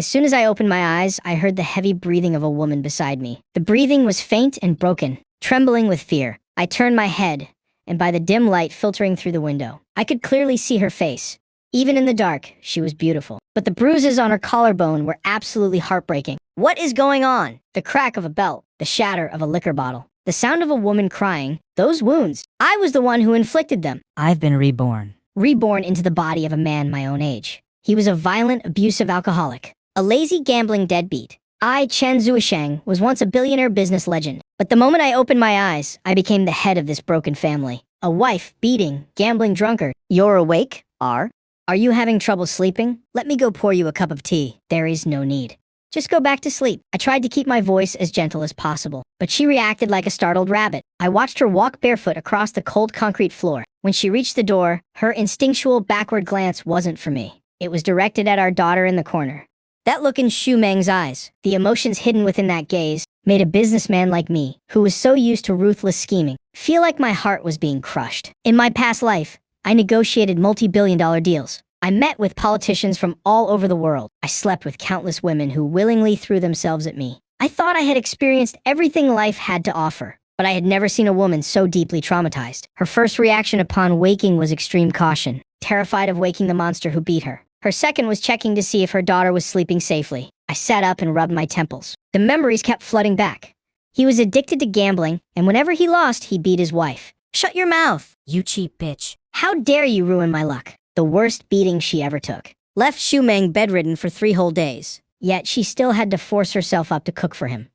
As soon as I opened my eyes, I heard the heavy breathing of a woman beside me. The breathing was faint and broken, trembling with fear. I turned my head, and by the dim light filtering through the window, I could clearly see her face. Even in the dark, she was beautiful. But the bruises on her collarbone were absolutely heartbreaking. What is going on? The crack of a belt, the shatter of a liquor bottle, the sound of a woman crying, those wounds. I was the one who inflicted them. I've been reborn. Reborn into the body of a man my own age. He was a violent, abusive alcoholic, a lazy, gambling deadbeat. I, Chen Zuisheng, was once a billionaire business legend. But the moment I opened my eyes, I became the head of this broken family. A wife, beating, gambling drunkard. You're awake? Are you having trouble sleeping? Let me go pour you a cup of tea. There is no need. Just go back to sleep. I tried to keep my voice as gentle as possible, but she reacted like a startled rabbit. I watched her walk barefoot across the cold concrete floor. When she reached the door, her instinctual backward glance wasn't for me. It was directed at our daughter in the corner. That look in Xu Meng's eyes, the emotions hidden within that gaze, made a businessman like me, who was so used to ruthless scheming, feel like my heart was being crushed. In my past life, I negotiated multi-billion-dollar deals. I met with politicians from all over the world. I slept with countless women who willingly threw themselves at me. I thought I had experienced everything life had to offer, but I had never seen a woman so deeply traumatized. Her first reaction upon waking was extreme caution, terrified of waking the monster who beat her. Her second was checking to see if her daughter was sleeping safely. I sat up and rubbed my temples. The memories kept flooding back. He was addicted to gambling, and whenever he lost, he beat his wife. Shut your mouth, You cheap bitch. how dare you ruin my luck? The worst beating she ever took. Left Xu Meng bedridden for 3 whole days. Yet she still had to force herself up to cook for him.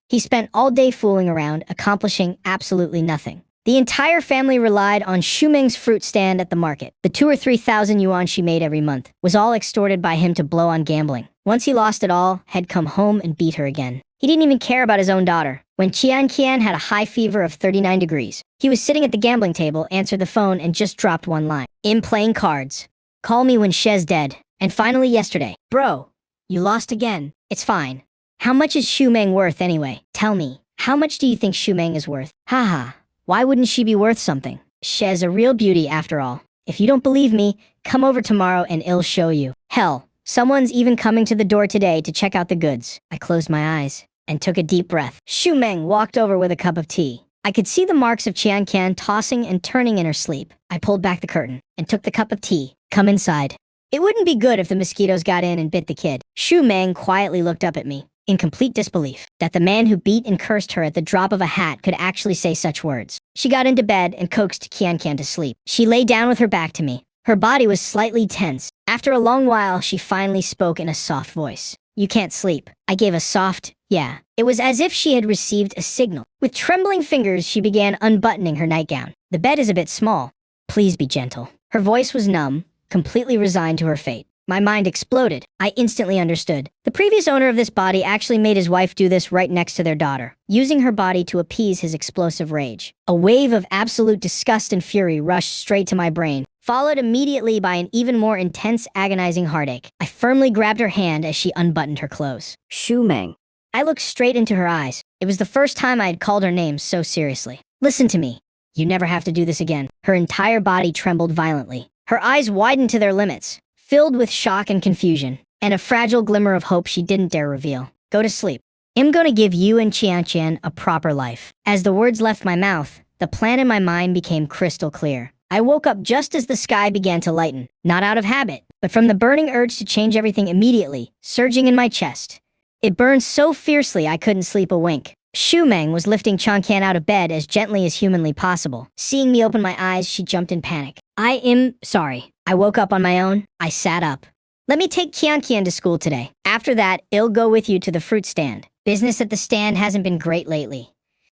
He spent all day fooling around, accomplishing absolutely nothing. The entire family relied on Xu Meng's fruit stand at the market. The 2,000 or 3,000 yuan she made every month was all extorted by him to blow on gambling. Once he lost it all, had come home and beat her again. He didn't even care about his own daughter. When Qian had a high fever of 39 degrees, he was sitting at the gambling table, answered the phone, and just dropped one line. In playing cards. Call me when She's dead. And finally yesterday. Bro, you lost again. It's fine. How much is Xu Meng worth anyway? Tell me, how much do you think Xu Meng is worth? Haha, why wouldn't she be worth something? She's a real beauty after all. If you don't believe me, come over tomorrow and I'll show you. Hell, someone's even coming to the door today to check out the goods. I closed my eyes and took a deep breath. Xu Meng walked over with a cup of tea. I could see the marks of Qian tossing and turning in her sleep. I pulled back the curtain and took the cup of tea. Come inside. It wouldn't be good if the mosquitoes got in and bit the kid. Xu Meng quietly looked up at me, in complete disbelief, that the man who beat and cursed her at the drop of a hat could actually say such words. She got into bed and coaxed Qian to sleep. She lay down with her back to me. Her body was slightly tense. After a long while, she finally spoke in a soft voice. You can't sleep. I gave a soft, yeah. It was as if she had received a signal. With trembling fingers, she began unbuttoning her nightgown. The bed is a bit small. Please be gentle. Her voice was numb, completely resigned to her fate. My mind exploded. I instantly understood. The previous owner of this body actually made his wife do this right next to their daughter, using her body to appease his explosive rage. A wave of absolute disgust and fury rushed straight to my brain, followed immediately by an even more intense, agonizing heartache. I firmly grabbed her hand as she unbuttoned her clothes. Xu Meng. I looked straight into her eyes. It was the first time I had called her name so seriously. Listen to me. You never have to do this again. Her entire body trembled violently. Her eyes widened to their limits, filled with shock and confusion, and a fragile glimmer of hope she didn't dare reveal. Go to sleep. I'm gonna give you and Qian a proper life. As the words left my mouth, the plan in my mind became crystal clear. I woke up just as the sky began to lighten, not out of habit, but from the burning urge to change everything immediately, surging in my chest. It burned so fiercely I couldn't sleep a wink. Xu Meng was lifting Qian out of bed as gently as humanly possible. Seeing me open my eyes, she jumped in panic. I am sorry. I woke up on my own. I sat up. Let me take Qian to school today. After that, I'll go with you to the fruit stand. Business at the stand hasn't been great lately.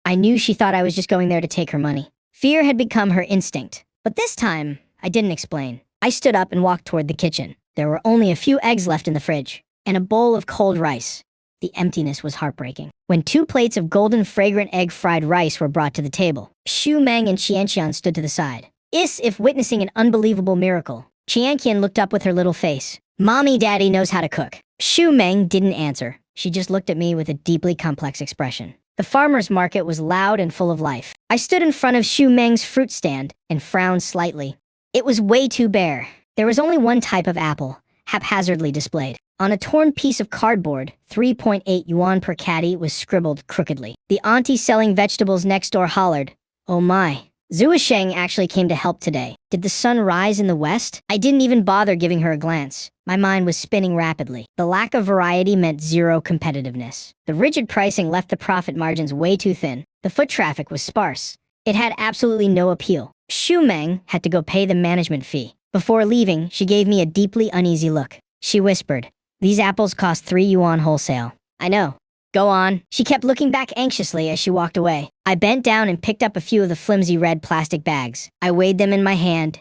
I knew she thought I was just going there to take her money. Fear had become her instinct. But this time, I didn't explain. I stood up and walked toward the kitchen. There were only a few eggs left in the fridge, and a bowl of cold rice. The emptiness was heartbreaking. When 2 plates of golden, fragrant egg-fried rice were brought to the table, Xu Meng and Qian stood to the side. If witnessing an unbelievable miracle. Qian looked up with her little face. Mommy, Daddy knows how to cook. Xu Meng didn't answer. She just looked at me with a deeply complex expression. The farmer's market was loud and full of life. I stood in front of Xu Meng's fruit stand and frowned slightly. It was way too bare. There was only one type of apple, haphazardly displayed. On a torn piece of cardboard, 3.8 yuan per caddy was scribbled crookedly. The auntie selling vegetables next door hollered, "Oh my. Zuisheng actually came to help today. Did the sun rise in the west?" I didn't even bother giving her a glance. My mind was spinning rapidly. The lack of variety meant zero competitiveness. The rigid pricing left the profit margins way too thin. The foot traffic was sparse. It had absolutely no appeal. Xu Meng had to go pay the management fee. Before leaving, she gave me a deeply uneasy look. She whispered, "These apples cost 3 yuan wholesale." "I know. Go on." She kept looking back anxiously as she walked away. I bent down and picked up a few of the flimsy red plastic bags. I weighed them in my hand,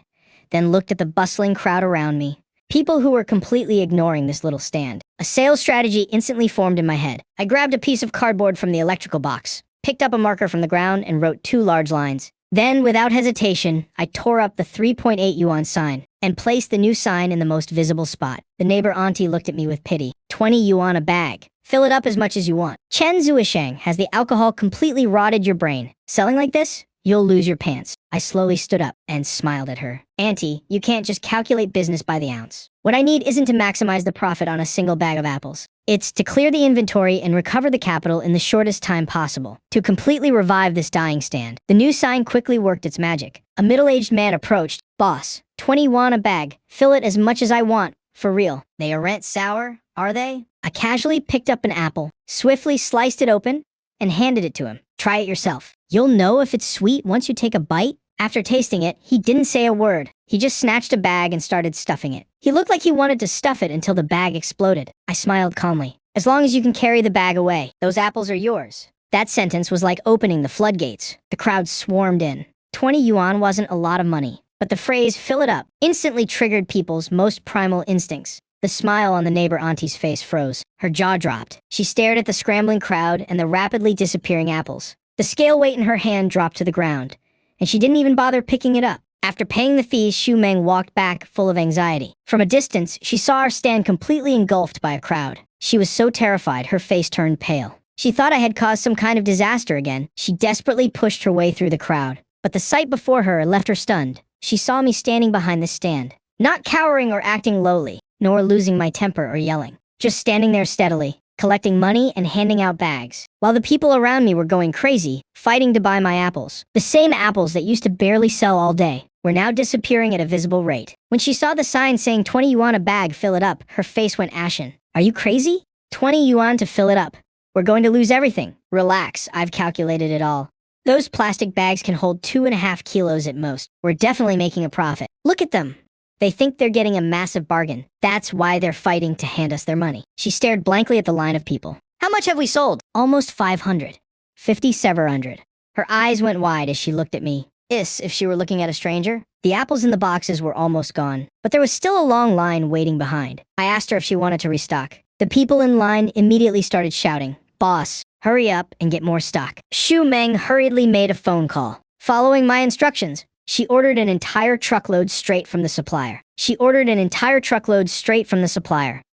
then looked at the bustling crowd around me. People who were completely ignoring this little stand. A sales strategy instantly formed in my head. I grabbed a piece of cardboard from the electrical box, picked up a marker from the ground, and wrote 2 large lines. Then, without hesitation, I tore up the 3.8 yuan sign and placed the new sign in the most visible spot. The neighbor auntie looked at me with pity. 20 yuan a bag. Fill it up as much as you want. Chen Zuisheng has the alcohol completely rotted your brain. Selling like this? You'll lose your pants. I slowly stood up and smiled at her. "Auntie, you can't just calculate business by the ounce. What I need isn't to maximize the profit on a single bag of apples. It's to clear the inventory and recover the capital in the shortest time possible. To completely revive this dying stand." The new sign quickly worked its magic. A middle-aged man approached. "Boss, 20 yuan a bag. Fill it as much as I want. For real. They aren't sour, are they?" I casually picked up an apple, swiftly sliced it open, and handed it to him. "Try it yourself. You'll know if it's sweet once you take a bite." After tasting it, he didn't say a word. He just snatched a bag and started stuffing it. He looked like he wanted to stuff it until the bag exploded. I smiled calmly. "As long as you can carry the bag away, those apples are yours." That sentence was like opening the floodgates. The crowd swarmed in. 20 yuan wasn't a lot of money, but the phrase "fill it up" instantly triggered people's most primal instincts. The smile on the neighbor auntie's face froze. Her jaw dropped. She stared at the scrambling crowd and the rapidly disappearing apples. The scale weight in her hand dropped to the ground, and she didn't even bother picking it up. After paying the fees, Xu Meng walked back, full of anxiety. From a distance, she saw our stand completely engulfed by a crowd. She was so terrified, her face turned pale. She thought I had caused some kind of disaster again. She desperately pushed her way through the crowd. But the sight before her left her stunned. She saw me standing behind the stand, not cowering or acting lowly, nor losing my temper or yelling. Just standing there steadily, collecting money and handing out bags, while the people around me were going crazy, fighting to buy my apples. The same apples that used to barely sell all day were now disappearing at a visible rate. When she saw the sign saying 20 yuan a bag, fill it up, her face went ashen. "Are you crazy? 20 yuan to fill it up? We're going to lose everything." "Relax, I've calculated it all. Those plastic bags can hold 2.5 kilos at most. We're definitely making a profit. Look at them. They think they're getting a massive bargain. That's why they're fighting to hand us their money." She stared blankly at the line of people. "How much have we sold?" "Almost 500. 5,700. Her eyes went wide as she looked at me. If she were looking at a stranger. The apples in the boxes were almost gone, but there was still a long line waiting behind. I asked her if she wanted to restock. The people in line immediately started shouting, "Boss, hurry up and get more stock." Xu Meng hurriedly made a phone call. Following my instructions, she ordered an entire truckload straight from the supplier.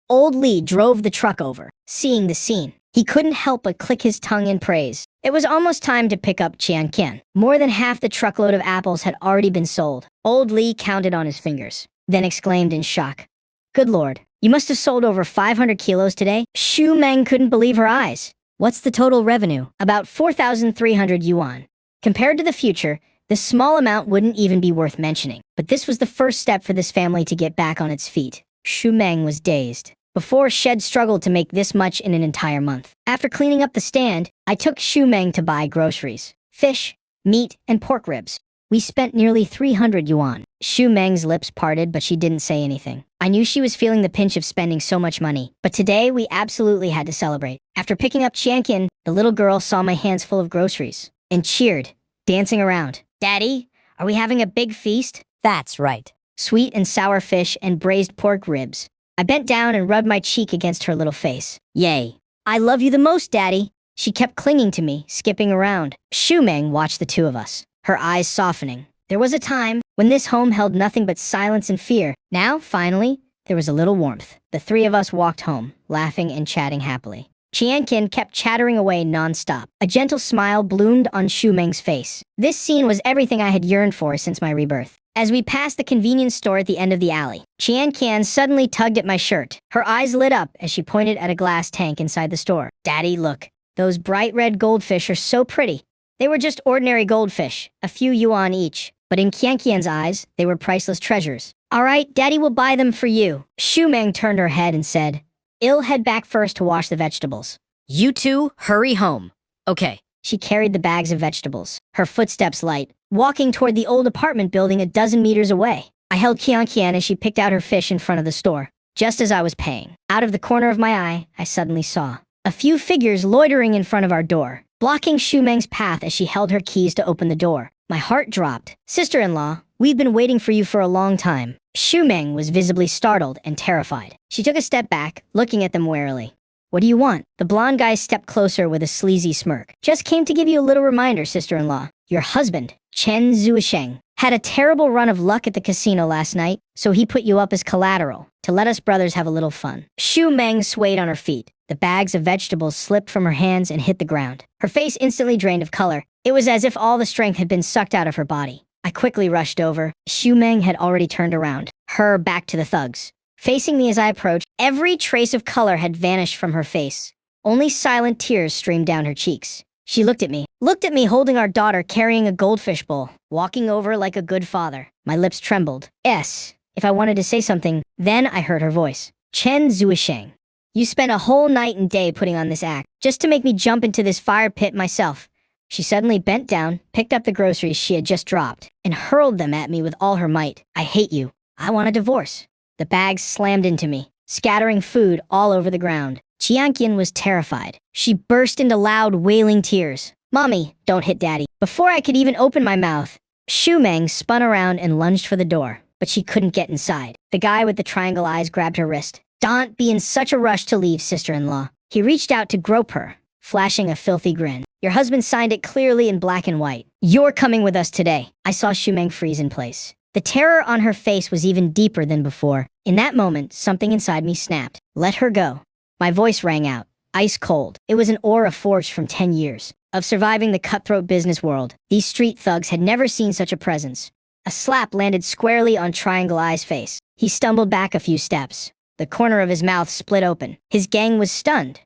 Old Lee drove the truck over. Seeing the scene, he couldn't help but click his tongue in praise. It was almost time to pick up Qian Qian. More than half the truckload of apples had already been sold. Old Lee counted on his fingers, then exclaimed in shock, "Good Lord, you must have sold over 500 kilos today?" Xu Meng couldn't believe her eyes. "What's the total revenue?" "About 4,300 yuan. Compared to the future, this small amount wouldn't even be worth mentioning. But this was the first step for this family to get back on its feet." Xu Meng was dazed. Before, Shed struggled to make this much in an entire month. After cleaning up the stand, I took Xu Meng to buy groceries. Fish, meat, and pork ribs. We spent nearly 300 yuan. Xu Meng's lips parted, but she didn't say anything. I knew she was feeling the pinch of spending so much money. But today, we absolutely had to celebrate. After picking up Qianqian, the little girl saw my hands full of groceries and cheered, dancing around. "Daddy, are we having a big feast?" That's right. Sweet and sour fish and braised pork ribs. I bent down and rubbed my cheek against her little face. "Yay. I love you the most, Daddy." She kept clinging to me, skipping around. Xu Meng watched the two of us, her eyes softening. There was a time when this home held nothing but silence and fear. Now, finally, there was a little warmth. The three of us walked home, laughing and chatting happily. Qianqian kept chattering away non-stop. A gentle smile bloomed on Xu Meng's face. This scene was everything I had yearned for since my rebirth. As we passed the convenience store at the end of the alley, Chian Kian suddenly tugged at my shirt. Her eyes lit up as she pointed at a glass tank inside the store. Daddy, look. Those bright red goldfish are so pretty. They were just ordinary goldfish, a few yuan each. But in Kian Kian's eyes, they were priceless treasures. All right, Daddy will buy them for you. Shu Meng turned her head and said, I'll head back first to wash the vegetables. You two, hurry home. Okay. She carried the bags of vegetables, her footsteps light, walking toward the old apartment building a dozen meters away. I held Kian Kian as she picked out her fish in front of the store. Just as I was paying, out of the corner of my eye, I suddenly saw a few figures loitering in front of our door, blocking Shu Meng's path as she held her keys to open the door. My heart dropped. Sister-in-law, we've been waiting for you for a long time. Shu Meng was visibly startled and terrified. She took a step back, looking at them warily. What do you want? The blonde guy stepped closer with a sleazy smirk. Just came to give you a little reminder, sister-in-law. Your husband, Chen Zuisheng, had a terrible run of luck at the casino last night, so he put you up as collateral to let us brothers have a little fun. Shu Meng swayed on her feet. The bags of vegetables slipped from her hands and hit the ground. Her face instantly drained of color. It was as if all the strength had been sucked out of her body. I quickly rushed over. Shu Meng had already turned around, her back to the thugs. Facing me as I approached, every trace of color had vanished from her face. Only silent tears streamed down her cheeks. She looked at me holding our daughter carrying a goldfish bowl, walking over like a good father. My lips trembled. If I wanted to say something, then I heard her voice. Chen Zuisheng, you spent a whole night and day putting on this act, just to make me jump into this fire pit myself. She suddenly bent down, picked up the groceries she had just dropped, and hurled them at me with all her might. I hate you. I want a divorce. The bags slammed into me, scattering food all over the ground. Jianqian was terrified. She burst into loud, wailing tears. Mommy, don't hit Daddy. Before I could even open my mouth, Shu Meng spun around and lunged for the door, but she couldn't get inside. The guy with the triangle eyes grabbed her wrist. Don't be in such a rush to leave, sister-in-law. He reached out to grope her, flashing a filthy grin. Your husband signed it clearly in black and white. You're coming with us today. I saw Shu Meng freeze in place. The terror on her face was even deeper than before. In that moment, something inside me snapped. Let her go. My voice rang out, ice cold. It was an aura forged from 10 years of surviving the cutthroat business world. These street thugs had never seen such a presence. A slap landed squarely on Triangle Eye's face. He stumbled back a few steps. The corner of his mouth split open. His gang was stunned.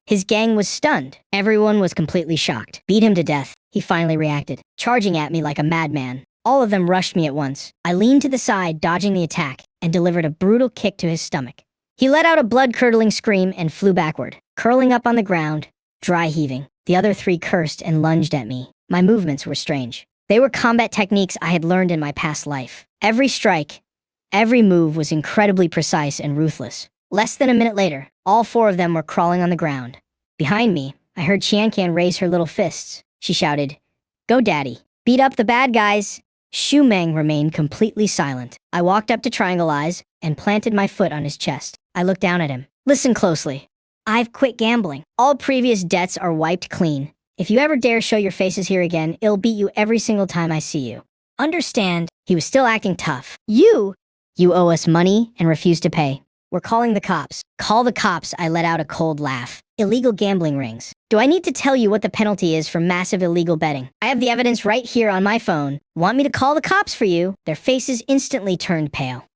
Everyone was completely shocked. Beat him to death. He finally reacted, charging at me like a madman. All of them rushed me at once. I leaned to the side, dodging the attack, and delivered a brutal kick to his stomach. He let out a blood-curdling scream and flew backward, curling up on the ground, dry heaving. The other three cursed and lunged at me. My movements were strange. They were combat techniques I had learned in my past life. Every strike, every move was incredibly precise and ruthless. Less than a minute later, all four of them were crawling on the ground. Behind me, I heard Qianqian raise her little fists. She shouted, "Go, Daddy. Beat up the bad guys." Shu Meng remained completely silent. I walked up to Triangle Eyes and planted my foot on his chest. I looked down at him. Listen closely. I've quit gambling. All previous debts are wiped clean. If you ever dare show your faces here again, I'll beat you every single time I see you. Understand? He was still acting tough. You owe us money and refuse to pay. We're calling the cops. Call the cops, I let out a cold laugh. Illegal gambling rings. Do I need to tell you what the penalty is for massive illegal betting? I have the evidence right here on my phone. Want me to call the cops for you? Their faces instantly turned pale.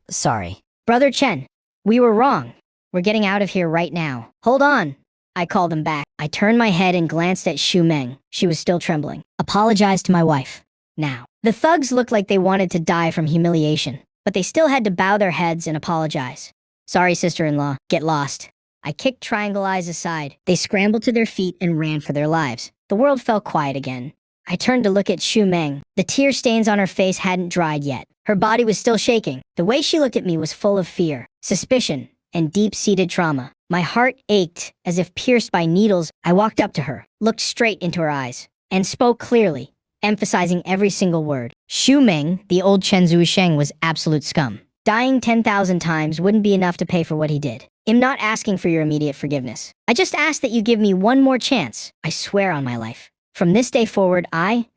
Sorry. Brother Chen, we were wrong. We're getting out of here right now. Hold on. I called them back. I turned my head and glanced at Shu Meng. She was still trembling. Apologize to my wife. Now. The thugs looked like they wanted to die from humiliation, but they still had to bow their heads and apologize. Sorry, sister-in-law. Get lost. I kicked Triangle Eyes aside. They scrambled to their feet and ran for their lives. The world fell quiet again. I turned to look at Shu Meng. The tear stains on her face hadn't dried yet. Her body was still shaking. The way she looked at me was full of fear, suspicion, and deep-seated trauma. My heart ached as if pierced by needles. I walked up to her, looked straight into her eyes, and spoke clearly, emphasizing every single word. Shu Meng, the old Chen Zuisheng, was absolute scum. Dying 10,000 times wouldn't be enough to pay for what he did. I'm not asking for your immediate forgiveness. I just ask that you give me one more chance. I swear on my life. From this day forward, I,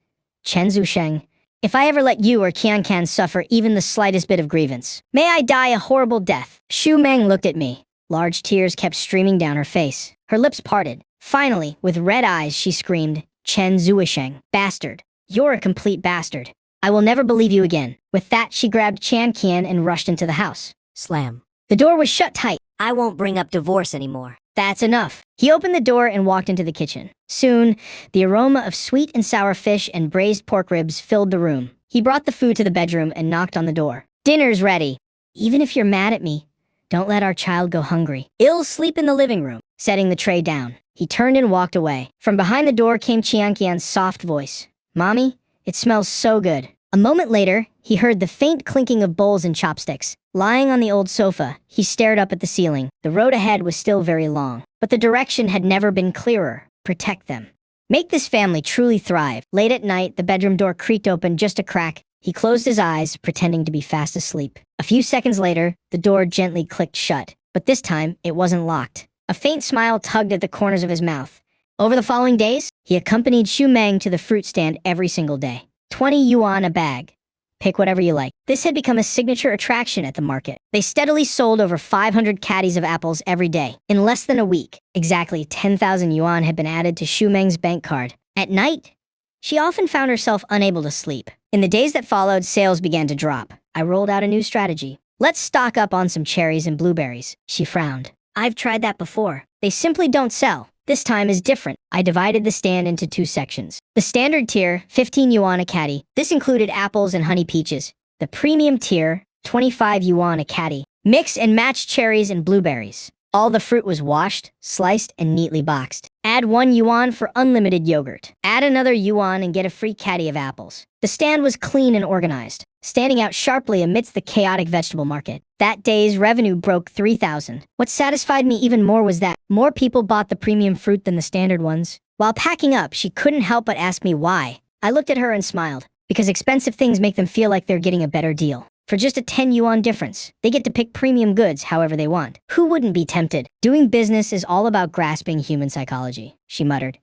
Chen Zuisheng, if I ever let you or Qianqian suffer even the slightest bit of grievance, may I die a horrible death. Shu Meng looked at me. Large tears kept streaming down her face. Her lips parted. Finally, with red eyes, she screamed, "Chen Zuisheng, bastard. You're a complete bastard. I will never believe you again. With that, she grabbed Chan Kian and rushed into the house. Slam. The door was shut tight. I won't bring up divorce anymore. That's enough. He opened the door and walked into the kitchen. Soon, the aroma of sweet and sour fish and braised pork ribs filled the room. He brought the food to the bedroom and knocked on the door. Dinner's ready. Even if you're mad at me, don't let our child go hungry. I'll sleep in the living room. Setting the tray down, he turned and walked away. From behind the door came Chianqian's soft voice. Mommy, it smells so good. A moment later, he heard the faint clinking of bowls and chopsticks. Lying on the old sofa, he stared up at the ceiling. The road ahead was still very long, but the direction had never been clearer. Protect them. Make this family truly thrive. Late at night, the bedroom door creaked open just a crack. He closed his eyes, pretending to be fast asleep. A few seconds later, the door gently clicked shut, but this time it wasn't locked. A faint smile tugged at the corners of his mouth. Over the following days, he accompanied Xu Meng to the fruit stand every single day. 20 yuan a bag. Pick whatever you like. This had become a signature attraction at the market. They steadily sold over 500 caddies of apples every day. In less than a week, exactly 10,000 yuan had been added to Xu Meng's bank card. At night, she often found herself unable to sleep. In the days that followed, sales began to drop. I rolled out a new strategy. Let's stock up on some cherries and blueberries. She frowned. I've tried that before. They simply don't sell. This time is different. I divided the stand into 2 sections. The standard tier, 15 yuan a caddy. This included apples and honey peaches. The premium tier, 25 yuan a caddy. Mix and match cherries and blueberries. All the fruit was washed, sliced, and neatly boxed. Add 1 yuan for unlimited yogurt. Add another yuan and get a free caddy of apples. The stand was clean and organized, standing out sharply amidst the chaotic vegetable market. That day's revenue broke 3,000. What satisfied me even more was that more people bought the premium fruit than the standard ones. While packing up, she couldn't help but ask me why. I looked at her and smiled, because expensive things make them feel like they're getting a better deal. For just a 10 yuan difference, they get to pick premium goods however they want. Who wouldn't be tempted? Doing business is all about grasping human psychology, she muttered.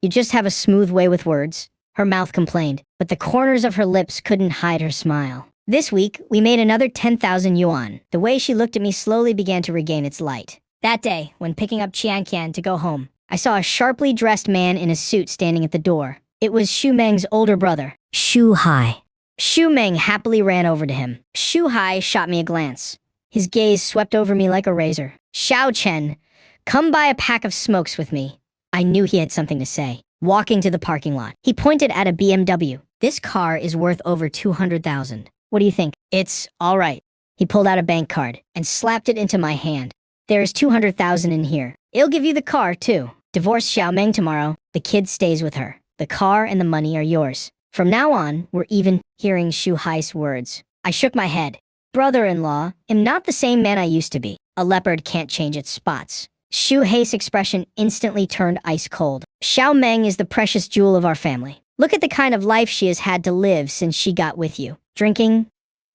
You just have a smooth way with words. Her mouth complained, but the corners of her lips couldn't hide her smile. This week, we made another 10,000 yuan. The way she looked at me slowly began to regain its light. That day, when picking up Qianqian to go home, I saw a sharply dressed man in a suit standing at the door. It was Xu Meng's older brother, Xu Hai. Xu Meng happily ran over to him. Xu Hai shot me a glance. His gaze swept over me like a razor. Xiao Chen, come buy a pack of smokes with me. I knew he had something to say. Walking to the parking lot, he pointed at a BMW. This car is worth over 200,000. What do you think? It's all right. He pulled out a bank card and slapped it into my hand. There's 200,000 in here. I'll give you the car, too. Divorce Xiao Meng tomorrow. The kid stays with her. The car and the money are yours. From now on, we're even. Hearing Xu Hai's words, I shook my head. Brother-in-law, am not the same man I used to be. A leopard can't change its spots. Xu Hai's expression instantly turned ice cold. Xiao Meng is the precious jewel of our family. Look at the kind of life she has had to live since she got with you. Drinking,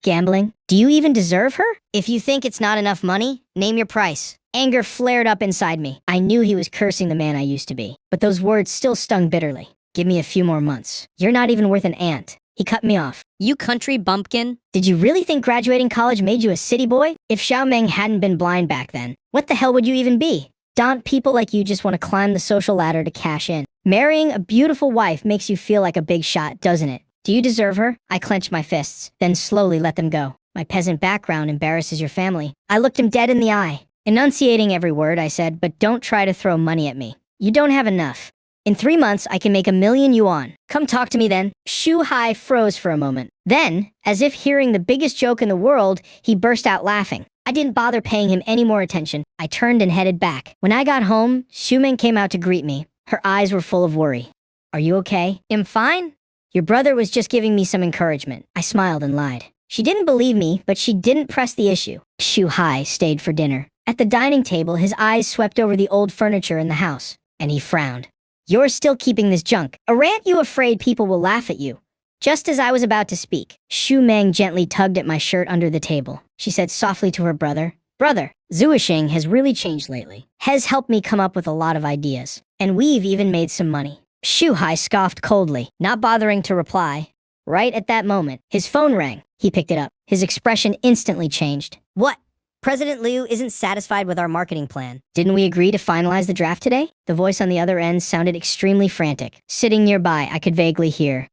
gambling. Do you even deserve her? If you think it's not enough money, name your price. Anger flared up inside me. I knew he was cursing the man I used to be, but those words still stung bitterly. Give me a few more months. You're not even worth an ant. He cut me off. You country bumpkin? Did you really think graduating college made you a city boy? If Xiao Meng hadn't been blind back then, what the hell would you even be? Don't people like you just want to climb the social ladder to cash in? Marrying a beautiful wife makes you feel like a big shot, doesn't it? Do you deserve her? I clenched my fists, then slowly let them go. My peasant background embarrasses your family. I looked him dead in the eye. Enunciating every word, I said, but don't try to throw money at me. You don't have enough. In 3 months, I can make 1,000,000 yuan. Come talk to me then. Xu Hai froze for a moment. Then, as if hearing the biggest joke in the world, he burst out laughing. I didn't bother paying him any more attention. I turned and headed back. When I got home, Xu Meng came out to greet me. Her eyes were full of worry. Are you okay? I'm fine. Your brother was just giving me some encouragement. I smiled and lied. She didn't believe me, but she didn't press the issue. Xu Hai stayed for dinner. At the dining table, his eyes swept over the old furniture in the house, and he frowned. You're still keeping this junk. Aren't you afraid people will laugh at you? Just as I was about to speak, Xu Meng gently tugged at my shirt under the table. She said softly to her brother, Brother, Zuisheng has really changed lately. Has helped me come up with a lot of ideas. And we've even made some money. Xu Hai scoffed coldly, not bothering to reply. Right at that moment, his phone rang. He picked it up. His expression instantly changed. What? President Liu isn't satisfied with our marketing plan. Didn't we agree to finalize the draft today? The voice on the other end sounded extremely frantic. Sitting nearby, I could vaguely hear.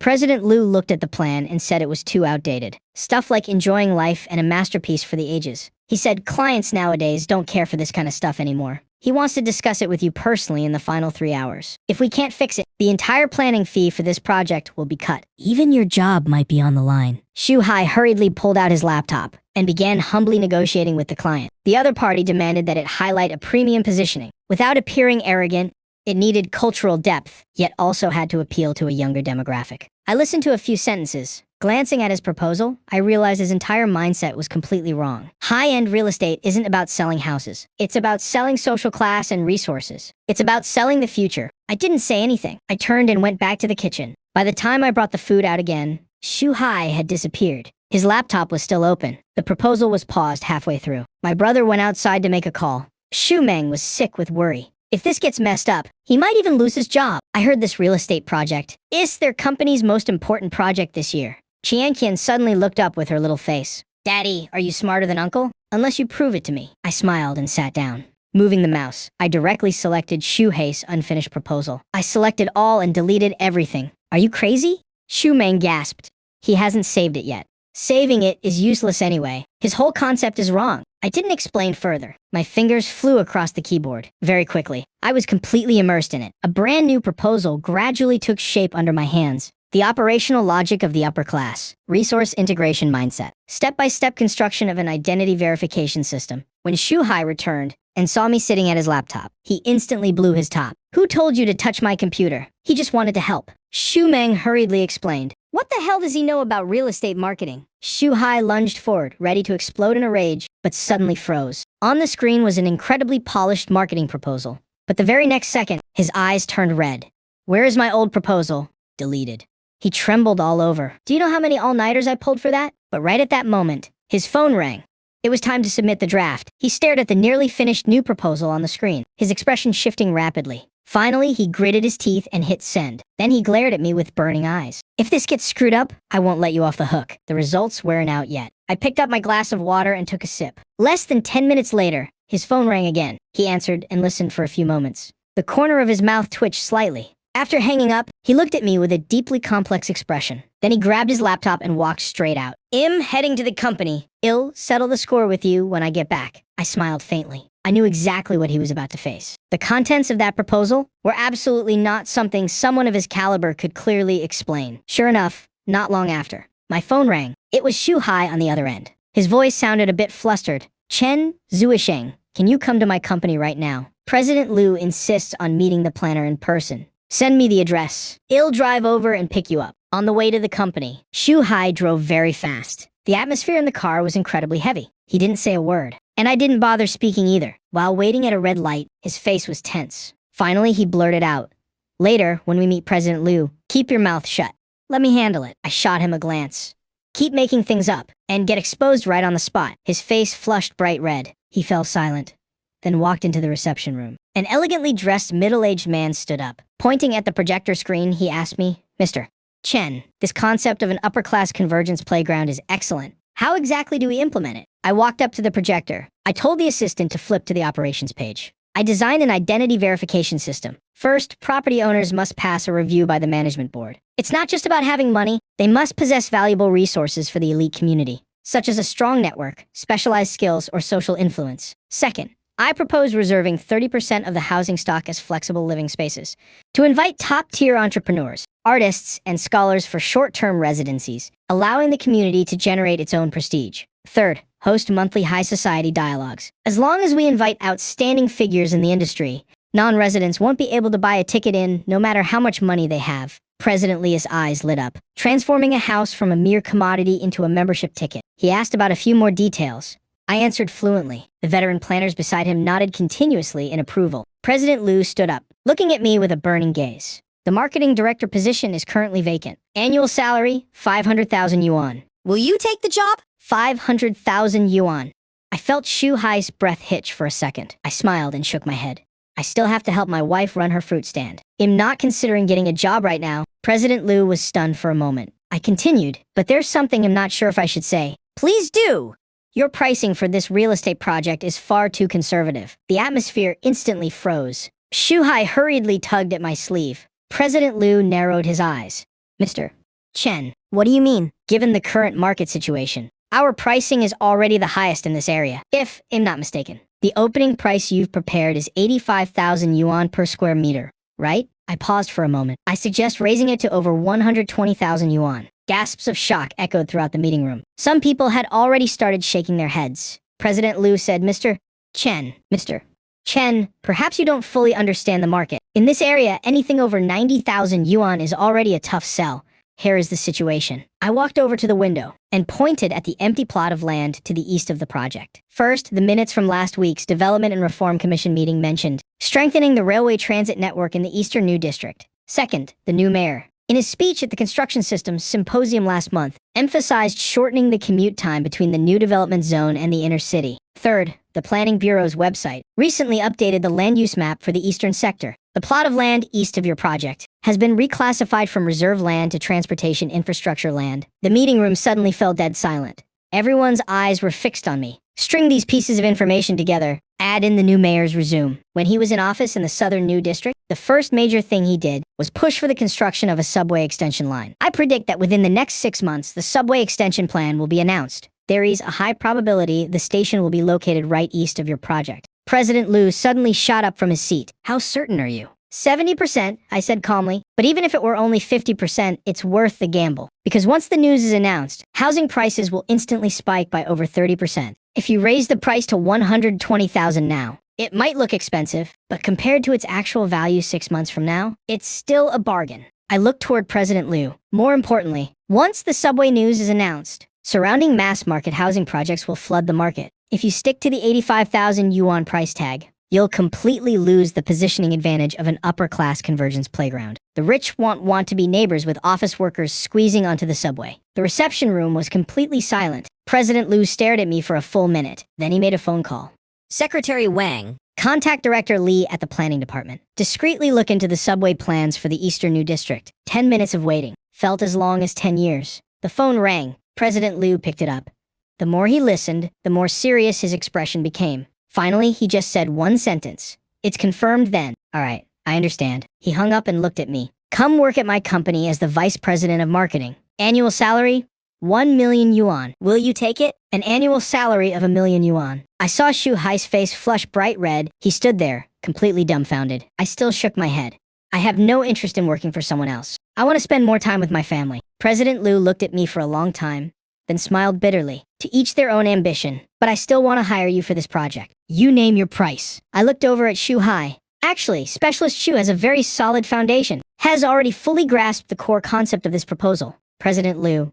President Liu looked at the plan and said it was too outdated. Stuff like enjoying life and a masterpiece for the ages. He said clients nowadays don't care for this kind of stuff anymore. He wants to discuss it with you personally in the final 3 hours. If we can't fix it, the entire planning fee for this project will be cut. Even your job might be on the line. Shu Hai hurriedly pulled out his laptop and began humbly negotiating with the client. The other party demanded that it highlight a premium positioning. Without appearing arrogant, it needed cultural depth, yet also had to appeal to a younger demographic. I listened to a few sentences. Glancing at his proposal, I realized his entire mindset was completely wrong. High-end real estate isn't about selling houses. It's about selling social class and resources. It's about selling the future. I didn't say anything. I turned and went back to the kitchen. By the time I brought the food out again, Shu Hai had disappeared. His laptop was still open. The proposal was paused halfway through. My brother went outside to make a call. Shu Meng was sick with worry. If this gets messed up, he might even lose his job. I heard this real estate project is their company's most important project this year. Qianqian suddenly looked up with her little face. Daddy, are you smarter than Uncle? Unless you prove it to me. I smiled and sat down. Moving the mouse, I directly selected Shu Hei's unfinished proposal. I selected all and deleted everything. Are you crazy? Shu Meng gasped. He hasn't saved it yet. Saving it is useless anyway. His whole concept is wrong. I didn't explain further. My fingers flew across the keyboard. Very quickly, I was completely immersed in it. A brand new proposal gradually took shape under my hands. The operational logic of the upper class. Resource integration mindset. Step-by-step construction of an identity verification system. When Shu Hai returned and saw me sitting at his laptop, he instantly blew his top. Who told you to touch my computer? He just wanted to help. Shu Meng hurriedly explained. What the hell does he know about real estate marketing? Shu Hai lunged forward, ready to explode in a rage, but suddenly froze. On the screen was an incredibly polished marketing proposal. But the very next second, his eyes turned red. Where is my old proposal? Deleted. He trembled all over. Do you know how many all-nighters I pulled for that? But right at that moment, his phone rang. It was time to submit the draft. He stared at the nearly finished new proposal on the screen, his expression shifting rapidly. Finally, he gritted his teeth and hit send. Then he glared at me with burning eyes. If this gets screwed up, I won't let you off the hook. The results weren't out yet. I picked up my glass of water and took a sip. Less than 10 minutes later, his phone rang again. He answered and listened for a few moments. The corner of his mouth twitched slightly. After hanging up, he looked at me with a deeply complex expression. Then he grabbed his laptop and walked straight out. Heading to the company. I'll settle the score with you when I get back. I smiled faintly. I knew exactly what he was about to face. The contents of that proposal were absolutely not something someone of his caliber could clearly explain. Sure enough, not long after, my phone rang. It was Shu Hai on the other end. His voice sounded a bit flustered. Chen Zuisheng, can you come to my company right now? President Liu insists on meeting the planner in person. Send me the address. I'll drive over and pick you up. On the way to the company, Shu Hai drove very fast. The atmosphere in the car was incredibly heavy. He didn't say a word, and I didn't bother speaking either. While waiting at a red light, his face was tense. Finally, he blurted out. Later, when we meet President Liu, keep your mouth shut. Let me handle it. I shot him a glance. Keep making things up, and get exposed right on the spot. His face flushed bright red. He fell silent, then walked into the reception room. An elegantly dressed middle-aged man stood up. Pointing at the projector screen, he asked me, Mr. Chen, this concept of an upper-class convergence playground is excellent. How exactly do we implement it? I walked up to the projector. I told the assistant to flip to the operations page. I designed an identity verification system. First, property owners must pass a review by the management board. It's not just about having money. They must possess valuable resources for the elite community, such as a strong network, specialized skills, or social influence. Second, I propose reserving 30% of the housing stock as flexible living spaces to invite top-tier entrepreneurs, artists, and scholars for short-term residencies, allowing the community to generate its own prestige. Third, host monthly high society dialogues. As long as we invite outstanding figures in the industry, non-residents won't be able to buy a ticket in no matter how much money they have. President Leah's eyes lit up, transforming a house from a mere commodity into a membership ticket. He asked about a few more details. I answered fluently. The veteran planners beside him nodded continuously in approval. President Liu stood up, looking at me with a burning gaze. The marketing director position is currently vacant. Annual salary, 500,000 yuan. Will you take the job? 500,000 yuan. I felt Shu Hai's breath hitch for a second. I smiled and shook my head. I still have to help my wife run her fruit stand. I'm not considering getting a job right now. President Liu was stunned for a moment. I continued, but there's something I'm not sure if I should say. Please do! Your pricing for this real estate project is far too conservative. The atmosphere instantly froze. Shu Hai hurriedly tugged at my sleeve. President Liu narrowed his eyes. Mr. Chen, what do you mean? Given the current market situation, our pricing is already the highest in this area, if I'm not mistaken. The opening price you've prepared is 85,000 yuan per square meter, right? I paused for a moment. I suggest raising it to over 120,000 yuan. Gasps of shock echoed throughout the meeting room. Some people had already started shaking their heads. President Liu said, Mr. Chen, perhaps you don't fully understand the market. In this area, anything over 90,000 yuan is already a tough sell. Here is the situation. I walked over to the window and pointed at the empty plot of land to the east of the project. First, the minutes from last week's Development and Reform Commission meeting mentioned strengthening the railway transit network in the Eastern New District. Second, the new mayor, in his speech at the Construction Systems Symposium last month, emphasized shortening the commute time between the new development zone and the inner city. Third, the Planning Bureau's website recently updated the land use map for the eastern sector. The plot of land east of your project has been reclassified from reserve land to transportation infrastructure land. The meeting room suddenly fell dead silent. Everyone's eyes were fixed on me. String these pieces of information together. Add in the new mayor's resume. When he was in office in the Southern New District, the first major thing he did was push for the construction of a subway extension line. I predict that within the next 6 months, the subway extension plan will be announced. There is a high probability the station will be located right east of your project. President Liu suddenly shot up from his seat. How certain are you? 70%, I said calmly. But even if it were only 50%, it's worth the gamble. Because once the news is announced, housing prices will instantly spike by over 30%. If you raise the price to 120,000 now, it might look expensive, but compared to its actual value 6 months from now, it's still a bargain. I looked toward President Liu. More importantly, once the subway news is announced, surrounding mass market housing projects will flood the market. If you stick to the 85,000 yuan price tag, you'll completely lose the positioning advantage of an upper-class convergence playground. The rich won't want to be neighbors with office workers squeezing onto the subway. The reception room was completely silent. President Liu stared at me for a full minute. Then he made a phone call. Secretary Wang, Contact Director Li at the planning department. Discreetly look into the subway plans for the Eastern New District. 10 minutes of waiting. Felt as long as 10 years. The phone rang. President Liu picked it up. The more he listened, the more serious his expression became. Finally, he just said one sentence. It's confirmed then. All right, I understand. He hung up and looked at me. Come work at my company as the vice president of marketing. Annual salary? 1 million yuan. will you take it? An annual salary of 1 million yuan. I saw Shu Hai's face flush bright red. He stood there, completely dumbfounded. I still shook my head. I have no interest in working for someone else. I want to spend more time with my family. President Liu looked at me for a long time, then smiled bitterly. To each their own ambition, but I still want to hire you for this project. You name your price. I looked over at Shu Hai. Actually, Specialist Shu has a very solid foundation, has already fully grasped the core concept of this proposal. President Liu,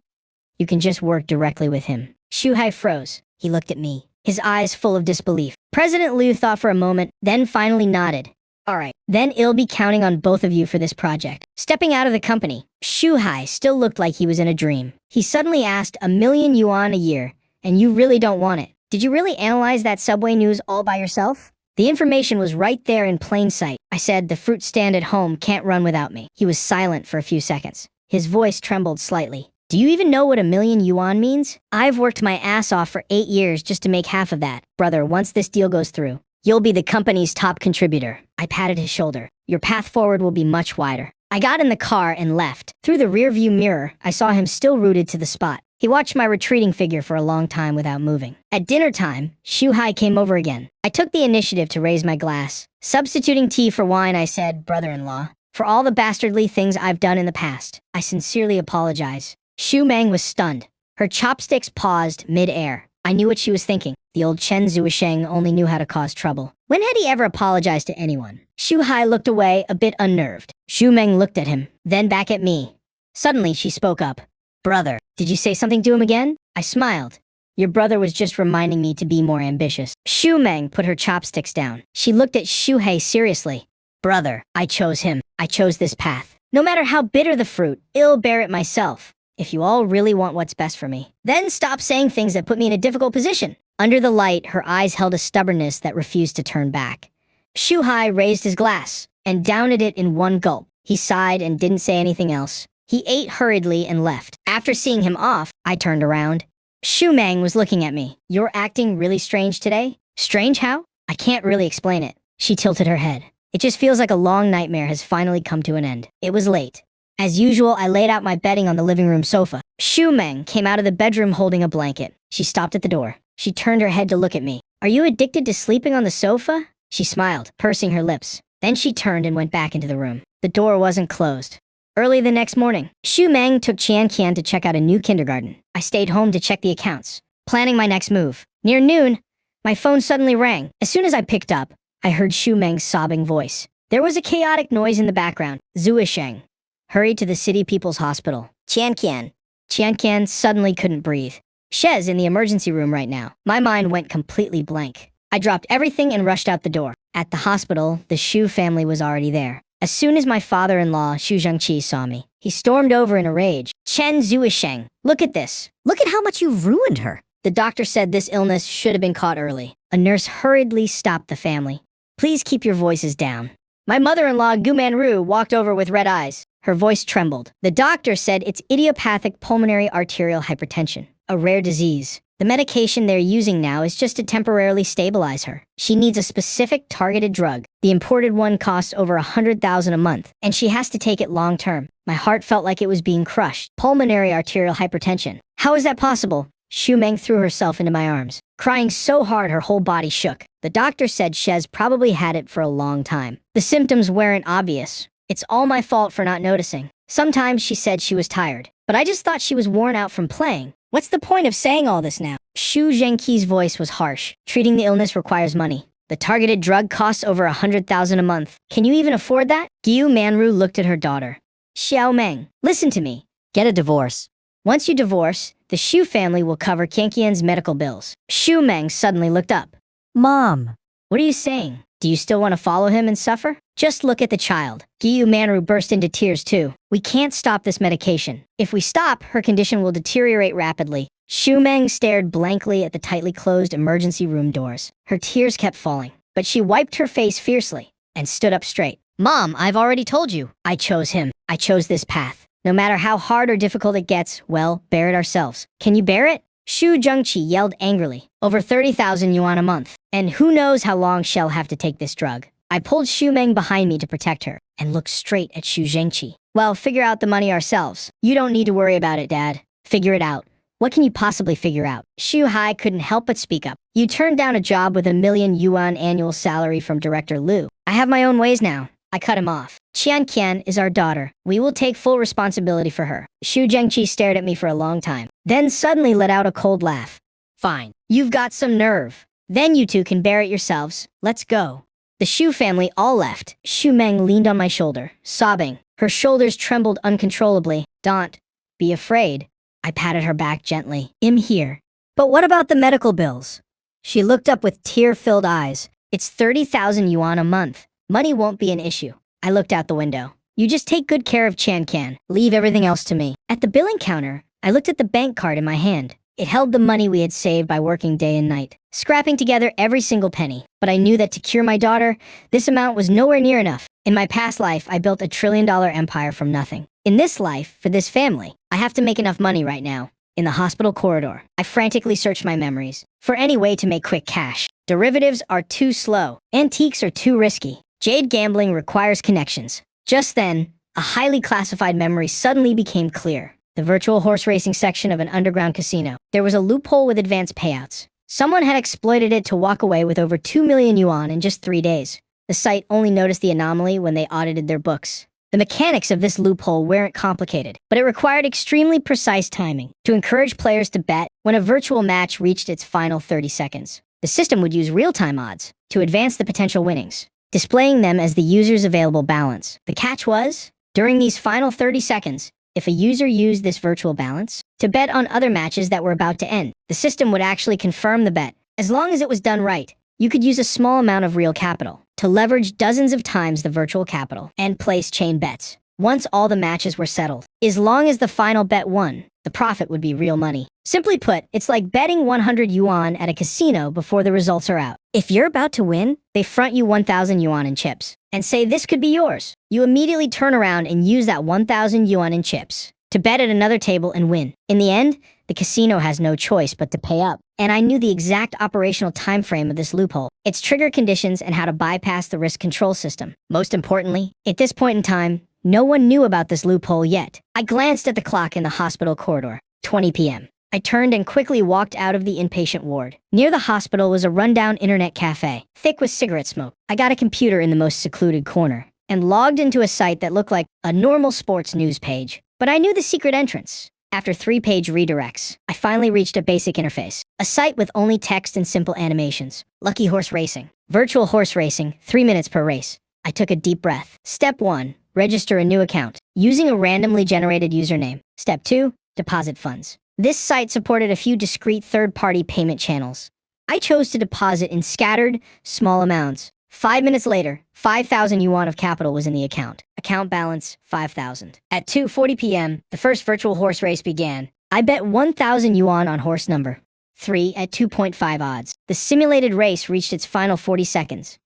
you can just work directly with him. Shu Hai froze. He looked at me, his eyes full of disbelief. President Liu thought for a moment, then finally nodded. All right, then I'll be counting on both of you for this project. Stepping out of the company, Shu Hai still looked like he was in a dream. He suddenly asked 1 million yuan a year, and you really don't want it. Did you really analyze that subway news all by yourself? The information was right there in plain sight. I said the fruit stand at home can't run without me. He was silent for a few seconds. His voice trembled slightly. Do you even know what 1 million yuan means? I've worked my ass off for 8 years just to make half of that. Brother, once this deal goes through, you'll be the company's top contributor. I patted his shoulder. Your path forward will be much wider. I got in the car and left. Through the rearview mirror, I saw him still rooted to the spot. He watched my retreating figure for a long time without moving. At dinner time, Shu Hai came over again. I took the initiative to raise my glass. Substituting tea for wine, I said, brother-in-law, for all the bastardly things I've done in the past, I sincerely apologize. Shu Meng was stunned. Her chopsticks paused mid-air. I knew what she was thinking. The old Chen Zuisheng only knew how to cause trouble. When had he ever apologized to anyone? Shu Hai looked away, a bit unnerved. Shu Meng looked at him, then back at me. Suddenly, she spoke up. Brother, did you say something to him again? I smiled. Your brother was just reminding me to be more ambitious. Shu Meng put her chopsticks down. She looked at Shu Hai seriously. Brother, I chose him. I chose this path. No matter how bitter the fruit, I'll bear it myself. If you all really want what's best for me, then stop saying things that put me in a difficult position. Under the light, her eyes held a stubbornness that refused to turn back. Shu Hai raised his glass and downed it in one gulp. He sighed and didn't say anything else. He ate hurriedly and left. After seeing him off, I turned around. Shu Meng was looking at me. You're acting really strange today? Strange how? I can't really explain it. She tilted her head. It just feels like a long nightmare has finally come to an end. It was late. As usual, I laid out my bedding on the living room sofa. Shu Meng came out of the bedroom holding a blanket. She stopped at the door. She turned her head to look at me. "Are you addicted to sleeping on the sofa?" She smiled, pursing her lips. Then she turned and went back into the room. The door wasn't closed. Early the next morning, Shu Meng took Qian Qian to check out a new kindergarten. I stayed home to check the accounts, planning my next move. Near noon, my phone suddenly rang. As soon as I picked up, I heard Shu Meng's sobbing voice. There was a chaotic noise in the background. Zuisheng hurried to the city people's hospital. Qian Qian. Qian Qian suddenly couldn't breathe. "Shez in the emergency room right now." My mind went completely blank. I dropped everything and rushed out the door. At the hospital, the Shu family was already there. As soon as my father-in-law, Xu Zhengqi, saw me, he stormed over in a rage. "Chen Zuisheng, look at this. Look at how much you've ruined her. The doctor said this illness should have been caught early." A nurse hurriedly stopped the family. "Please keep your voices down." My mother-in-law, Gu Manru, walked over with red eyes. Her voice trembled. "The doctor said it's idiopathic pulmonary arterial hypertension, a rare disease. The medication they're using now is just to temporarily stabilize her. She needs a specific targeted drug. The imported one costs over 100,000 a month, and she has to take it long term." My heart felt like it was being crushed. Pulmonary arterial hypertension. How is that possible? Shu Meng threw herself into my arms, crying so hard her whole body shook. The doctor said Shez probably had it for a long time. The symptoms weren't obvious. It's all my fault for not noticing. Sometimes she said she was tired, but I just thought she was worn out from playing. What's the point of saying all this now? Xu Zhengqi's voice was harsh. "Treating the illness requires money. The targeted drug costs over 100,000 a month. Can you even afford that?" Gu Manru looked at her daughter. "Xiao Meng, listen to me. Get a divorce. Once you divorce, the Shu family will cover Qianqian's medical bills." Shu Meng suddenly looked up. Mom. "What are you saying? Do you still want to follow him and suffer? Just look at the child." Gu Manru burst into tears too. "We can't stop this medication. If we stop, her condition will deteriorate rapidly." Shu Meng stared blankly at the tightly closed emergency room doors. Her tears kept falling, but she wiped her face fiercely and stood up straight. "Mom, I've already told you. I chose him. I chose this path. No matter how hard or difficult it gets, well, bear it ourselves. Can you bear it?" Xu Zhengqi yelled angrily. "Over 30,000 yuan a month. And who knows how long she'll have to take this drug." I pulled Shu Meng behind me to protect her and looked straight at Xu Zhengqi. "Well, figure out the money ourselves. You don't need to worry about it, Dad. Figure it out. What can you possibly figure out?" Xu Hai couldn't help but speak up. "You turned down a job with 1,000,000 yuan annual salary from Director Liu. I have my own ways now." I cut him off. "Qian Qian is our daughter. We will take full responsibility for her." Xu Zhengqi stared at me for a long time, then suddenly let out a cold laugh. "Fine. You've got some nerve. Then you two can bear it yourselves. Let's go." The Shu family all left. Shu Meng leaned on my shoulder, sobbing. Her shoulders trembled uncontrollably. "Don't be afraid." I patted her back gently. "I'm here." "But what about the medical bills?" She looked up with tear-filled eyes. "It's 30,000 yuan a month. Money won't be an issue." I looked out the window. "You just take good care of Qian Qian. Leave everything else to me." At the billing counter, I looked at the bank card in my hand. It held the money we had saved by working day and night, scrapping together every single penny. But I knew that to cure my daughter, this amount was nowhere near enough. In my past life, I built a trillion-dollar empire from nothing. In this life, for this family, I have to make enough money right now. In the hospital corridor, I frantically searched my memories for any way to make quick cash. Derivatives are too slow. Antiques are too risky. Jade gambling requires connections. Just then, a highly classified memory suddenly became clear. The virtual horse racing section of an underground casino. There was a loophole with advanced payouts. Someone had exploited it to walk away with over 2 million yuan in just 3 days. The site only noticed the anomaly when they audited their books. The mechanics of this loophole weren't complicated, but it required extremely precise timing to encourage players to bet when a virtual match reached its final 30 seconds. The system would use real-time odds to advance the potential winnings, displaying them as the user's available balance. The catch was, during these final 30 seconds, if a user used this virtual balance to bet on other matches that were about to end, the system would actually confirm the bet. As long as it was done right, you could use a small amount of real capital to leverage dozens of times the virtual capital and place chain bets. Once all the matches were settled, as long as the final bet won, the profit would be real money. Simply put, it's like betting 100 yuan at a casino before the results are out. If you're about to win, they front you 1,000 yuan in chips and say this could be yours. You immediately turn around and use that 1,000 yuan in chips to bet at another table and win. In the end, the casino has no choice but to pay up. And I knew the exact operational time frame of this loophole, its trigger conditions, and how to bypass the risk control system. Most importantly, at this point in time, No one knew about this loophole yet. I glanced at the clock in the hospital corridor. 20 p.m. I turned and quickly walked out of the inpatient ward. Near the hospital was a rundown internet cafe, thick with cigarette smoke. I got a computer in the most secluded corner and logged into a site that looked like a normal sports news page. But I knew the secret entrance. After 3-page redirects, I finally reached a basic interface. A site with only text and simple animations. Lucky Horse Racing. Virtual horse racing, 3 minutes per race. I took a deep breath. Step 1. Register a new account, using a randomly generated username. Step 2. Deposit funds. This site supported a few discrete third-party payment channels. I chose to deposit in scattered, small amounts. 5 minutes later, 5,000 yuan of capital was in the account. Account balance, 5,000. At 2:40 p.m., the first virtual horse race began. I bet 1,000 yuan on horse number 3 at 2.5 odds. The simulated race reached its final 40 seconds.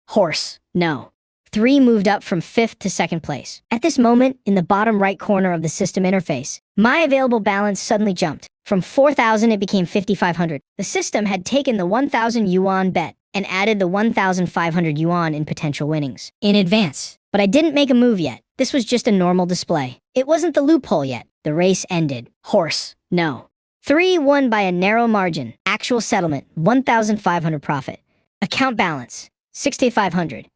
Horse, no. 3 moved up from 5th to 2nd place. At this moment, in the bottom right corner of the system interface, my available balance suddenly jumped. From 4,000, it became 5,500. The system had taken the 1,000 yuan bet and added the 1,500 yuan in potential winnings in advance. But I didn't make a move yet. This was just a normal display. It wasn't the loophole yet. The race ended. Horse, no. 3 won by a narrow margin. Actual settlement, 1,500 profit. Account balance, 6,500.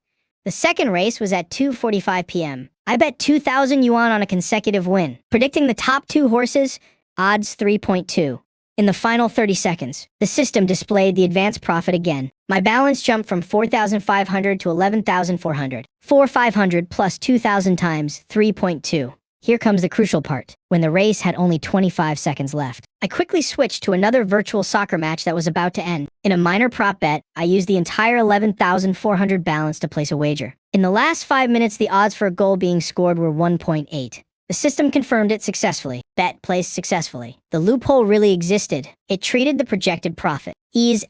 The second race was at 2:45 p.m. I bet 2,000 yuan on a consecutive win, predicting the top 2 horses, odds 3.2. In the final 30 seconds, the system displayed the advanced profit again. My balance jumped from 4,500 to 11,400. 4,500 plus 2,000 times 3.2. Here comes the crucial part. When the race had only 25 seconds left, I quickly switched to another virtual soccer match that was about to end. In a minor prop bet, I used the entire 11,400 balance to place a wager. In the last 5 minutes, the odds for a goal being scored were 1.8. The system confirmed it successfully. Bet placed successfully. The loophole really existed. It treated the projected profit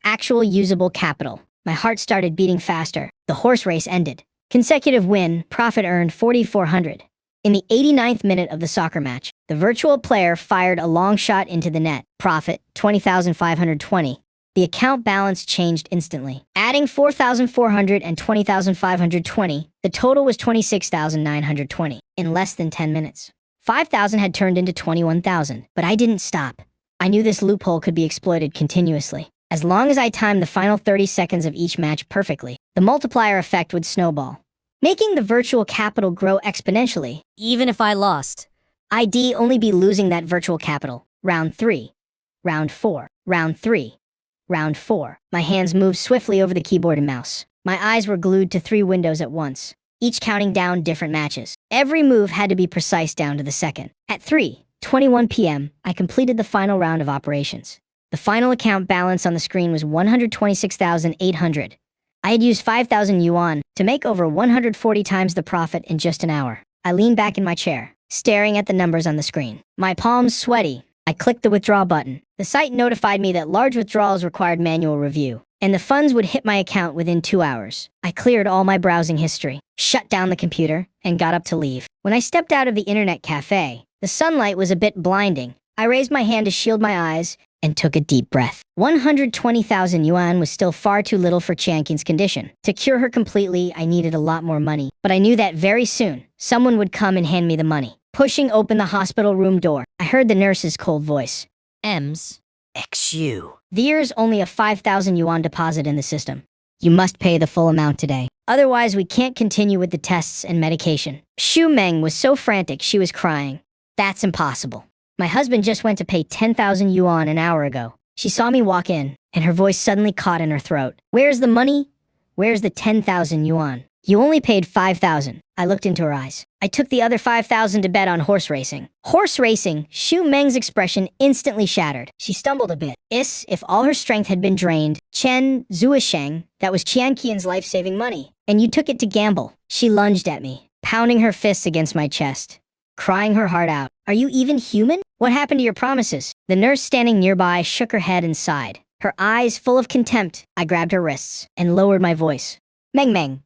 actual usable capital. My heart started beating faster. The horse race ended. Consecutive win, profit earned 4,400. In the 89th minute of the soccer match, the virtual player fired a long shot into the net. Profit, 20,520. The account balance changed instantly. Adding 4,400 and 20,520, the total was 26,920 in less than 10 minutes. 5,000 had turned into 21,000, but I didn't stop. I knew this loophole could be exploited continuously. As long as I timed the final 30 seconds of each match perfectly, the multiplier effect would snowball, making the virtual capital grow exponentially. Even if I lost, I'd only be losing that virtual capital. Round 3. Round 4. Round 3. Round 4. My hands moved swiftly over the keyboard and mouse. My eyes were glued to 3 windows at once, each counting down different matches. Every move had to be precise down to the second. At 3:21 p.m., I completed the final round of operations. The final account balance on the screen was 126,800. I had used 5,000 yuan to make over 140 times the profit in just an hour. I leaned back in my chair, staring at the numbers on the screen. My palms sweaty. I clicked the withdraw button. The site notified me that large withdrawals required manual review, and the funds would hit my account within 2 hours. I cleared all my browsing history, shut down the computer, and got up to leave. When I stepped out of the internet cafe, the sunlight was a bit blinding. I raised my hand to shield my eyes and took a deep breath. 120,000 yuan was still far too little for Chiankin's condition. To cure her completely, I needed a lot more money. But I knew that very soon, someone would come and hand me the money. Pushing open the hospital room door, I heard the nurse's cold voice. Ems, XU. There's only a 5,000 yuan deposit in the system. You must pay the full amount today. Otherwise, we can't continue with the tests and medication. Xu Meng was so frantic she was crying. That's impossible. My husband just went to pay 10,000 yuan an hour ago. She saw me walk in, and her voice suddenly caught in her throat. Where's the money? Where's the 10,000 yuan? You only paid 5,000. I looked into her eyes. I took the other 5,000 to bet on horse racing. Horse racing? Xu Meng's expression instantly shattered. She stumbled a bit. If all her strength had been drained, Chen Zuisheng, that was Qianqian's life-saving money. And you took it to gamble. She lunged at me, pounding her fists against my chest, crying her heart out. Are you even human? What happened to your promises? The nurse standing nearby shook her head and sighed, her eyes full of contempt. I grabbed her wrists and lowered my voice. Meng,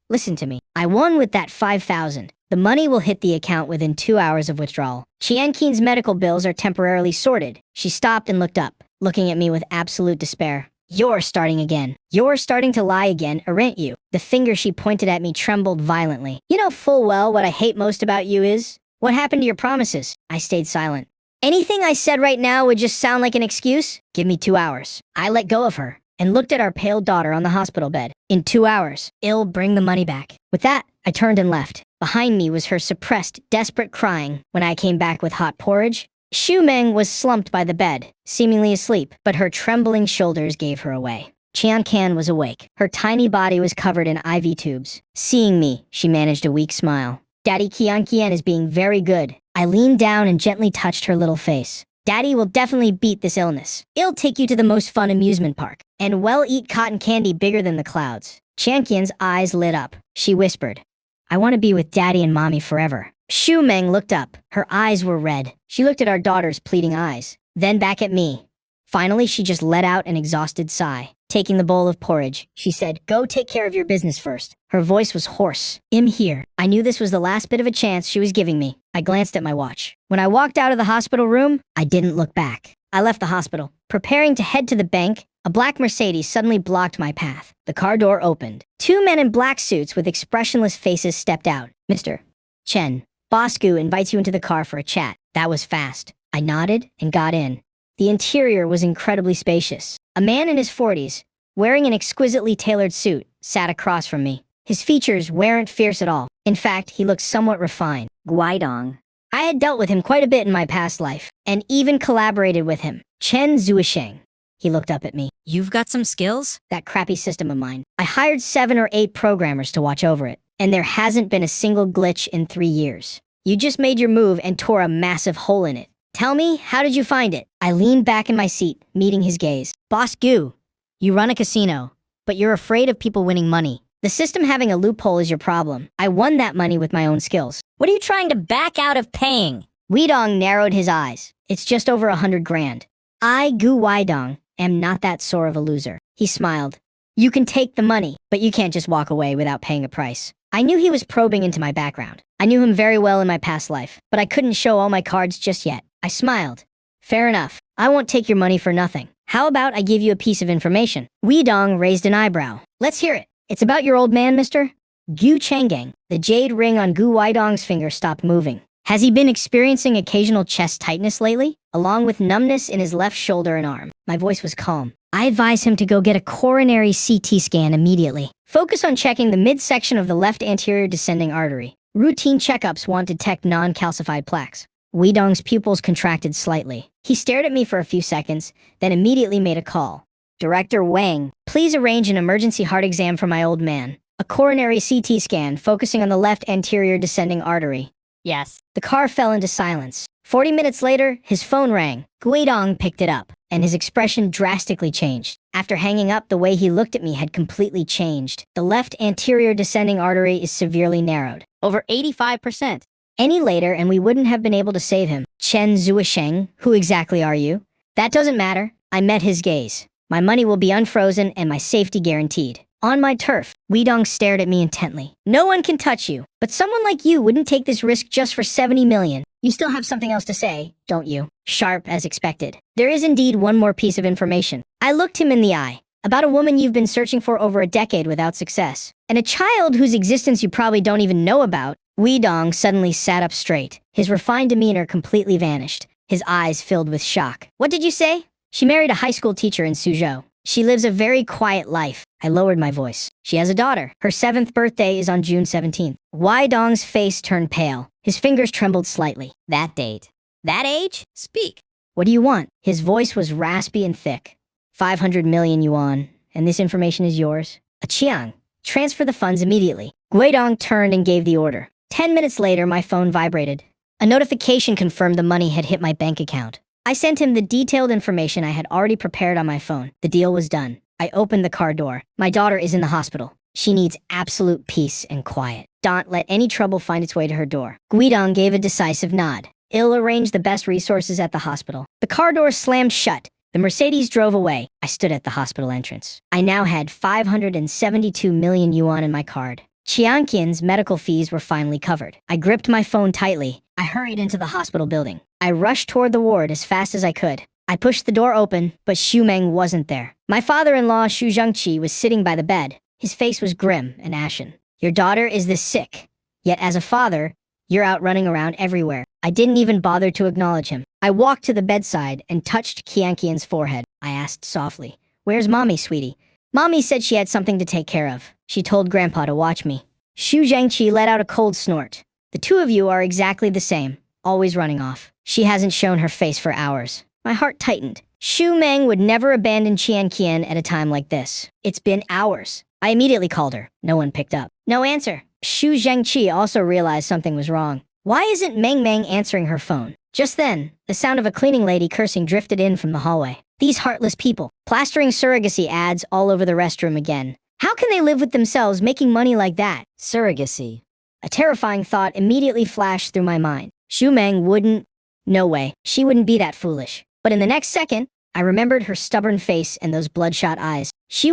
listen to me. I won with that 5,000. The money will hit the account within 2 hours of withdrawal. Qianqian's medical bills are temporarily sorted. She stopped and looked up, looking at me with absolute despair. You're starting again. You're starting to lie again, aren't you? The finger she pointed at me trembled violently. You know full well what I hate most about you is? What happened to your promises? I stayed silent. Anything I said right now would just sound like an excuse? Give me 2 hours. I let go of her and looked at our pale daughter on the hospital bed. In 2 hours, I'll bring the money back. With that, I turned and left. Behind me was her suppressed, desperate crying. When I came back with hot porridge, Xu Meng was slumped by the bed, seemingly asleep, but her trembling shoulders gave her away. Qian Can was awake. Her tiny body was covered in IV tubes. Seeing me, she managed a weak smile. Daddy Qian Qian is being very good. I leaned down and gently touched her little face. Daddy will definitely beat this illness. I'll take you to the most fun amusement park, and eat cotton candy bigger than the clouds. Qian Qian's eyes lit up. She whispered, I want to be with Daddy and Mommy forever. Xu Meng looked up. Her eyes were red. She looked at our daughter's pleading eyes, then back at me. Finally, she just let out an exhausted sigh. Taking the bowl of porridge, she said, Go take care of your business first. Her voice was hoarse. I'm here. I knew this was the last bit of a chance she was giving me. I glanced at my watch. When I walked out of the hospital room, I didn't look back. I left the hospital. Preparing to head to the bank, a black Mercedes suddenly blocked my path. The car door opened. 2 men in black suits with expressionless faces stepped out. Mr. Chen, Boss Gu invites you into the car for a chat. That was fast. I nodded and got in. The interior was incredibly spacious. A man in his 40s, wearing an exquisitely tailored suit, sat across from me. His features weren't fierce at all. In fact, he looked somewhat refined. Guidong. I had dealt with him quite a bit in my past life, and even collaborated with him. Chen Zuisheng. He looked up at me. You've got some skills? That crappy system of mine. I hired 7 or 8 programmers to watch over it, and there hasn't been a single glitch in 3 years. You just made your move and tore a massive hole in it. Tell me, how did you find it? I leaned back in my seat, meeting his gaze. Boss Gu, you run a casino, but you're afraid of people winning money. The system having a loophole is your problem. I won that money with my own skills. What are you trying to back out of paying? Weidong narrowed his eyes. It's just over 100 grand. I, Gu Weidong, am not that sore of a loser. He smiled. You can take the money, but you can't just walk away without paying a price. I knew he was probing into my background. I knew him very well in my past life, but I couldn't show all my cards just yet. I smiled. Fair enough. I won't take your money for nothing. How about I give you a piece of information? Weidong raised an eyebrow. Let's hear it. It's about your old man, mister? Gu Changgang. The jade ring on Gu Weidong's finger stopped moving. Has he been experiencing occasional chest tightness lately, along with numbness in his left shoulder and arm? My voice was calm. I advise him to go get a coronary CT scan immediately. Focus on checking the midsection of the left anterior descending artery. Routine checkups won't detect non-calcified plaques. Weidong's pupils contracted slightly. He stared at me for a few seconds, then immediately made a call. Director Wang, please arrange an emergency heart exam for my old man. A coronary CT scan focusing on the left anterior descending artery. Yes. The car fell into silence. 40 minutes later, his phone rang. Guidong picked it up, and his expression drastically changed. After hanging up, the way he looked at me had completely changed. The left anterior descending artery is severely narrowed. Over 85%. Any later, and we wouldn't have been able to save him. Chen Zuisheng, who exactly are you? That doesn't matter. I met his gaze. My money will be unfrozen and my safety guaranteed. On my turf, Weidong stared at me intently. No one can touch you, but someone like you wouldn't take this risk just for 70 million. You still have something else to say, don't you? Sharp as expected. There is indeed one more piece of information. I looked him in the eye. About a woman you've been searching for over a decade without success. And a child whose existence you probably don't even know about. Weidong suddenly sat up straight. His refined demeanor completely vanished. His eyes filled with shock. What did you say? She married a high school teacher in Suzhou. She lives a very quiet life. I lowered my voice. She has a daughter. Her 7th birthday is on June 17th. Weidong's face turned pale. His fingers trembled slightly. That date. That age? Speak. What do you want? His voice was raspy and thick. 500 million yuan, and this information is yours. A Chiang. Transfer the funds immediately. Guidong turned and gave the order. 10 minutes later, my phone vibrated. A notification confirmed the money had hit my bank account. I sent him the detailed information I had already prepared on my phone. The deal was done. I opened the car door. My daughter is in the hospital. She needs absolute peace and quiet. Don't let any trouble find its way to her door. Guidong gave a decisive nod. I'll arrange the best resources at the hospital. The car door slammed shut. The Mercedes drove away. I stood at the hospital entrance. I now had 572 million yuan in my card. Qianqian's medical fees were finally covered. I gripped my phone tightly. I hurried into the hospital building. I rushed toward the ward as fast as I could. I pushed the door open, but Xu Meng wasn't there. My father-in-law, Xu Zhengqi, was sitting by the bed. His face was grim and ashen. Your daughter is this sick. Yet as a father, you're out running around everywhere. I didn't even bother to acknowledge him. I walked to the bedside and touched Qianqian's forehead. I asked softly, "Where's Mommy, sweetie?" Mommy said she had something to take care of. She told Grandpa to watch me. Xu Zhengqi let out a cold snort. The two of you are exactly the same, always running off. She hasn't shown her face for hours. My heart tightened. Xu Meng would never abandon Qianqian at a time like this. It's been hours. I immediately called her. No one picked up. No answer. Xu Zhengqi also realized something was wrong. Why isn't Meng Meng answering her phone? Just then, the sound of a cleaning lady cursing drifted in from the hallway. These heartless people, plastering surrogacy ads all over the restroom again. How can they live with themselves making money like that? Surrogacy. A terrifying thought immediately flashed through my mind. Xu Meng wouldn't. No way. She wouldn't be that foolish. But in the next second, I remembered her stubborn face and those bloodshot eyes. She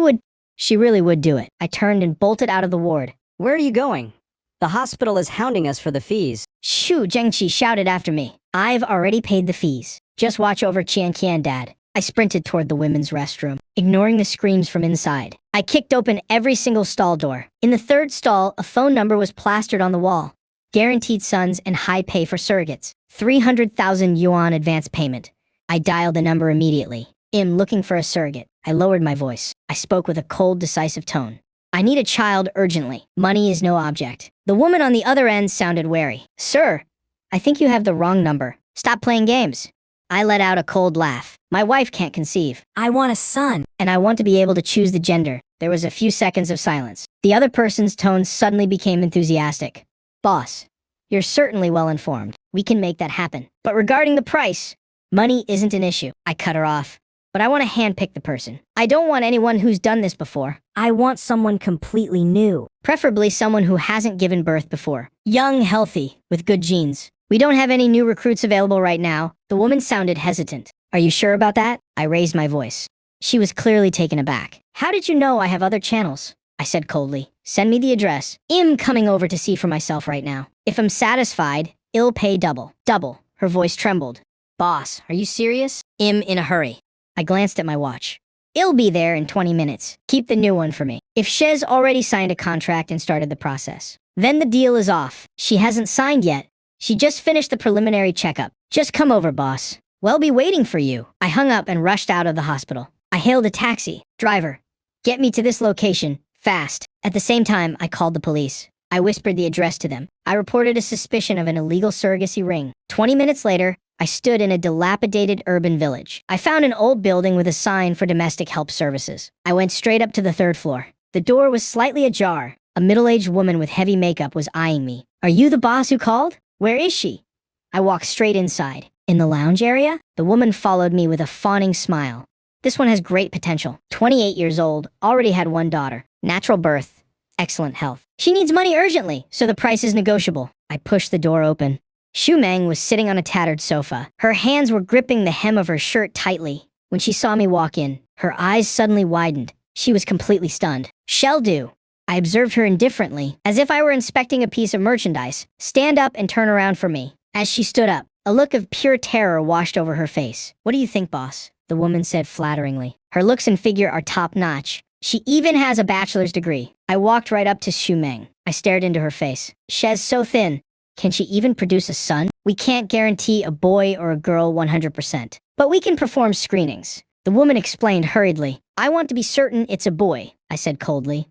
really would do it. I turned and bolted out of the ward. Where are you going? The hospital is hounding us for the fees. Xu Zhengqi shouted after me. I've already paid the fees. Just watch over Qianqian, Dad. I sprinted toward the women's restroom, ignoring the screams from inside. I kicked open every single stall door. In the third stall, a phone number was plastered on the wall. Guaranteed sons and high pay for surrogates. 300,000 yuan advance payment. I dialed the number immediately. I'm looking for a surrogate. I lowered my voice. I spoke with a cold, decisive tone. I need a child urgently. Money is no object. The woman on the other end sounded wary. Sir, I think you have the wrong number. Stop playing games. I let out a cold laugh. My wife can't conceive. I want a son. And I want to be able to choose the gender. There was a few seconds of silence. The other person's tone suddenly became enthusiastic. Boss, you're certainly well informed. We can make that happen. But regarding the price, money isn't an issue. I cut her off. But I want to handpick the person. I don't want anyone who's done this before. I want someone completely new. Preferably someone who hasn't given birth before. Young, healthy, with good genes. We don't have any new recruits available right now. The woman sounded hesitant. Are you sure about that? I raised my voice. She was clearly taken aback. How did you know I have other channels? I said coldly. Send me the address. I'm coming over to see for myself right now. If I'm satisfied, I'll pay double. Double. Her voice trembled. Boss, are you serious? I'm in a hurry. I glanced at my watch. I'll be there in 20 minutes. Keep the new one for me. If Shez already signed a contract and started the process, then the deal is off. She hasn't signed yet. She just finished the preliminary checkup. Just come over, boss. We'll be waiting for you. I hung up and rushed out of the hospital. I hailed a taxi. Driver, get me to this location, fast. At the same time, I called the police. I whispered the address to them. I reported a suspicion of an illegal surrogacy ring. 20 minutes later, I stood in a dilapidated urban village. I found an old building with a sign for domestic help services. I went straight up to the third floor. The door was slightly ajar. A middle-aged woman with heavy makeup was eyeing me. Are you the boss who called? Where is she? I walked straight inside. In the lounge area, the woman followed me with a fawning smile. This one has great potential. 28 years old, already had one daughter. Natural birth, excellent health. She needs money urgently, so the price is negotiable. I pushed the door open. Xu Meng was sitting on a tattered sofa. Her hands were gripping the hem of her shirt tightly. When she saw me walk in, her eyes suddenly widened. She was completely stunned. Shall do. I observed her indifferently, as if I were inspecting a piece of merchandise. Stand up and turn around for me. As she stood up, a look of pure terror washed over her face. What do you think, boss? The woman said flatteringly. Her looks and figure are top-notch. She even has a bachelor's degree. I walked right up to Xu Meng. I stared into her face. She's so thin. Can she even produce a son? We can't guarantee a boy or a girl 100%. But we can perform screenings. The woman explained hurriedly. I want to be certain it's a boy, I said coldly.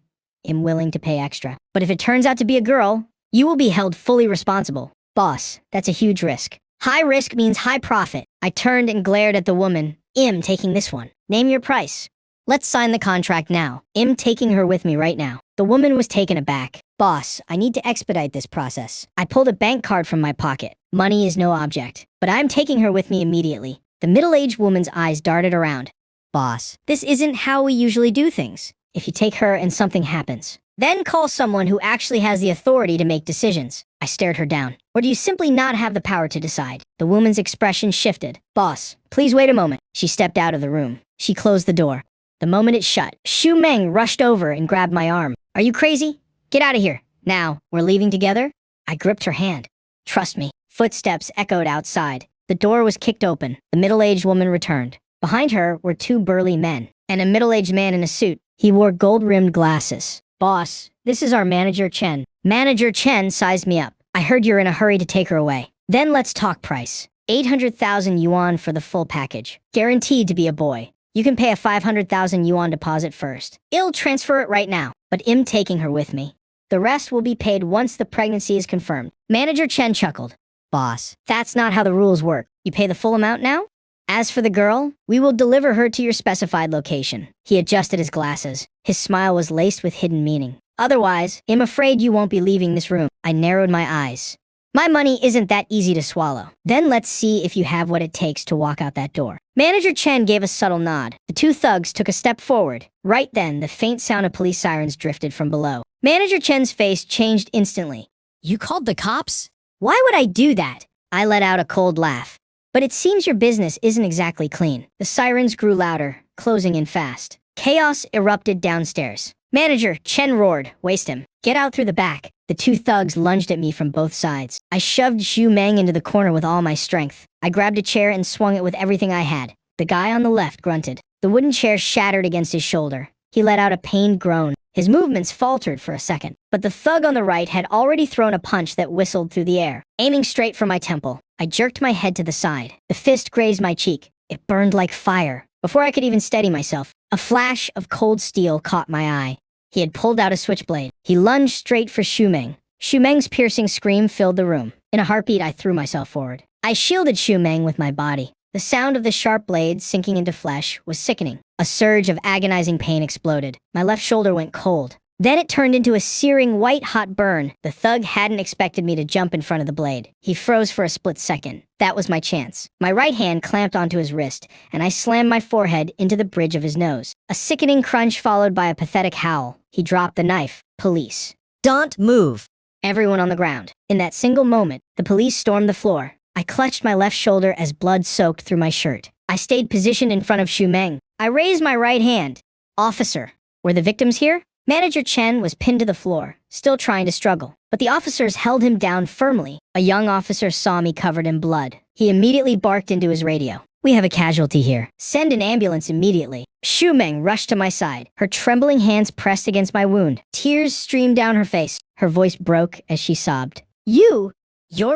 I'm willing to pay extra. But if it turns out to be a girl, you will be held fully responsible. Boss, that's a huge risk. High risk means high profit. I turned and glared at the woman. I'm taking this one. Name your price. Let's sign the contract now. I'm taking her with me right now. The woman was taken aback. Boss, I need to expedite this process. I pulled a bank card from my pocket. Money is no object. But I'm taking her with me immediately. The middle-aged woman's eyes darted around. Boss, this isn't how we usually do things. If you take her and something happens, then call someone who actually has the authority to make decisions. I stared her down. Or do you simply not have the power to decide? The woman's expression shifted. Boss, please wait a moment. She stepped out of the room. She closed the door. The moment it shut, Xu Meng rushed over and grabbed my arm. Are you crazy? Get out of here. Now, we're leaving together? I gripped her hand. Trust me. Footsteps echoed outside. The door was kicked open. The middle-aged woman returned. Behind her were two burly men and a middle-aged man in a suit. He wore gold-rimmed glasses. "Boss, this is our manager Chen." Manager Chen sized me up. "I heard you're in a hurry to take her away. Then let's talk price. 800,000 yuan for the full package. Guaranteed to be a boy. You can pay a 500,000 yuan deposit first. I'll transfer it right now, but I'm taking her with me. The rest will be paid once the pregnancy is confirmed." Manager Chen chuckled. "Boss, that's not how the rules work. You pay the full amount now? As for the girl, we will deliver her to your specified location." He adjusted his glasses. His smile was laced with hidden meaning. "Otherwise, I'm afraid you won't be leaving this room." I narrowed my eyes. "My money isn't that easy to swallow. Then let's see if you have what it takes to walk out that door." Manager Chen gave a subtle nod. The two thugs took a step forward. Right then, the faint sound of police sirens drifted from below. Manager Chen's face changed instantly. You called the cops? "Why would I do that?" I let out a cold laugh. "But it seems your business isn't exactly clean." The sirens grew louder, closing in fast. Chaos erupted downstairs. Manager Chen roared, "Waste him. Get out through the back." The two thugs lunged at me from both sides. I shoved Xu Meng into the corner with all my strength. I grabbed a chair and swung it with everything I had. The guy on the left grunted. The wooden chair shattered against his shoulder. He let out a pained groan. His movements faltered for a second, but the thug on the right had already thrown a punch that whistled through the air, aiming straight for my temple. I jerked my head to the side. The fist grazed my cheek. It burned like fire. Before I could even steady myself, a flash of cold steel caught my eye. He had pulled out a switchblade. He lunged straight for Xu Meng. Xu Meng's piercing scream filled the room. In a heartbeat, I threw myself forward. I shielded Xu Meng with my body. The sound of the sharp blade sinking into flesh was sickening. A surge of agonizing pain exploded. My left shoulder went cold. Then it turned into a searing white-hot burn. The thug hadn't expected me to jump in front of the blade. He froze for a split second. That was my chance. My right hand clamped onto his wrist, and I slammed my forehead into the bridge of his nose. A sickening crunch followed by a pathetic howl. He dropped the knife. Police. Don't move. Everyone on the ground. In that single moment, the police stormed the floor. I clutched my left shoulder as blood soaked through my shirt. I stayed positioned in front of Xu Meng. I raised my right hand. "Officer, were the victims here?" Manager Chen was pinned to the floor, still trying to struggle, but the officers held him down firmly. A young officer saw me covered in blood. He immediately barked into his radio. "We have a casualty here. Send an ambulance immediately." Xu Meng rushed to my side. Her trembling hands pressed against my wound. Tears streamed down her face. Her voice broke as she sobbed. You're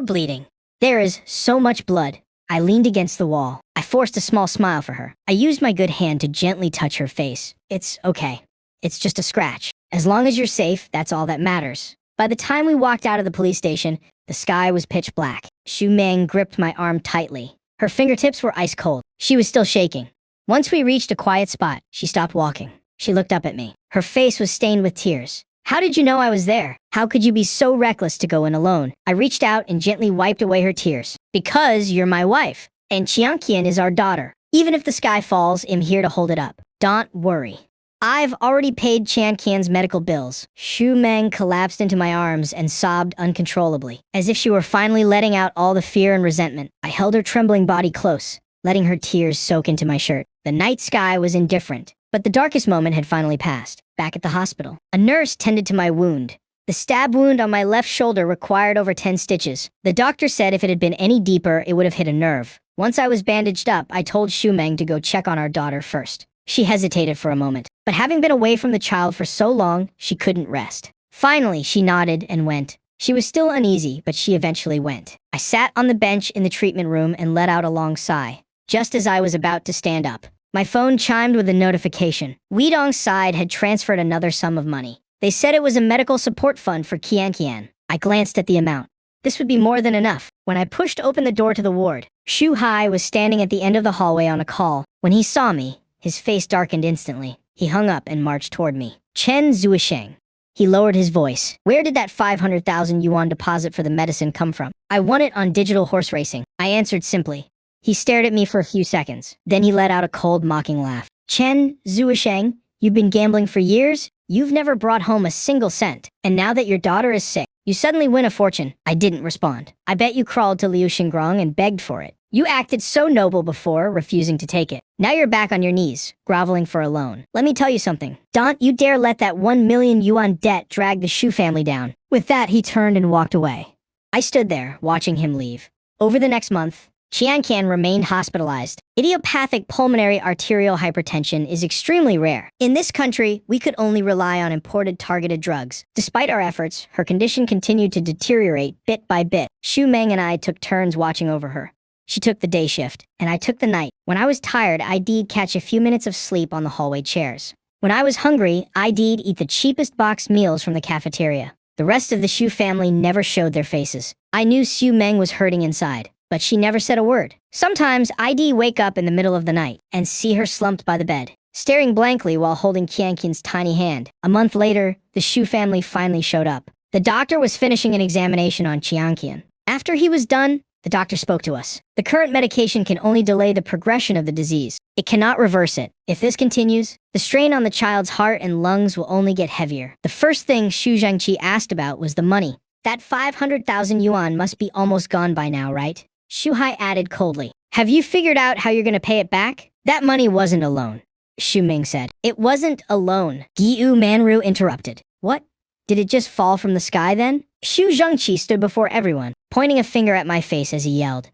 bleeding. There is so much blood." I leaned against the wall. I forced a small smile for her. I used my good hand to gently touch her face. "It's okay. It's just a scratch. As long as you're safe, that's all that matters." By the time we walked out of the police station, the sky was pitch black. Xu Meng gripped my arm tightly. Her fingertips were ice cold. She was still shaking. Once we reached a quiet spot, she stopped walking. She looked up at me. Her face was stained with tears. "How did you know I was there? How could you be so reckless to go in alone?" I reached out and gently wiped away her tears. "Because you're my wife, and Qianqian is our daughter. Even if the sky falls, I'm here to hold it up. Don't worry. I've already paid Qianqian's medical bills." Xu Meng collapsed into my arms and sobbed uncontrollably, as if she were finally letting out all the fear and resentment. I held her trembling body close, letting her tears soak into my shirt. The night sky was indifferent, but the darkest moment had finally passed. Back at the hospital, a nurse tended to my wound. The stab wound on my left shoulder required over 10 stitches. The doctor said if it had been any deeper, it would have hit a nerve. Once I was bandaged up, I told Xu Meng to go check on our daughter first. She hesitated for a moment, but having been away from the child for so long, she couldn't rest. Finally, she nodded and went. She was still uneasy, but she eventually went. I sat on the bench in the treatment room and let out a long sigh. Just as I was about to stand up, my phone chimed with a notification. Weidong's side had transferred another sum of money. They said it was a medical support fund for Qianqian. I glanced at the amount. This would be more than enough. When I pushed open the door to the ward, Xu Hai was standing at the end of the hallway on a call. When he saw me, his face darkened instantly. He hung up and marched toward me. "Chen Zuisheng." He lowered his voice. "Where did that 500,000 yuan deposit for the medicine come from?" "I won it on digital horse racing," I answered simply. He stared at me for a few seconds. Then he let out a cold, mocking laugh. "Chen Zuisheng, you've been gambling for years? You've never brought home a single cent. And now that your daughter is sick, you suddenly win a fortune." I didn't respond. "I bet you crawled to Liu Xingrong and begged for it. You acted so noble before, refusing to take it. Now you're back on your knees, groveling for a loan. Let me tell you something. Don't you dare let that 1 million yuan debt drag the Xu family down." With that, he turned and walked away. I stood there, watching him leave. Over the next month, Qianqian remained hospitalized. Idiopathic pulmonary arterial hypertension is extremely rare. In this country, we could only rely on imported targeted drugs. Despite our efforts, her condition continued to deteriorate bit by bit. Xu Meng and I took turns watching over her. She took the day shift, and I took the night. When I was tired, I did catch a few minutes of sleep on the hallway chairs. When I was hungry, I did eat the cheapest boxed meals from the cafeteria. The rest of the Xu family never showed their faces. I knew Xu Meng was hurting inside, but she never said a word. Sometimes I'd wake up in the middle of the night and see her slumped by the bed, staring blankly while holding Qianqian's tiny hand. A month later, the Xu family finally showed up. The doctor was finishing an examination on Qianqian. After he was done, the doctor spoke to us. The current medication can only delay the progression of the disease. It cannot reverse it. If this continues, the strain on the child's heart and lungs will only get heavier. The first thing Xu Zhengqi asked about was the money. That 500,000 yuan must be almost gone by now, right? Xu Hai added coldly. Have you figured out how you're going to pay it back? That money wasn't a loan, Xu Ming said. It wasn't a loan, Giyu Manru interrupted. What? Did it just fall from the sky then? Xu Zhengqi stood before everyone, pointing a finger at my face as he yelled.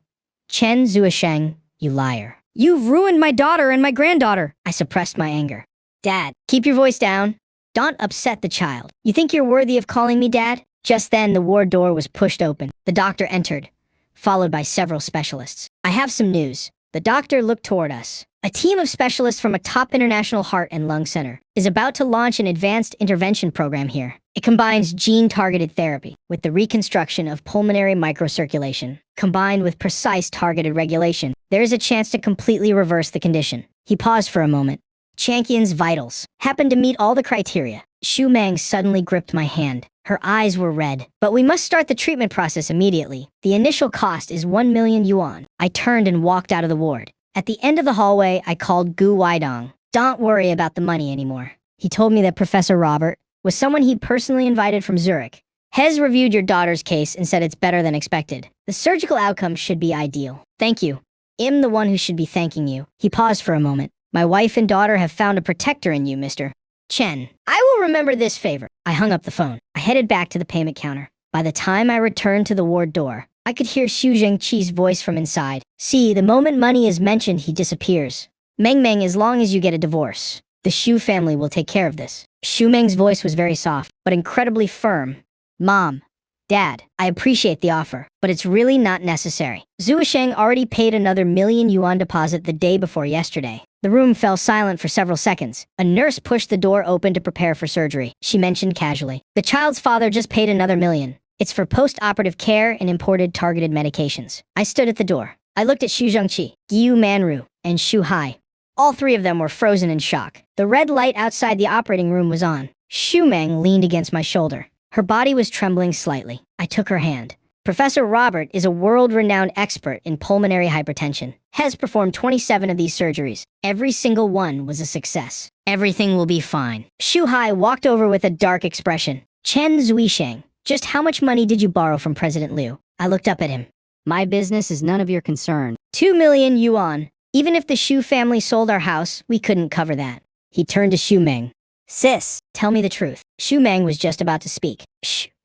Chen Zuisheng, you liar. You've ruined my daughter and my granddaughter. I suppressed my anger. Dad, keep your voice down. Don't upset the child. You think you're worthy of calling me dad? Just then, the ward door was pushed open. The doctor entered, followed by several specialists. I have some news. The doctor looked toward us. A team of specialists from a top international heart and lung center is about to launch an advanced intervention program here. It combines gene-targeted therapy with the reconstruction of pulmonary microcirculation. Combined with precise targeted regulation, there is a chance to completely reverse the condition. He paused for a moment. Qianqian's vitals happened to meet all the criteria. Xu Meng suddenly gripped my hand. Her eyes were red. But we must start the treatment process immediately. The initial cost is 1 million yuan. I turned and walked out of the ward. At the end of the hallway, I called Gu Weidong. Don't worry about the money anymore. He told me that Professor Robert was someone he'd personally invited from Zurich. Has reviewed your daughter's case and said it's better than expected. The surgical outcome should be ideal. Thank you. I'm the one who should be thanking you. He paused for a moment. My wife and daughter have found a protector in you, Mr. Chen. I will remember this favor. I hung up the phone. I headed back to the payment counter. By the time I returned to the ward door, I could hear Xu Zhengqi's voice from inside. See, the moment money is mentioned, he disappears. Meng, as long as you get a divorce, the Xu family will take care of this. Xu Meng's voice was very soft, but incredibly firm. Mom, Dad, I appreciate the offer, but it's really not necessary. Zuisheng already paid another 1 million yuan deposit the day before yesterday. The room fell silent for several seconds. A nurse pushed the door open to prepare for surgery. She mentioned casually, the child's father just paid another 1 million. It's for post-operative care and imported targeted medications. I stood at the door. I looked at Xu Zhengqi, Giyu Manru, and Xu Hai. All three of them were frozen in shock. The red light outside the operating room was on. Xu Meng leaned against my shoulder. Her body was trembling slightly. I took her hand. Professor Robert is a world-renowned expert in pulmonary hypertension. Has performed 27 of these surgeries. Every single one was a success. Everything will be fine. Xu Hai walked over with a dark expression. Chen Zuisheng, just how much money did you borrow from President Liu? I looked up at him. My business is none of your concern. 2 million yuan. Even if the Xu family sold our house, we couldn't cover that. He turned to Xu Meng. Sis, tell me the truth. Xu Meng was just about to speak.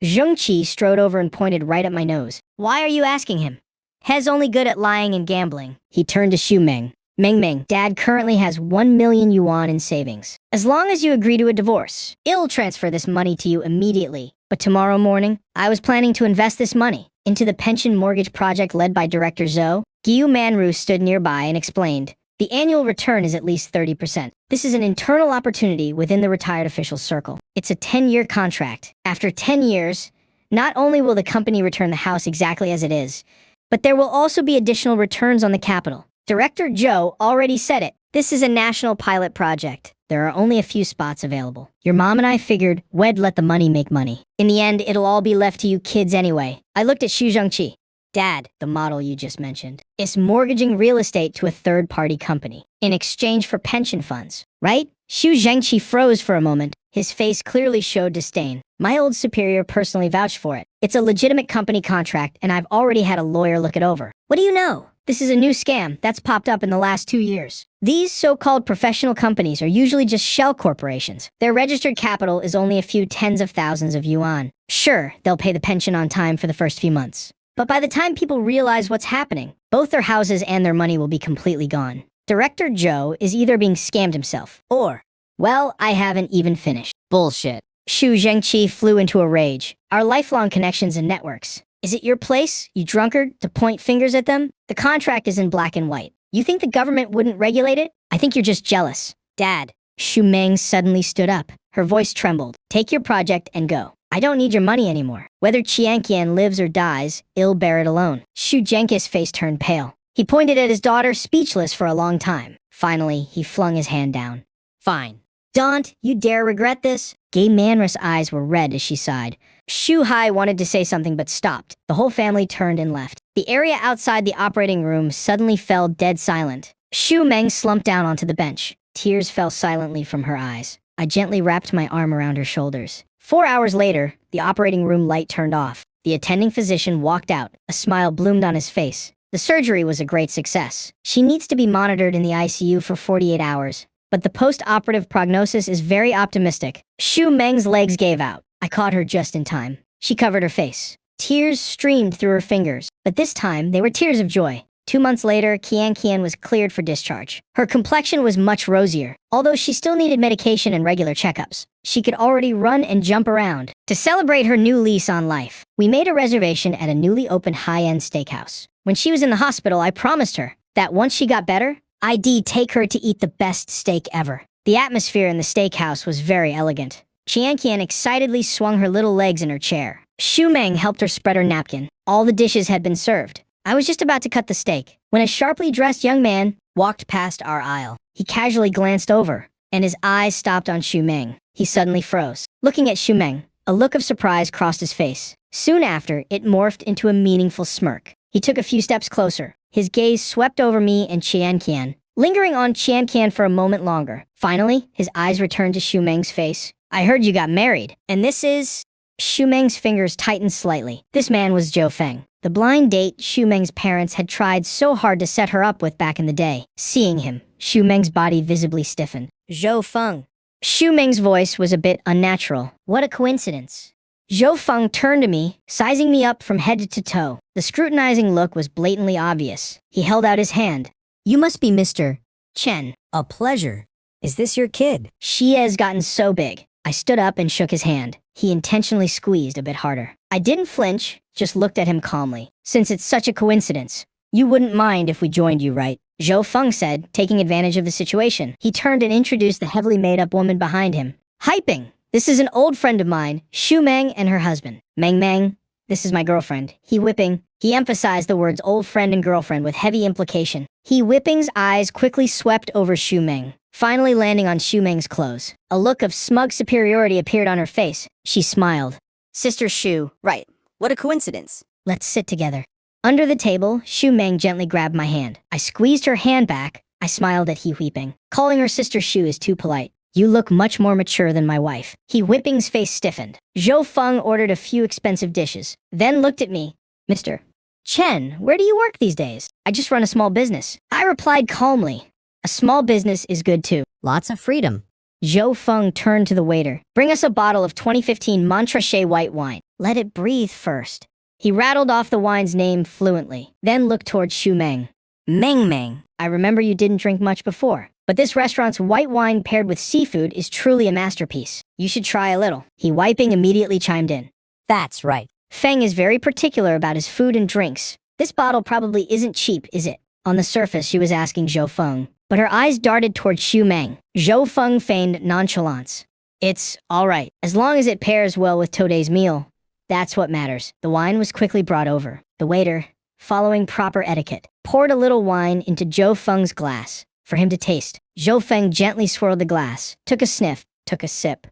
Zhengqi strode over and pointed right at my nose. Why are you asking him? He's only good at lying and gambling. He turned to Xu Meng. Meng, Dad currently has 1 million yuan in savings. As long as you agree to a divorce, I'll transfer this money to you immediately. But tomorrow morning, I was planning to invest this money into the pension mortgage project led by Director Zhou. Giyu Manru stood nearby and explained, the annual return is at least 30%. This is an internal opportunity within the retired officials circle. It's a 10-year contract. After 10 years, not only will the company return the house exactly as it is, but there will also be additional returns on the capital. Director Zhou already said it. This is a national pilot project. There are only a few spots available. Your mom and I figured we'd let the money make money. In the end, it'll all be left to you kids anyway. I looked at Xu Zhengqi. Dad, the model you just mentioned, is mortgaging real estate to a third-party company in exchange for pension funds, right? Xu Zhengqi froze for a moment. His face clearly showed disdain. My old superior personally vouched for it. It's a legitimate company contract, and I've already had a lawyer look it over. What do you know? This is a new scam that's popped up in the last 2 years. These so-called professional companies are usually just shell corporations. Their registered capital is only a few tens of thousands of yuan. Sure, they'll pay the pension on time for the first few months. But by the time people realize what's happening, Both their houses and their money will be completely gone. Director Joe is either being scammed himself, or, well, I haven't even finished. Bullshit. Xu Zhengqi flew into a rage. Our lifelong connections and networks. Is it your place, you drunkard, to point fingers at them? The contract is in black and white. You think the government wouldn't regulate it? I think you're just jealous. Dad. Xu Meng suddenly stood up. Her voice trembled. Take your project and go. I don't need your money anymore. Whether Qianqian lives or dies, I'll bear it alone. Xu Zhengqi's face turned pale. He pointed at his daughter, speechless for a long time. Finally, he flung his hand down. Fine. Don't you dare regret this? Gay Manra's eyes were red as she sighed. Xu Hai wanted to say something but stopped. The whole family turned and left. The area outside the operating room suddenly fell dead silent. Xu Meng slumped down onto the bench. Tears fell silently from her eyes. I gently wrapped my arm around her shoulders. 4 hours later, the operating room light turned off. The attending physician walked out. A smile bloomed on his face. The surgery was a great success. She needs to be monitored in the ICU for 48 hours. But the post-operative prognosis is very optimistic. Xu Meng's legs gave out. I caught her just in time. She covered her face. Tears streamed through her fingers, but this time they were tears of joy. 2 months later, Qianqian was cleared for discharge. Her complexion was much rosier, although she still needed medication and regular checkups. She could already run and jump around. To celebrate her new lease on life, we made a reservation at a newly opened high-end steakhouse. When she was in the hospital, I promised her that once she got better, I'd take her to eat the best steak ever. The atmosphere in the steakhouse was very elegant. Qianqian excitedly swung her little legs in her chair. Xu Meng helped her spread her napkin. All the dishes had been served. I was just about to cut the steak when a sharply dressed young man walked past our aisle. He casually glanced over, and his eyes stopped on Xu Meng. He suddenly froze. Looking at Xu Meng, a look of surprise crossed his face. Soon after, it morphed into a meaningful smirk. He took a few steps closer. His gaze swept over me and Qianqian, lingering on Qianqian for a moment longer. Finally, his eyes returned to Xu Meng's face. I heard you got married, and this is... Xu Meng's fingers tightened slightly. This man was Zhou Feng, the blind date Xu Meng's parents had tried so hard to set her up with back in the day. Seeing him, Xu Meng's body visibly stiffened. Zhou Feng. Xu Meng's voice was a bit unnatural. What a coincidence. Zhou Feng turned to me, sizing me up from head to toe. The scrutinizing look was blatantly obvious. He held out his hand. You must be Mr. Chen. A pleasure. Is this your kid? She has gotten so big. I stood up and shook his hand. He intentionally squeezed a bit harder. I didn't flinch, just looked at him calmly. Since it's such a coincidence, you wouldn't mind if we joined you, right? Zhou Feng said, taking advantage of the situation. He turned and introduced the heavily made-up woman behind him. Hyping! This is an old friend of mine, Xu Meng and her husband. Meng, this is my girlfriend. He emphasized the words old friend and girlfriend with heavy implication. Whipping's eyes quickly swept over Xu Meng, finally landing on Xu Meng's clothes. A look of smug superiority appeared on her face. She smiled. Sister Xu. Right. What a coincidence. Let's sit together. Under the table, Xu Meng gently grabbed my hand. I squeezed her hand back. I smiled at Whipping. Calling her Sister Xu is too polite. You look much more mature than my wife. Whipping's face stiffened. Zhou Feng ordered a few expensive dishes, then looked at me. Mr. Chen, where do you work these days? I just run a small business. I replied calmly. A small business is good too. Lots of freedom. Zhou Feng turned to the waiter. Bring us a bottle of 2015 Montrachet white wine. Let it breathe first. He rattled off the wine's name fluently, then looked toward Xu Meng. Meng, I remember you didn't drink much before, but this restaurant's white wine paired with seafood is truly a masterpiece. You should try a little. Whipping immediately chimed in. That's right. Feng is very particular about his food and drinks. This bottle probably isn't cheap, is it? On the surface, she was asking Zhou Feng, but her eyes darted toward Xu Meng. Zhou Feng feigned nonchalance. It's all right, as long as it pairs well with today's meal. That's what matters. The wine was quickly brought over. The waiter, following proper etiquette, poured a little wine into Zhou Feng's glass for him to taste. Zhou Feng gently swirled the glass, took a sniff, took a sip,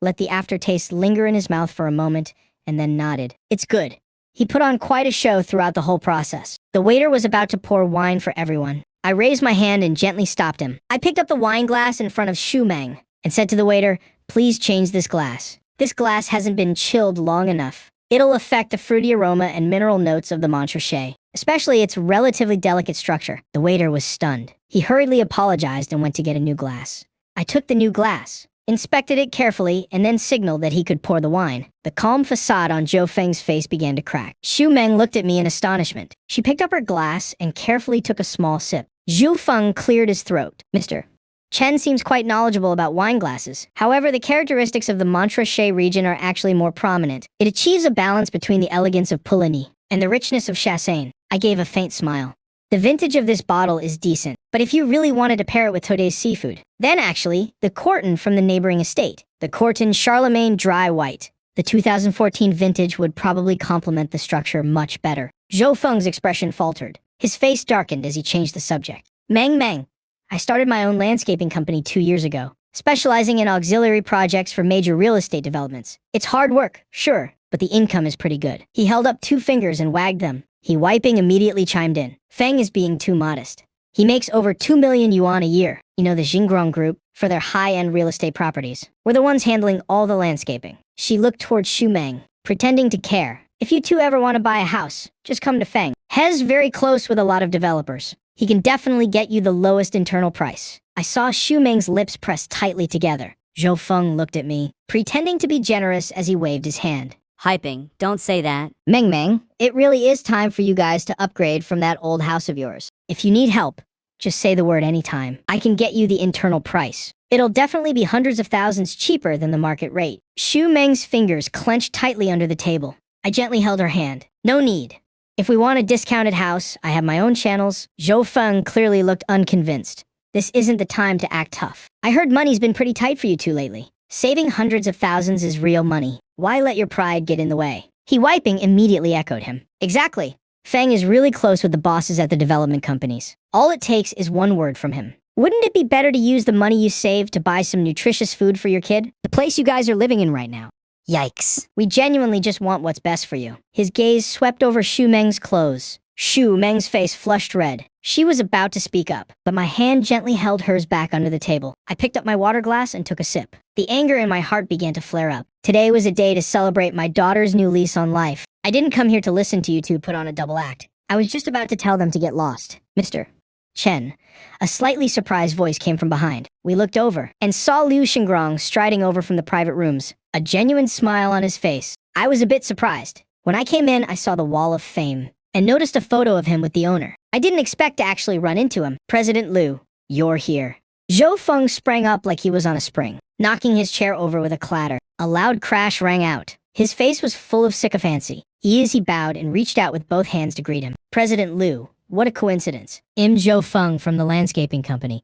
let the aftertaste linger in his mouth for a moment, and then nodded. It's good. He put on quite a show throughout the whole process. The waiter was about to pour wine for everyone. I raised my hand and gently stopped him. I picked up the wine glass in front of Xu Meng and said to the waiter, please change this glass. This glass hasn't been chilled long enough. It'll affect the fruity aroma and mineral notes of the Montrachet, especially its relatively delicate structure. The waiter was stunned. He hurriedly apologized and went to get a new glass. I took the new glass. inspected it carefully, and then signaled that he could pour the wine. The calm facade on Zhou Feng's face began to crack. Xu Meng looked at me in astonishment. She picked up her glass and carefully took a small sip. Zhu Feng cleared his throat. Mr. Chen seems quite knowledgeable about wine glasses. However, the characteristics of the Montrachet region are actually more prominent. It achieves a balance between the elegance of Pouligny and the richness of Chassagne. I gave a faint smile. The vintage of this bottle is decent, but if you really wanted to pair it with today's seafood, then actually, the Corton from the neighboring estate, the Corton Charlemagne Dry White. The 2014 vintage would probably complement the structure much better. Zhou Feng's expression faltered. His face darkened as he changed the subject. Meng. I started my own landscaping company 2 years ago, specializing in auxiliary projects for major real estate developments. It's hard work, sure, but the income is pretty good. He held up 2 fingers and wagged them. He Wiping immediately chimed in. Feng is being too modest. He makes over 2 million yuan a year. You know the Xingrong Group, for their high-end real estate properties. We're the ones handling all the landscaping. She looked towards Xu Meng, pretending to care. If you two ever want to buy a house, just come to Feng. He's very close with a lot of developers. He can definitely get you the lowest internal price. I saw Xu Meng's lips press tightly together. Zhou Feng looked at me, pretending to be generous as he waved his hand. Hyping. Don't say that. Meng, it really is time for you guys to upgrade from that old house of yours. If you need help, just say the word anytime. I can get you the internal price. It'll definitely be hundreds of thousands cheaper than the market rate. Xu Meng's fingers clenched tightly under the table. I gently held her hand. No need. If we want a discounted house, I have my own channels. Zhou Feng clearly looked unconvinced. This isn't the time to act tough. I heard money's been pretty tight for you two lately. Saving hundreds of thousands is real money. Why let your pride get in the way? He Wiping immediately echoed him. Exactly. Feng is really close with the bosses at the development companies. All it takes is one word from him. Wouldn't it be better to use the money you saved to buy some nutritious food for your kid? The place you guys are living in right now. Yikes. We genuinely just want what's best for you. His gaze swept over Xu Meng's clothes. Xu Meng's face flushed red. She was about to speak up, but my hand gently held hers back under the table. I picked up my water glass and took a sip. The anger in my heart began to flare up. Today was a day to celebrate my daughter's new lease on life. I didn't come here to listen to you two put on a double act. I was just about to tell them to get lost. Mr. Chen. A slightly surprised voice came from behind. We looked over and saw Liu Xingrong striding over from the private rooms, a genuine smile on his face. I was a bit surprised. When I came in, I saw the wall of fame and noticed a photo of him with the owner. I didn't expect to actually run into him. President Liu, you're here. Zhou Feng sprang up like he was on a spring, knocking his chair over with a clatter. A loud crash rang out. His face was full of sycophancy. He bowed and reached out with both hands to greet him. President Liu, what a coincidence. I'm Zhou Feng from the landscaping company.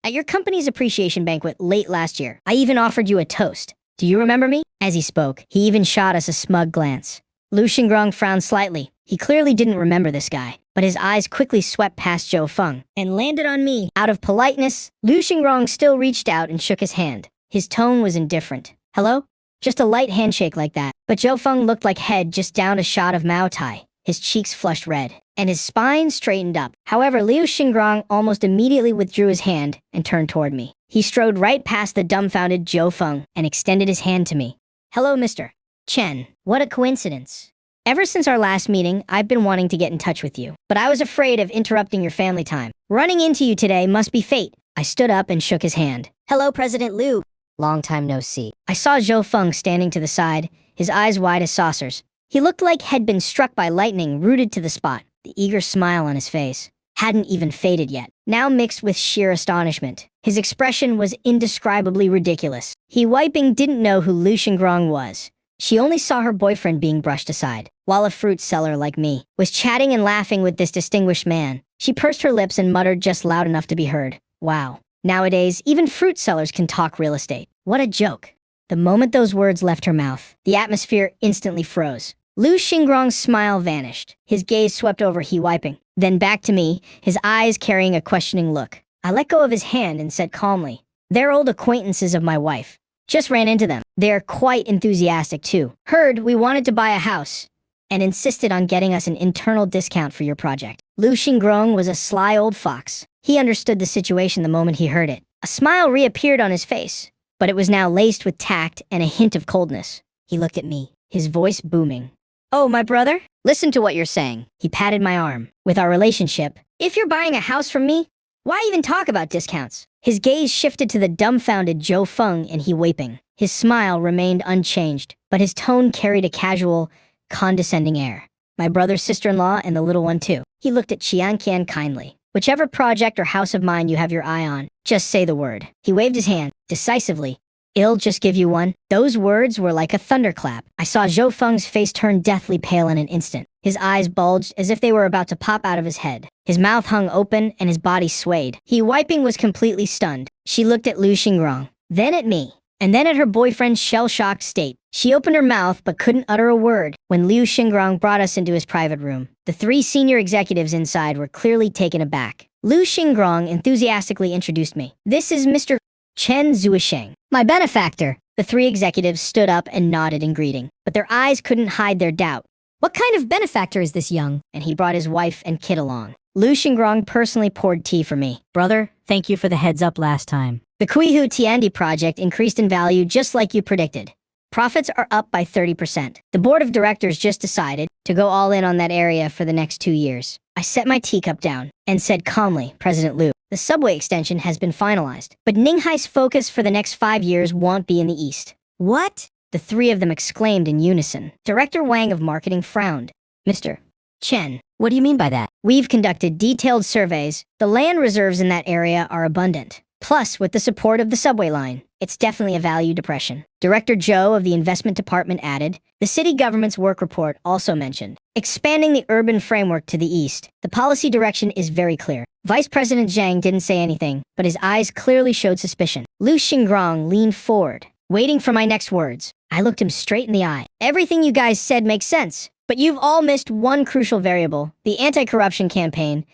At your company's appreciation banquet late last year, I even offered you a toast. Do you remember me? As he spoke, he even shot us a smug glance. Liu Xingrong frowned slightly. He clearly didn't remember this guy, but his eyes quickly swept past Zhou Feng and landed on me. Out of politeness, Liu Xingrong still reached out and shook his hand. His tone was indifferent. Hello? Just a light handshake like that. But Zhou Feng looked like head just downed a shot of Mao Tai. His cheeks flushed red, and his spine straightened up. However, Liu Xingrong almost immediately withdrew his hand and turned toward me. He strode right past the dumbfounded Zhou Feng and extended his hand to me. Hello, Mr. Chen. What a coincidence. Ever since our last meeting, I've been wanting to get in touch with you, but I was afraid of interrupting your family time. Running into you today must be fate. I stood up and shook his hand. Hello, President Liu. Long time no see. I saw Zhou Feng standing to the side, his eyes wide as saucers. He looked like he'd been struck by lightning, rooted to the spot. The eager smile on his face hadn't even faded yet, now mixed with sheer astonishment. His expression was indescribably ridiculous. He Wiping didn't know who Liu Xingrong was. She only saw her boyfriend being brushed aside, while a fruit seller like me was chatting and laughing with this distinguished man. She pursed her lips and muttered just loud enough to be heard. Wow. Nowadays, even fruit sellers can talk real estate. What a joke. The moment those words left her mouth, the atmosphere instantly froze. Liu Xingrong's smile vanished. His gaze swept over He Wiping, then back to me, his eyes carrying a questioning look. I let go of his hand and said calmly, "They're old acquaintances of my wife. Just ran into them. They're quite enthusiastic too. Heard we wanted to buy a house and insisted on getting us an internal discount for your project." Liu Xingrong was a sly old fox. He understood the situation the moment he heard it. A smile reappeared on his face, but it was now laced with tact and a hint of coldness. He looked at me, his voice booming. "Oh, my brother? Listen to what you're saying." He patted my arm. "With our relationship, if you're buying a house from me, Why even talk about discounts? His gaze shifted to the dumbfounded Joe Feng and he weeping. His smile remained unchanged, but his tone carried a casual, condescending air. My brother's sister-in-law and the little one too. He looked at Qian Qian kindly. Whichever project or house of mine you have your eye on, just say the word. He waved his hand, decisively. I'll just give you one. Those words were like a thunderclap. I saw Zhou Feng's face turn deathly pale in an instant. His eyes bulged as if they were about to pop out of his head. His mouth hung open and his body swayed. He wiping was completely stunned. She looked at Lu Xingrong, then at me, and then at her boyfriend's shell-shocked state. She opened her mouth but couldn't utter a word when Liu Xingrong brought us into his private room. The 3 senior executives inside were clearly taken aback. Liu Xingrong enthusiastically introduced me. This is Mr. Chen Zuisheng, my benefactor. The 3 executives stood up and nodded in greeting, but their eyes couldn't hide their doubt. What kind of benefactor is this young? And he brought his wife and kid along. Liu Xingrong personally poured tea for me. Brother, thank you for the heads up last time. The Kuihu Tiandi project increased in value just like you predicted. Profits are up by 30%. The board of directors just decided to go all in on that area for the next 2 years. I set my teacup down and said calmly, President Liu, the subway extension has been finalized, but Ninghai's focus for the next 5 years won't be in the east. What? The 3 of them exclaimed in unison. Director Wang of marketing frowned. Mr. Chen, What do you mean by that? we've conducted detailed surveys. The land reserves in that area are abundant. Plus, with the support of the subway line, it's definitely a value depression. Director Zhou of the investment department added, the city government's work report also mentioned, expanding the urban framework to the east. The policy direction is very clear. Vice President Zhang didn't say anything, but his eyes clearly showed suspicion. Liu Xingrong leaned forward, waiting for my next words. I looked him straight in the eye. Everything you guys said makes sense, but you've all missed one crucial variable, the anti-corruption campaign.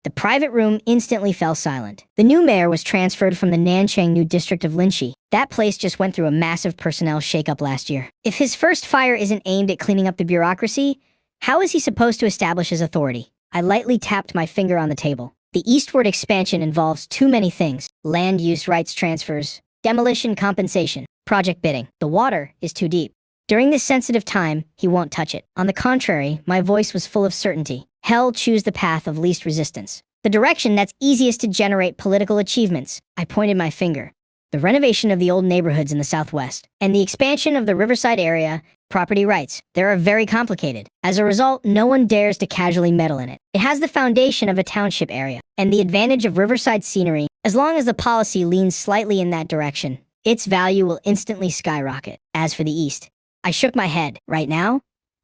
The private room instantly fell silent. The new mayor was transferred from the Nanchang New District of Linxi. That place just went through a massive personnel shakeup last year. If his first fire isn't aimed at cleaning up the bureaucracy, how is he supposed to establish his authority? I lightly tapped my finger on the table. The eastward expansion involves too many things. Land use rights transfers, demolition compensation, project bidding. The water is too deep. During this sensitive time, he won't touch it. On the contrary, my voice was full of certainty. Hell, choose the path of least resistance. The direction that's easiest to generate political achievements. I pointed my finger. The renovation of the old neighborhoods in the southwest, and the expansion of the riverside area, property rights. They are very complicated. As a result, no one dares to casually meddle in it. It has the foundation of a township area, and the advantage of riverside scenery. As long as the policy leans slightly in that direction, its value will instantly skyrocket. As for the east, I shook my head. Right now,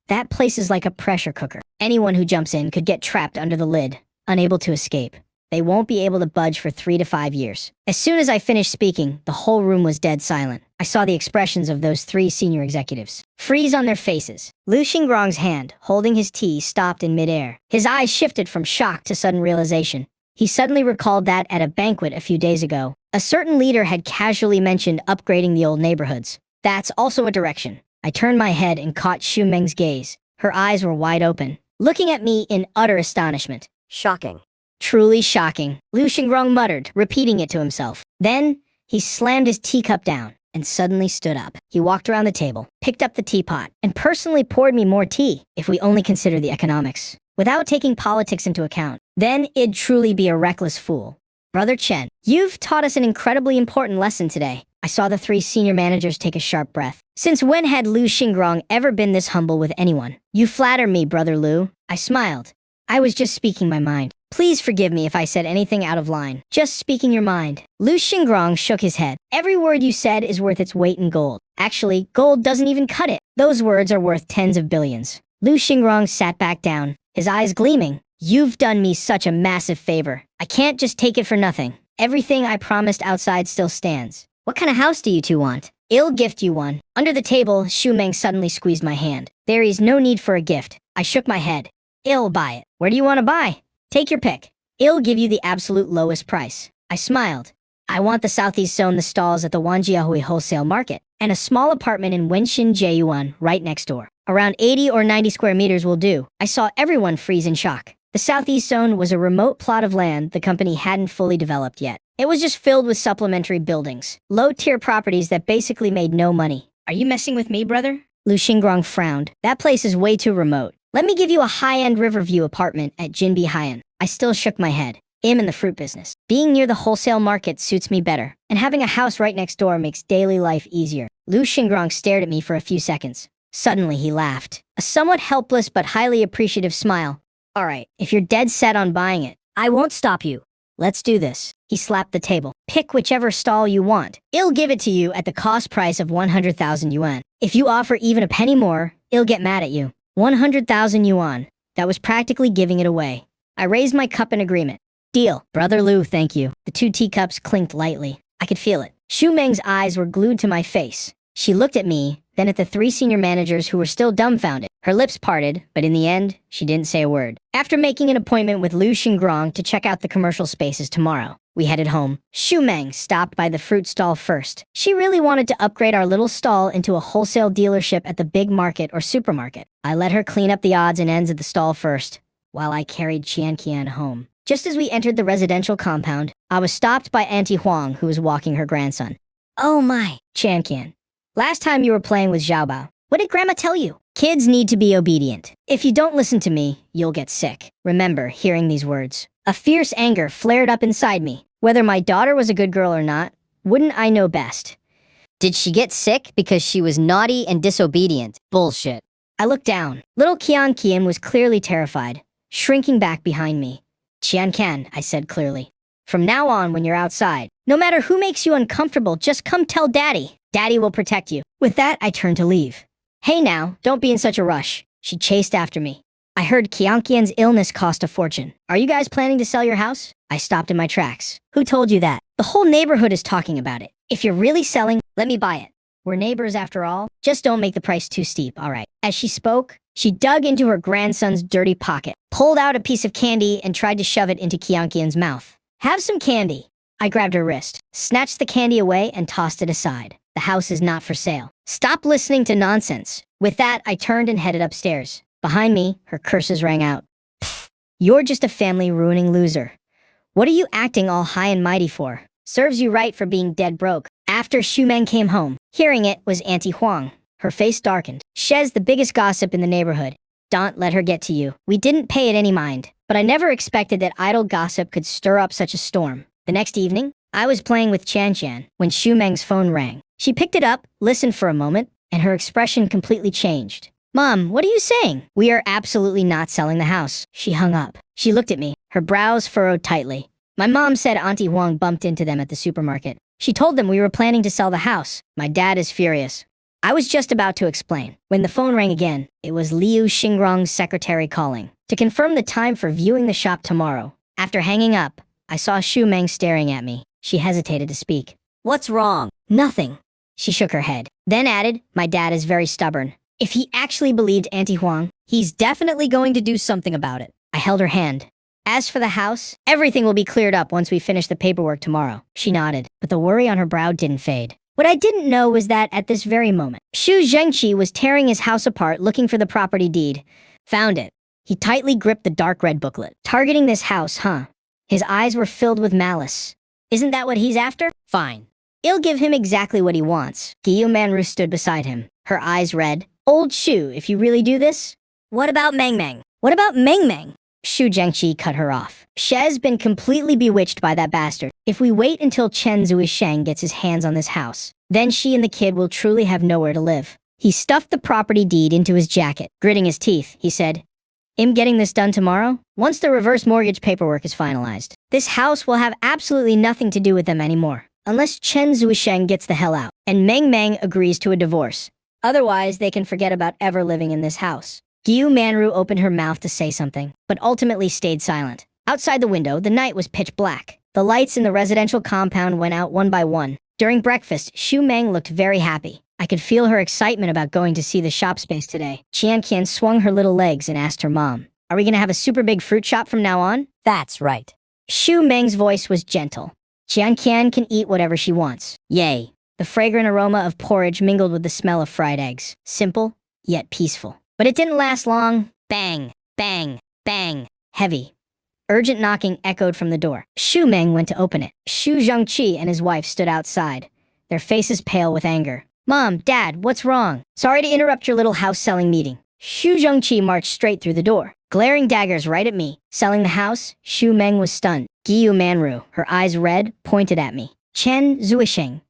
that place is like a pressure cooker. Anyone who jumps in could get trapped under the lid, unable to escape. They won't be able to budge for 3 to 5 years. As soon as I finished speaking, the whole room was dead silent. I saw the expressions of those 3 senior executives freeze on their faces. Liu Xingrong's hand, holding his tea, stopped in midair. His eyes shifted from shock to sudden realization. He suddenly recalled that at a banquet a few days ago, a certain leader had casually mentioned upgrading the old neighborhoods. That's also a direction. I turned my head and caught Xu Meng's gaze. Her eyes were wide open, looking at me in utter astonishment. Shocking. Truly shocking, Liu Xingrong muttered, repeating it to himself. Then, he slammed his teacup down and suddenly stood up. He walked around the table, picked up the teapot, and personally poured me more tea, if we only consider the economics. Without taking politics into account, then it'd truly be a reckless fool. Brother Chen, you've taught us an incredibly important lesson today. I saw the 3 senior managers take a sharp breath. Since when had Liu Xingrong ever been this humble with anyone? You flatter me, Brother Liu. I smiled. I was just speaking my mind. Please forgive me if I said anything out of line. Just speaking your mind. Liu Xingrong shook his head. Every word you said is worth its weight in gold. Actually, gold doesn't even cut it. Those words are worth tens of billions. Liu Xingrong sat back down, his eyes gleaming. You've done me such a massive favor. I can't just take it for nothing. Everything I promised outside still stands. What kind of house do you 2 want? I'll gift you one. Under the table, Xu Meng suddenly squeezed my hand. There is no need for a gift. I shook my head. I'll buy it. Where do you want to buy? Take your pick. I'll give you the absolute lowest price. I smiled. I want the southeast zone, the stalls at the Wanjiahui wholesale market, and a small apartment in Wenshin Jieyuan right next door. Around 80 or 90 square meters will do. I saw everyone freeze in shock. The southeast zone was a remote plot of land the company hadn't fully developed yet. It was just filled with supplementary buildings, low-tier properties that basically made no money. Are you messing with me, brother? Liu Xingrong frowned. That place is way too remote. Let me give you a high-end Riverview apartment at Jinbi Haiyan. I still shook my head. I'm in the fruit business. Being near the wholesale market suits me better, and having a house right next door makes daily life easier. Lu Xingrong stared at me for a few seconds. Suddenly, he laughed. A somewhat helpless but highly appreciative smile. All right, if you're dead set on buying it, I won't stop you. let's do this. He slapped the table. Pick whichever stall you want. I'll give it to you at the cost price of 100,000 yuan. If you offer even a penny more, I'll get mad at you. 100,000 yuan. That was practically giving it away. I raised my cup in agreement. Deal. Brother Lu, thank you. The 2 teacups clinked lightly. I could feel it. Xu Meng's eyes were glued to my face. She looked at me, then at the 3 senior managers who were still dumbfounded. Her lips parted, but in the end, she didn't say a word. After making an appointment with Lu Xingrong to check out the commercial spaces tomorrow, we headed home. Xu Meng stopped by the fruit stall first. She really wanted to upgrade our little stall into a wholesale dealership at the big market or supermarket. I let her clean up the odds and ends of the stall first, while I carried Qianqian home. Just as we entered the residential compound, I was stopped by Auntie Huang, who was walking her grandson. Oh my. Qianqian, last time you were playing with Xiaobao. What did Grandma tell you? Kids need to be obedient. If you don't listen to me, you'll get sick. Remember hearing these words. A fierce anger flared up inside me. Whether my daughter was a good girl or not, wouldn't I know best? Did she get sick because she was naughty and disobedient? Bullshit. I looked down. Little Qianqian was clearly terrified, shrinking back behind me. Qianqian, I said clearly. From now on, when you're outside, no matter who makes you uncomfortable, just come tell Daddy. Daddy will protect you. With that, I turned to leave. Hey now, don't be in such a rush. She chased after me. I heard Qianqian's illness cost a fortune. Are you guys planning to sell your house? I stopped in my tracks. Who told you that? The whole neighborhood is talking about it. If you're really selling, let me buy it. We're neighbors after all. Just don't make the price too steep, all right. As she spoke, she dug into her grandson's dirty pocket, pulled out a piece of candy, and tried to shove it into Qianqian's mouth. Have some candy. I grabbed her wrist, snatched the candy away, and tossed it aside. The house is not for sale. Stop listening to nonsense. With that, I turned and headed upstairs. Behind me, her curses rang out. Pfft, you're just a family-ruining loser. What are you acting all high and mighty for? Serves you right for being dead broke. After Xu Meng came home, hearing it was Auntie Huang. Her face darkened. Shez, the biggest gossip in the neighborhood. Don't let her get to you. We didn't pay it any mind, but I never expected that idle gossip could stir up such a storm. The next evening, I was playing with Qianqian when Xu Meng's phone rang. She picked it up, listened for a moment, and her expression completely changed. Mom, what are you saying? We are absolutely not selling the house. She hung up. She looked at me, her brows furrowed tightly. My mom said Auntie Huang bumped into them at the supermarket. She told them we were planning to sell the house. My dad is furious. I was just about to explain. When the phone rang again, it was Liu Xingrong's secretary calling to confirm the time for viewing the shop tomorrow. After hanging up, I saw Xu Meng staring at me. She hesitated to speak. What's wrong? Nothing. She shook her head, then added, my dad is very stubborn. If he actually believed Auntie Huang, he's definitely going to do something about it. I held her hand. As for the house, everything will be cleared up once we finish the paperwork tomorrow. She nodded, but the worry on her brow didn't fade. What I didn't know was that at this very moment, Xu Zhengqi was tearing his house apart looking for the property deed. Found it. He tightly gripped the dark red booklet. Targeting this house, huh? His eyes were filled with malice. Isn't that what he's after? Fine. I'll give him exactly what he wants. Guillaume Manru stood beside him, her eyes red. Old Xu, if you really do this? What about Meng Meng? What about Meng Meng? Xu Zhengqi cut her off. Shez been completely bewitched by that bastard. If we wait until Chen Zuisheng gets his hands on this house, then she and the kid will truly have nowhere to live. He stuffed the property deed into his jacket. Gritting his teeth, he said, I'm getting this done tomorrow. Once the reverse mortgage paperwork is finalized, this house will have absolutely nothing to do with them anymore. Unless Chen Zuisheng gets the hell out, and Meng Meng agrees to a divorce. Otherwise, they can forget about ever living in this house. Guillaume Manru opened her mouth to say something, but ultimately stayed silent. Outside the window, the night was pitch black. The lights in the residential compound went out one by one. During breakfast, Xu Meng looked very happy. I could feel her excitement about going to see the shop space today. Qianqian swung her little legs and asked her mom, are we gonna have a super big fruit shop from now on? That's right. Xu Meng's voice was gentle. Qianqian can eat whatever she wants. Yay. The fragrant aroma of porridge mingled with the smell of fried eggs. Simple, yet peaceful. But it didn't last long. Bang, bang, bang. Heavy. Urgent knocking echoed from the door. Xu Meng went to open it. Xu Zhengqi and his wife stood outside, their faces pale with anger. Mom, Dad, what's wrong? Sorry to interrupt your little house-selling meeting. Xu Zhengqi marched straight through the door, glaring daggers right at me. Selling the house? Xu Meng was stunned. Giyu Manru, her eyes red, pointed at me. Chen Zuisheng,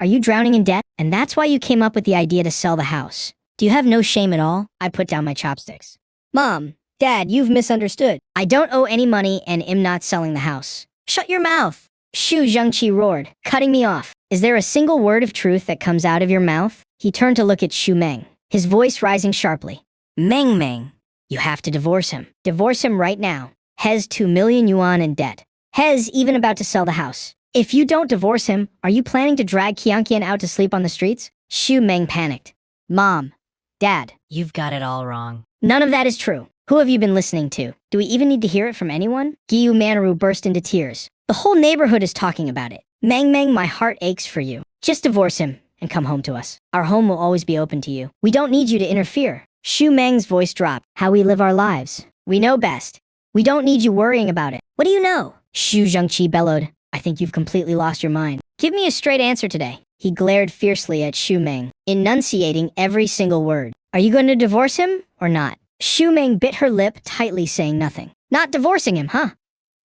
are you drowning in debt? And that's why you came up with the idea to sell the house. Do you have no shame at all? I put down my chopsticks. Mom, Dad, you've misunderstood. I don't owe any money and am not selling the house. Shut your mouth. Shu Zhengqi roared, cutting me off. Is there a single word of truth that comes out of your mouth? He turned to look at Xu Meng, his voice rising sharply. Meng, you have to divorce him. Divorce him right now. He's 2 million yuan in debt. He's even about to sell the house. If you don't divorce him, are you planning to drag Qianqian out to sleep on the streets? Xu Meng panicked. Mom, Dad, You've got it all wrong. none of that is true. Who have you been listening to? Do we even need to hear it from anyone? Giyu Manru burst into tears. The whole neighborhood is talking about it. Meng, my heart aches for you. Just divorce him and come home to us. Our home will always be open to you. We don't need you to interfere. Xu Meng's voice dropped. How we live our lives. We know best. We don't need you worrying about it. What do you know? Xu Zhengqi bellowed. I think you've completely lost your mind. Give me a straight answer today. He glared fiercely at Xu Meng, enunciating every single word. Are you going to divorce him or not? Xu Meng bit her lip tightly, saying nothing. Not divorcing him, huh?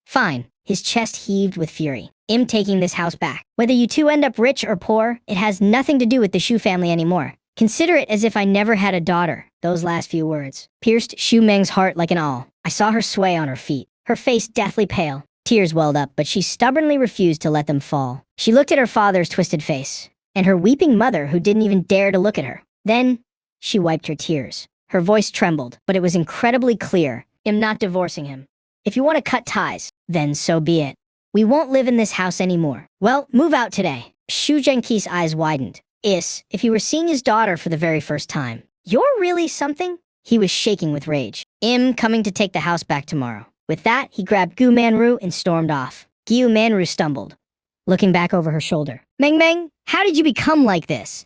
Fine. His chest heaved with fury. I'm taking this house back. Whether you two end up rich or poor, it has nothing to do with the Xu family anymore. Consider it as if I never had a daughter. Those last few words pierced Xu Meng's heart like an awl. I saw her sway on her feet, her face deathly pale. Tears welled up, but she stubbornly refused to let them fall. She looked at her father's twisted face, and her weeping mother who didn't even dare to look at her. Then, she wiped her tears. Her voice trembled, but it was incredibly clear. I'm not divorcing him. If you want to cut ties, then so be it. We won't live in this house anymore. Well, move out today. Xu Zhengqi's eyes widened. If he were seeing his daughter for the very first time. You're really something? He was shaking with rage. I'm coming to take the house back tomorrow. With that, he grabbed Gu Manru and stormed off. Giyu Manru stumbled, looking back over her shoulder. Meng, how did you become like this?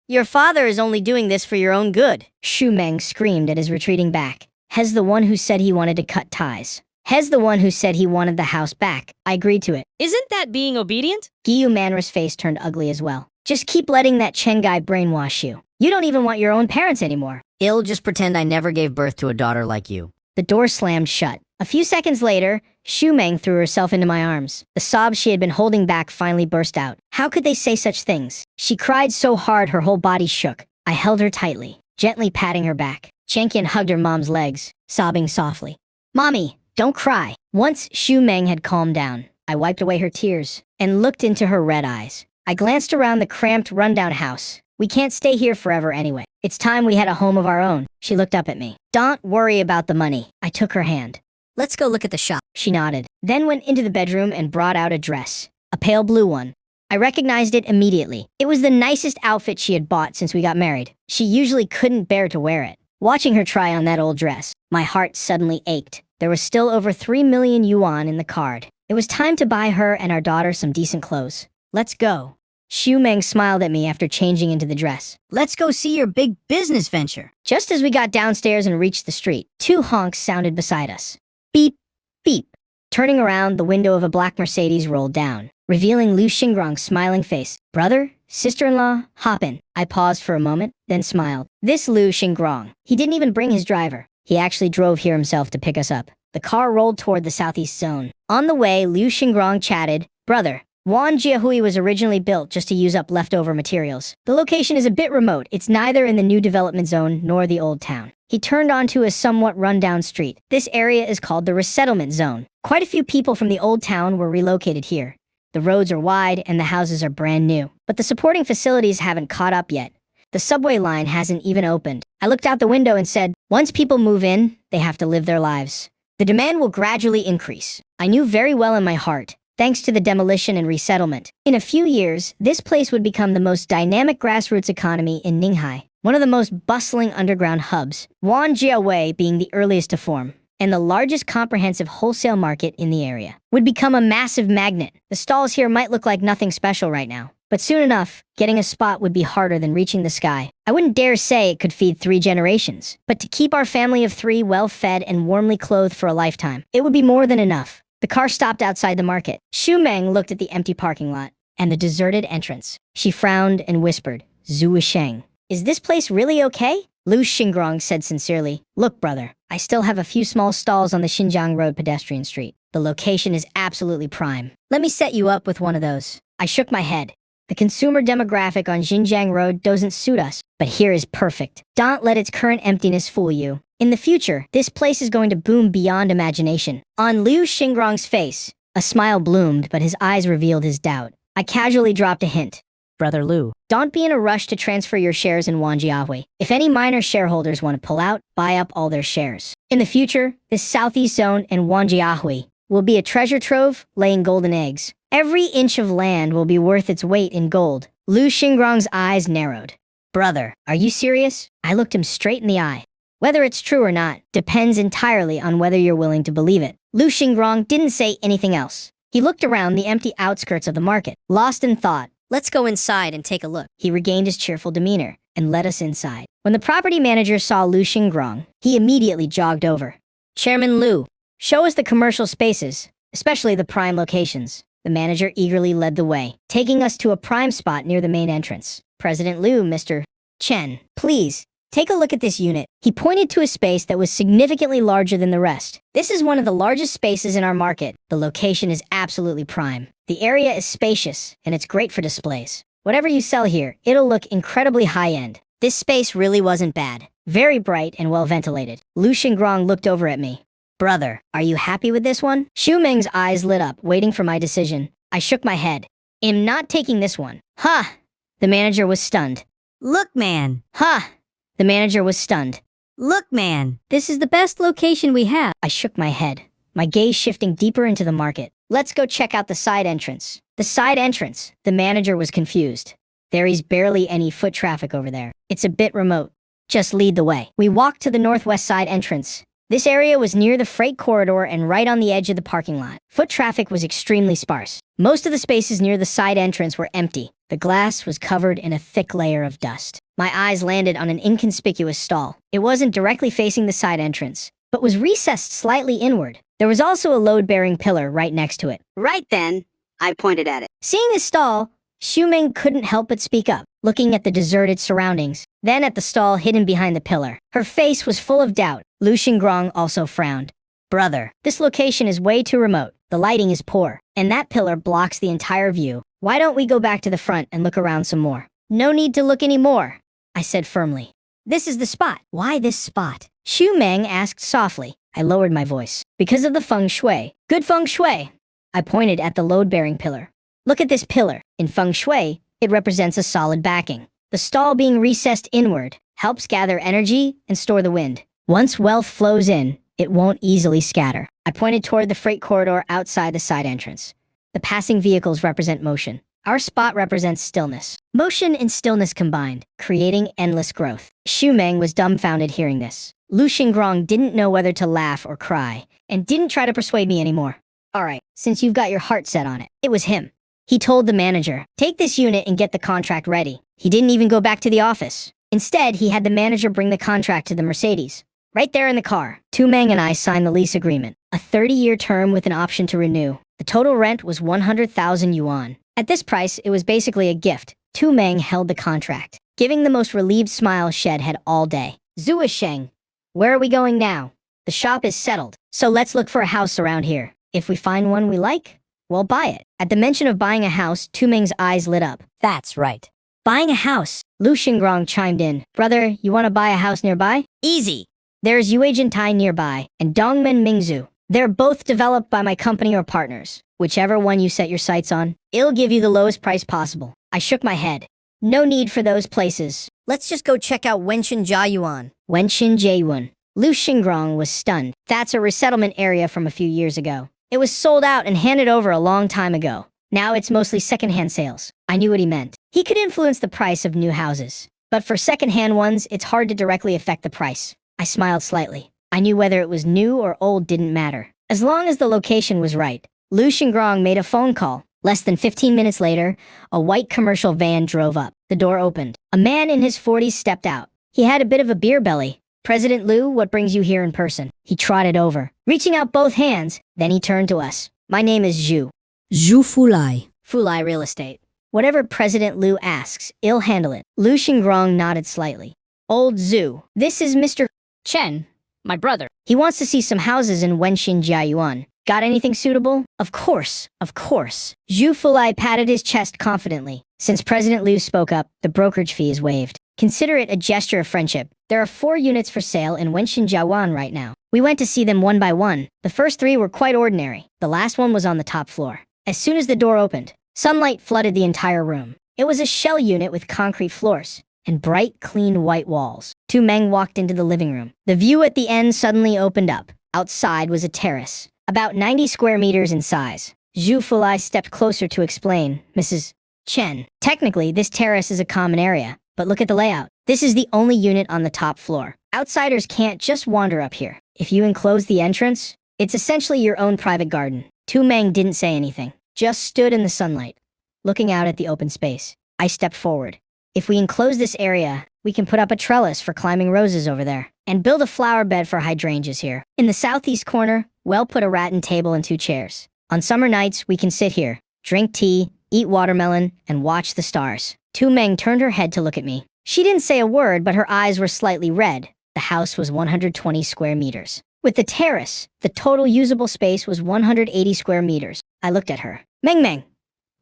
Your father is only doing this for your own good. Xu Meng screamed at his retreating back. Hez the one who said he wanted to cut ties. Hez the one who said he wanted the house back. I agreed to it. Isn't that being obedient? Giyu Manru's face turned ugly as well. Just keep letting that Chen guy brainwash you. You don't even want your own parents anymore. I'll just pretend I never gave birth to a daughter like you. The door slammed shut. A few seconds later, Xu Meng threw herself into my arms. The sobs she had been holding back finally burst out. How could they say such things? She cried so hard her whole body shook. I held her tightly, gently patting her back. Qianqian hugged her mom's legs, sobbing softly. Mommy, don't cry. Once Xu Meng had calmed down, I wiped away her tears and looked into her red eyes. I glanced around the cramped, rundown house. We can't stay here forever anyway. It's time we had a home of our own. She looked up at me. Don't worry about the money. I took her hand. Let's go look at the shop. She nodded, then went into the bedroom and brought out a dress, a pale blue one. I recognized it immediately. It was the nicest outfit she had bought since we got married. She usually couldn't bear to wear it. Watching her try on that old dress, my heart suddenly ached. There was still over 3 million yuan in the card. It was time to buy her and our daughter some decent clothes. Let's go. Xu Meng smiled at me after changing into the dress. Let's go see your big business venture. Just as we got downstairs and reached the street, 2 honks sounded beside us. Beep, beep. Turning around, the window of a black Mercedes rolled down, revealing Liu Xingrong's smiling face. Brother? Sister-in-law? Hop in. I paused for a moment, then smiled. This Liu Xingrong. He didn't even bring his driver. He actually drove here himself to pick us up. The car rolled toward the southeast zone. On the way, Liu Xingrong chatted. Brother, Wan Jiahui was originally built just to use up leftover materials. The location is a bit remote. It's neither in the new development zone nor the old town. He turned onto a somewhat run-down street. This area is called the resettlement zone. Quite a few people from the old town were relocated here. The roads are wide and the houses are brand new. But the supporting facilities haven't caught up yet. The subway line hasn't even opened. I looked out the window and said, once people move in, they have to live their lives. The demand will gradually increase. I knew very well in my heart, thanks to the demolition and resettlement. In a few years, this place would become the most dynamic grassroots economy in Ninghai, one of the most bustling underground hubs, Wanjiawei being the earliest to form, and the largest comprehensive wholesale market in the area. Would become a massive magnet. The stalls here might look like nothing special right now, but soon enough, getting a spot would be harder than reaching the sky. I wouldn't dare say it could feed 3 generations, but to keep our family of 3 well-fed and warmly clothed for a lifetime, it would be more than enough. The car stopped outside the market. Xu Meng looked at the empty parking lot and the deserted entrance. She frowned and whispered, Zhu Sheng, is this place really okay? Liu Xingrong said sincerely, look brother, I still have a few small stalls on the Xinjiang Road pedestrian street. The location is absolutely prime. Let me set you up with one of those. I shook my head. The consumer demographic on Xinjiang Road doesn't suit us, but here is perfect. Don't let its current emptiness fool you. In the future, this place is going to boom beyond imagination. On Liu Xingrong's face, a smile bloomed, but his eyes revealed his doubt. I casually dropped a hint. Brother Lu. Don't be in a rush to transfer your shares in Wanjiahui. If any minor shareholders want to pull out, buy up all their shares. In the future, this southeast zone and Wanjiahui will be a treasure trove laying golden eggs. Every inch of land will be worth its weight in gold. Liu Xingrong's eyes narrowed. Brother, are you serious? I looked him straight in the eye. Whether it's true or not depends entirely on whether you're willing to believe it. Liu Xingrong didn't say anything else. He looked around the empty outskirts of the market, lost in thought. Let's go inside and take a look. He regained his cheerful demeanor and led us inside. When the property manager saw Liu Xingrong, he immediately jogged over. Chairman Liu, show us the commercial spaces, especially the prime locations. The manager eagerly led the way, taking us to a prime spot near the main entrance. President Liu, Mr. Chen, please, take a look at this unit. He pointed to a space that was significantly larger than the rest. This is one of the largest spaces in our market. The location is absolutely prime. The area is spacious, and it's great for displays. Whatever you sell here, it'll look incredibly high-end. This space really wasn't bad. Very bright and well-ventilated. Liu Xingrong looked over at me. Brother, are you happy with this one? Xu Meng's eyes lit up, waiting for my decision. I shook my head. I'm not taking this one. Ha! The manager was stunned. Look, man. Ha! The manager was stunned. Look, man. This is the best location we have. I shook my head, my gaze shifting deeper into the market. Let's go check out the side entrance. The side entrance. The manager was confused. There is barely any foot traffic over there. It's a bit remote. Just lead the way. We walked to the northwest side entrance. This area was near the freight corridor and right on the edge of the parking lot. Foot traffic was extremely sparse. Most of the spaces near the side entrance were empty. The glass was covered in a thick layer of dust. My eyes landed on an inconspicuous stall. It wasn't directly facing the side entrance, but was recessed slightly inward. There was also a load-bearing pillar right next to it. Right then, I pointed at it. Seeing this stall, Xu Meng couldn't help but speak up, looking at the deserted surroundings, then at the stall hidden behind the pillar. Her face was full of doubt. Liu Xingrong also frowned. Brother, this location is way too remote. The lighting is poor, and that pillar blocks the entire view. Why don't we go back to the front and look around some more? No need to look anymore, I said firmly. This is the spot. Why this spot? Xu Meng asked softly. I lowered my voice. Because of the feng shui. Good feng shui. I pointed at the load-bearing pillar. Look at this pillar. In feng shui, it represents a solid backing. The stall being recessed inward helps gather energy and store the wind. Once wealth flows in, it won't easily scatter. I pointed toward the freight corridor outside the side entrance. The passing vehicles represent motion. Our spot represents stillness. Motion and stillness combined, creating endless growth. Xu Meng was dumbfounded hearing this. Liu Xingrong didn't know whether to laugh or cry, and didn't try to persuade me anymore. Alright, since you've got your heart set on it. It was him. He told the manager, take this unit and get the contract ready. He didn't even go back to the office. Instead, he had the manager bring the contract to the Mercedes. Right there in the car, Tu Meng and I signed the lease agreement. A 30-year term with an option to renew. The total rent was 100,000 yuan. At this price, it was basically a gift. Tu Meng held the contract, giving the most relieved smile Shed had all day. Zua Sheng, where are we going now? The shop is settled, so let's look for a house around here. If we find one we like, we'll buy it. At the mention of buying a house, Tu Meng's eyes lit up. That's right. Buying a house. Liu Xingrong chimed in. Brother, you want to buy a house nearby? Easy. There's Yuejintai nearby, and Dongmen Mingzhu. They're both developed by my company or partners. Whichever one you set your sights on, it'll give you the lowest price possible. I shook my head. No need for those places. Let's just go check out Wenshin Jiayuan. Wenshin Jiayuan. Liu Xingrong was stunned. That's a resettlement area from a few years ago. It was sold out and handed over a long time ago. Now it's mostly secondhand sales. I knew what he meant. He could influence the price of new houses. But for secondhand ones, it's hard to directly affect the price. I smiled slightly. I knew whether it was new or old didn't matter. As long as the location was right. Liu Xingrong made a phone call. Less than 15 minutes later, a white commercial van drove up. The door opened. A man in his 40s stepped out. He had a bit of a beer belly. President Liu, what brings you here in person? He trotted over, reaching out both hands. Then he turned to us. My name is Zhu. Zhu Fulai. Fulai Real Estate. Whatever President Liu asks, he'll handle it. Liu Xingrong nodded slightly. Old Zhu, this is Mr. Chen, my brother. He wants to see some houses in Wenshin Jiayuan. Got anything suitable? Of course, of course. Zhu Fulai patted his chest confidently. Since President Liu spoke up, the brokerage fee is waived. Consider it a gesture of friendship. There are 4 units for sale in Wenshin Jiawan right now. We went to see them one by one. The first 3 were quite ordinary. The last one was on the top floor. As soon as the door opened, sunlight flooded the entire room. It was a shell unit with concrete floors and bright, clean white walls. Tu Meng walked into the living room. The view at the end suddenly opened up. Outside was a terrace, about 90 square meters in size. Zhu Fulai stepped closer to explain, Mrs. Chen. Technically, this terrace is a common area, but look at the layout. This is the only unit on the top floor. Outsiders can't just wander up here. If you enclose the entrance, it's essentially your own private garden. Tu Meng didn't say anything, just stood in the sunlight, looking out at the open space. I stepped forward. If we enclose this area, we can put up a trellis for climbing roses over there, and build a flower bed for hydrangeas here. In the southeast corner, we'll put a rattan table and 2 chairs. On summer nights, we can sit here, drink tea, eat watermelon, and watch the stars. Tu Meng turned her head to look at me. She didn't say a word, but her eyes were slightly red. The house was 120 square meters. With the terrace, the total usable space was 180 square meters. I looked at her. Meng,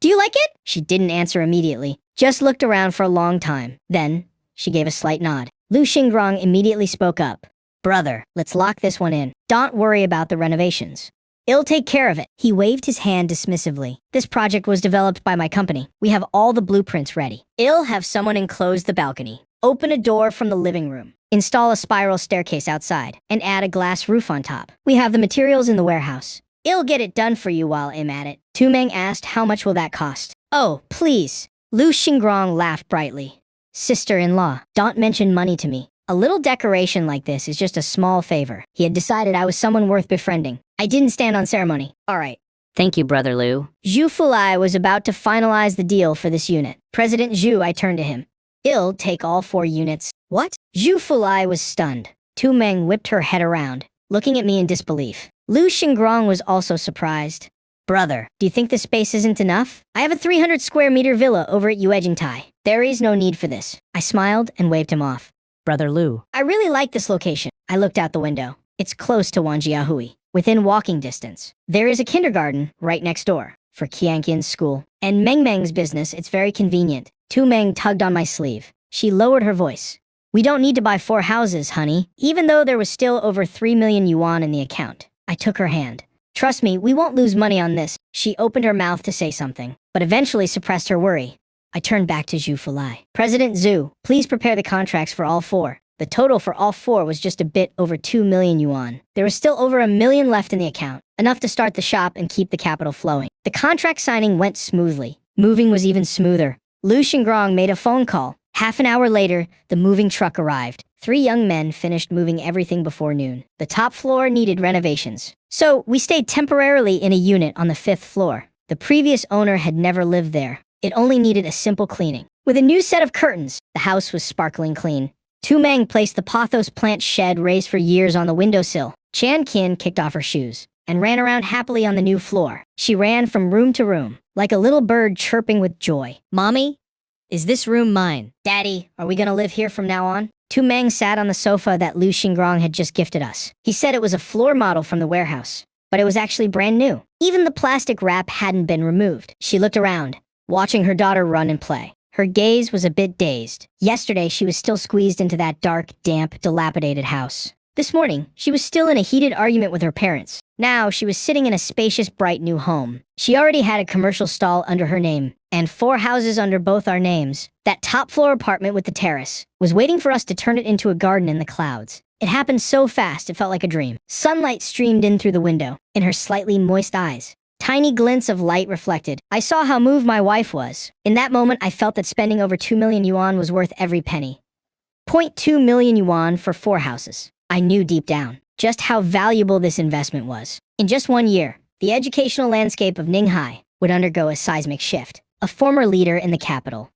do you like it? She didn't answer immediately, just looked around for a long time. Then, she gave a slight nod. Lu Xingrong immediately spoke up. Brother, let's lock this one in. Don't worry about the renovations. I'll take care of it. He waved his hand dismissively. This project was developed by my company. We have all the blueprints ready. I'll have someone enclose the balcony, open a door from the living room, install a spiral staircase outside, and add a glass roof on top. We have the materials in the warehouse. I'll get it done for you while I'm at it. Tu Meng asked, how much will that cost? Oh, please. Lu Xingrong laughed brightly. Sister-in-law, don't mention money to me. A little decoration like this is just a small favor. He had decided I was someone worth befriending. I didn't stand on ceremony. All right. Thank you, Brother Liu. Zhu Fulai was about to finalize the deal for this unit. President Zhu, I turned to him. I'll take all 4 units. What? Zhu Fulai was stunned. Tu Meng whipped her head around, looking at me in disbelief. Lu Xingrong was also surprised. Brother, do you think the space isn't enough? I have a 300 square meter villa over at Yuejingtai. There is no need for this. I smiled and waved him off. Brother Liu. I really like this location. I looked out the window. It's close to Wanjiahui, within walking distance. There is a kindergarten right next door for Qianqian's school. And Meng's business, it's very convenient. Tu Meng tugged on my sleeve. She lowered her voice. We don't need to buy 4 houses, honey, even though there was still over 3 million yuan in the account. I took her hand. Trust me, we won't lose money on this. She opened her mouth to say something, but eventually suppressed her worry. I turned back to Zhu Fulai. President Zhu, please prepare the contracts for all 4. The total for all 4 was just a bit over 2 million yuan. There was still over 1 million left in the account, enough to start the shop and keep the capital flowing. The contract signing went smoothly. Moving was even smoother. Lu Xingrong made a phone call. Half an hour later, the moving truck arrived. 3 young men finished moving everything before noon. The top floor needed renovations. So we stayed temporarily in a unit on the 5th floor. The previous owner had never lived there. It only needed a simple cleaning. With a new set of curtains, the house was sparkling clean. Tu Meng placed the pothos plant shed raised for years on the windowsill. Chan Qin kicked off her shoes and ran around happily on the new floor. She ran from room to room, like a little bird chirping with joy. Mommy, is this room mine? Daddy, are we gonna live here from now on? Tu Meng sat on the sofa that Lu Xingrong had just gifted us. He said it was a floor model from the warehouse, but it was actually brand new. Even the plastic wrap hadn't been removed. She looked around, watching her daughter run and play. Her gaze was a bit dazed. Yesterday, she was still squeezed into that dark, damp, dilapidated house. This morning, she was still in a heated argument with her parents. Now, she was sitting in a spacious, bright new home. She already had a commercial stall under her name, and 4 houses under both our names. That top-floor apartment with the terrace was waiting for us to turn it into a garden in the clouds. It happened so fast, it felt like a dream. Sunlight streamed in through the window, in her slightly moist eyes. Tiny glints of light reflected. I saw how moved my wife was. In that moment, I felt that spending over 2 million yuan was worth every penny. 0.2 million yuan for 4 houses. I knew deep down just how valuable this investment was. In just 1 year, the educational landscape of Ninghai would undergo a seismic shift. A former leader in the capital,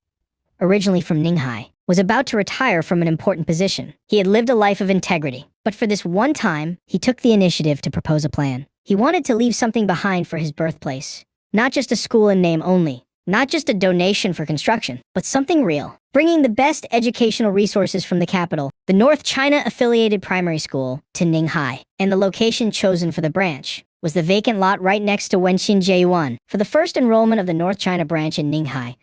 originally from Ninghai, was about to retire from an important position. He had lived a life of integrity, but for this one time, he took the initiative to propose a plan. He wanted to leave something behind for his birthplace. Not just a school in name only, not just a donation for construction, but something real. Bringing the best educational resources from the capital, the North China affiliated primary school, to Ninghai, and the location chosen for the branch was the vacant lot right next to Wenshin Jiyuan. For the first enrollment of the North China branch in Ninghai,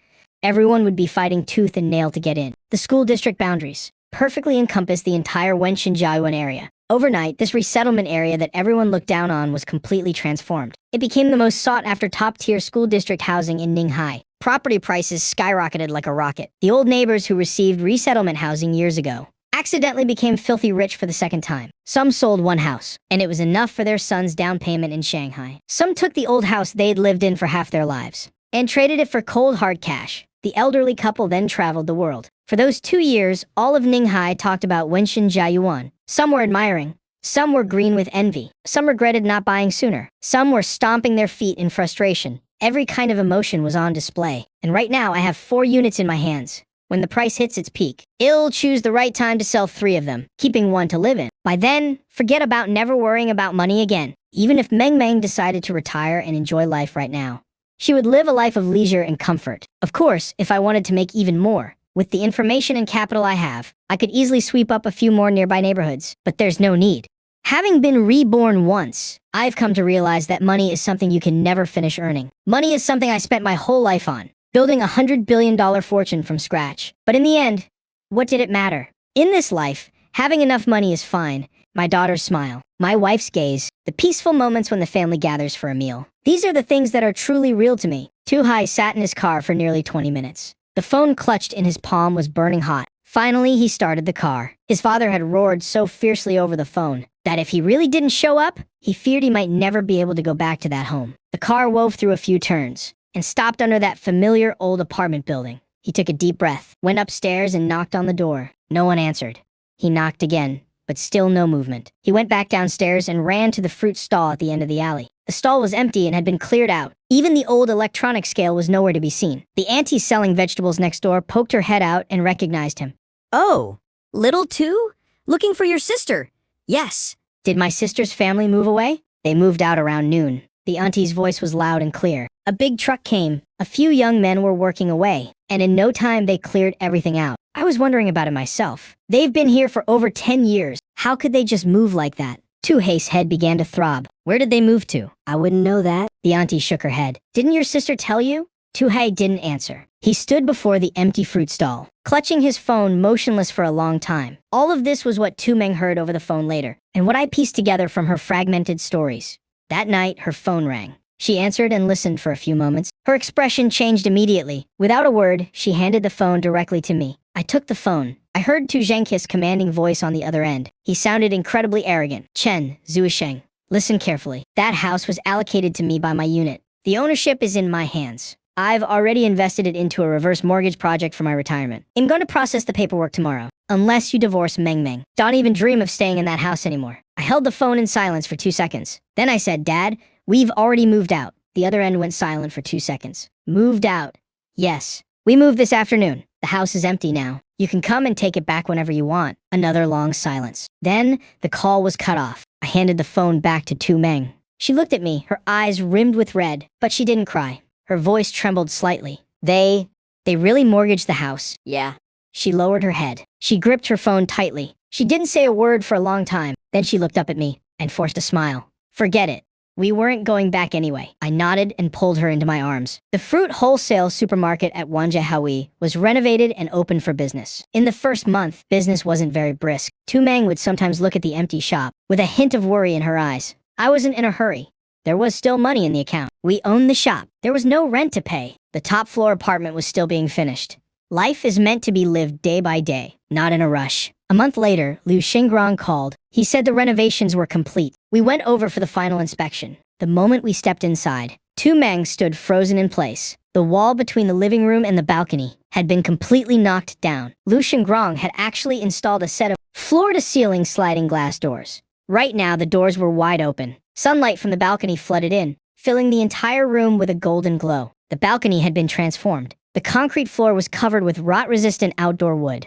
everyone would be fighting tooth and nail to get in. The school district boundaries perfectly encompassed the entire Wenshin Jiyuan area. Overnight, this resettlement area that everyone looked down on was completely transformed. It became the most sought-after top-tier school district housing in Ninghai. Property prices skyrocketed like a rocket. The old neighbors who received resettlement housing years ago accidentally became filthy rich for the second time. Some sold one house, and it was enough for their son's down payment in Shanghai. Some took the old house they'd lived in for half their lives and traded it for cold hard cash. The elderly couple then traveled the world. For those 2 years, all of Ninghai talked about Wenshin Jiyuan. Some were admiring, some were green with envy, some regretted not buying sooner, some were stomping their feet in frustration. Every kind of emotion was on display. And right now I have 4 units in my hands. When the price hits its peak, I'll choose the right time to sell 3 of them, keeping 1 to live in. By then, forget about never worrying about money again. Even if Meng Meng decided to retire and enjoy life right now, she would live a life of leisure and comfort. Of course, if I wanted to make even more, with the information and capital I have, I could easily sweep up a few more nearby neighborhoods, but there's no need. Having been reborn once, I've come to realize that money is something you can never finish earning. Money is something I spent my whole life on, building a $100 billion fortune from scratch. But in the end, what did it matter? In this life, having enough money is fine. My daughter's smile, my wife's gaze, the peaceful moments when the family gathers for a meal. These are the things that are truly real to me. Tu-hai sat in his car for nearly 20 minutes. The phone clutched in his palm was burning hot. Finally, he started the car. His father had roared so fiercely over the phone that if he really didn't show up, he feared he might never be able to go back to that home. The car wove through a few turns and stopped under that familiar old apartment building. He took a deep breath, went upstairs and knocked on the door. No one answered. He knocked again, but still no movement. He went back downstairs and ran to the fruit stall at the end of the alley. The stall was empty and had been cleared out. Even the old electronic scale was nowhere to be seen. The auntie selling vegetables next door poked her head out and recognized him. Oh, little two? Looking for your sister? Yes. Did my sister's family move away? They moved out around noon. The auntie's voice was loud and clear. A big truck came. A few young men were working away, and in no time they cleared everything out. I was wondering about it myself. They've been here for over 10 years. How could they just move like that? Tu-hei's head began to throb. Where did they move to? I wouldn't know that. The auntie shook her head. Didn't your sister tell you? Tu-hei didn't answer. He stood before the empty fruit stall, clutching his phone motionless for a long time. All of this was what Tu-meng heard over the phone later, and what I pieced together from her fragmented stories. That night, her phone rang. She answered and listened for a few moments. Her expression changed immediately. Without a word, she handed the phone directly to me. I took the phone. I heard Tu Zhengqi's commanding voice on the other end. He sounded incredibly arrogant. Chen Zuisheng, listen carefully. That house was allocated to me by my unit. The ownership is in my hands. I've already invested it into a reverse mortgage project for my retirement. I'm going to process the paperwork tomorrow. Unless you divorce Meng Meng. Don't even dream of staying in that house anymore. I held the phone in silence for 2 seconds. Then I said, Dad, we've already moved out. The other end went silent for 2 seconds. Moved out. Yes. We moved this afternoon. The house is empty now. You can come and take it back whenever you want. Another long silence. Then the call was cut off. I handed the phone back to Tu Meng. She looked at me, her eyes rimmed with red, but she didn't cry. Her voice trembled slightly. They really mortgaged the house. Yeah. She lowered her head. She gripped her phone tightly. She didn't say a word for a long time. Then she looked up at me and forced a smile. Forget it. We weren't going back anyway. I nodded and pulled her into my arms. The fruit wholesale supermarket at Wanjiahui was renovated and open for business. In the first month, business wasn't very brisk. Tu Meng would sometimes look at the empty shop with a hint of worry in her eyes. I wasn't in a hurry. There was still money in the account. We owned the shop. There was no rent to pay. The top floor apartment was still being finished. Life is meant to be lived day by day, not in a rush. A month later, Liu Xingrong called. He said the renovations were complete. We went over for the final inspection. The moment we stepped inside, Tu Meng stood frozen in place. The wall between the living room and the balcony had been completely knocked down. Liu Xingrong had actually installed a set of floor-to-ceiling sliding glass doors. Right now, the doors were wide open. Sunlight from the balcony flooded in, filling the entire room with a golden glow. The balcony had been transformed. The concrete floor was covered with rot-resistant outdoor wood.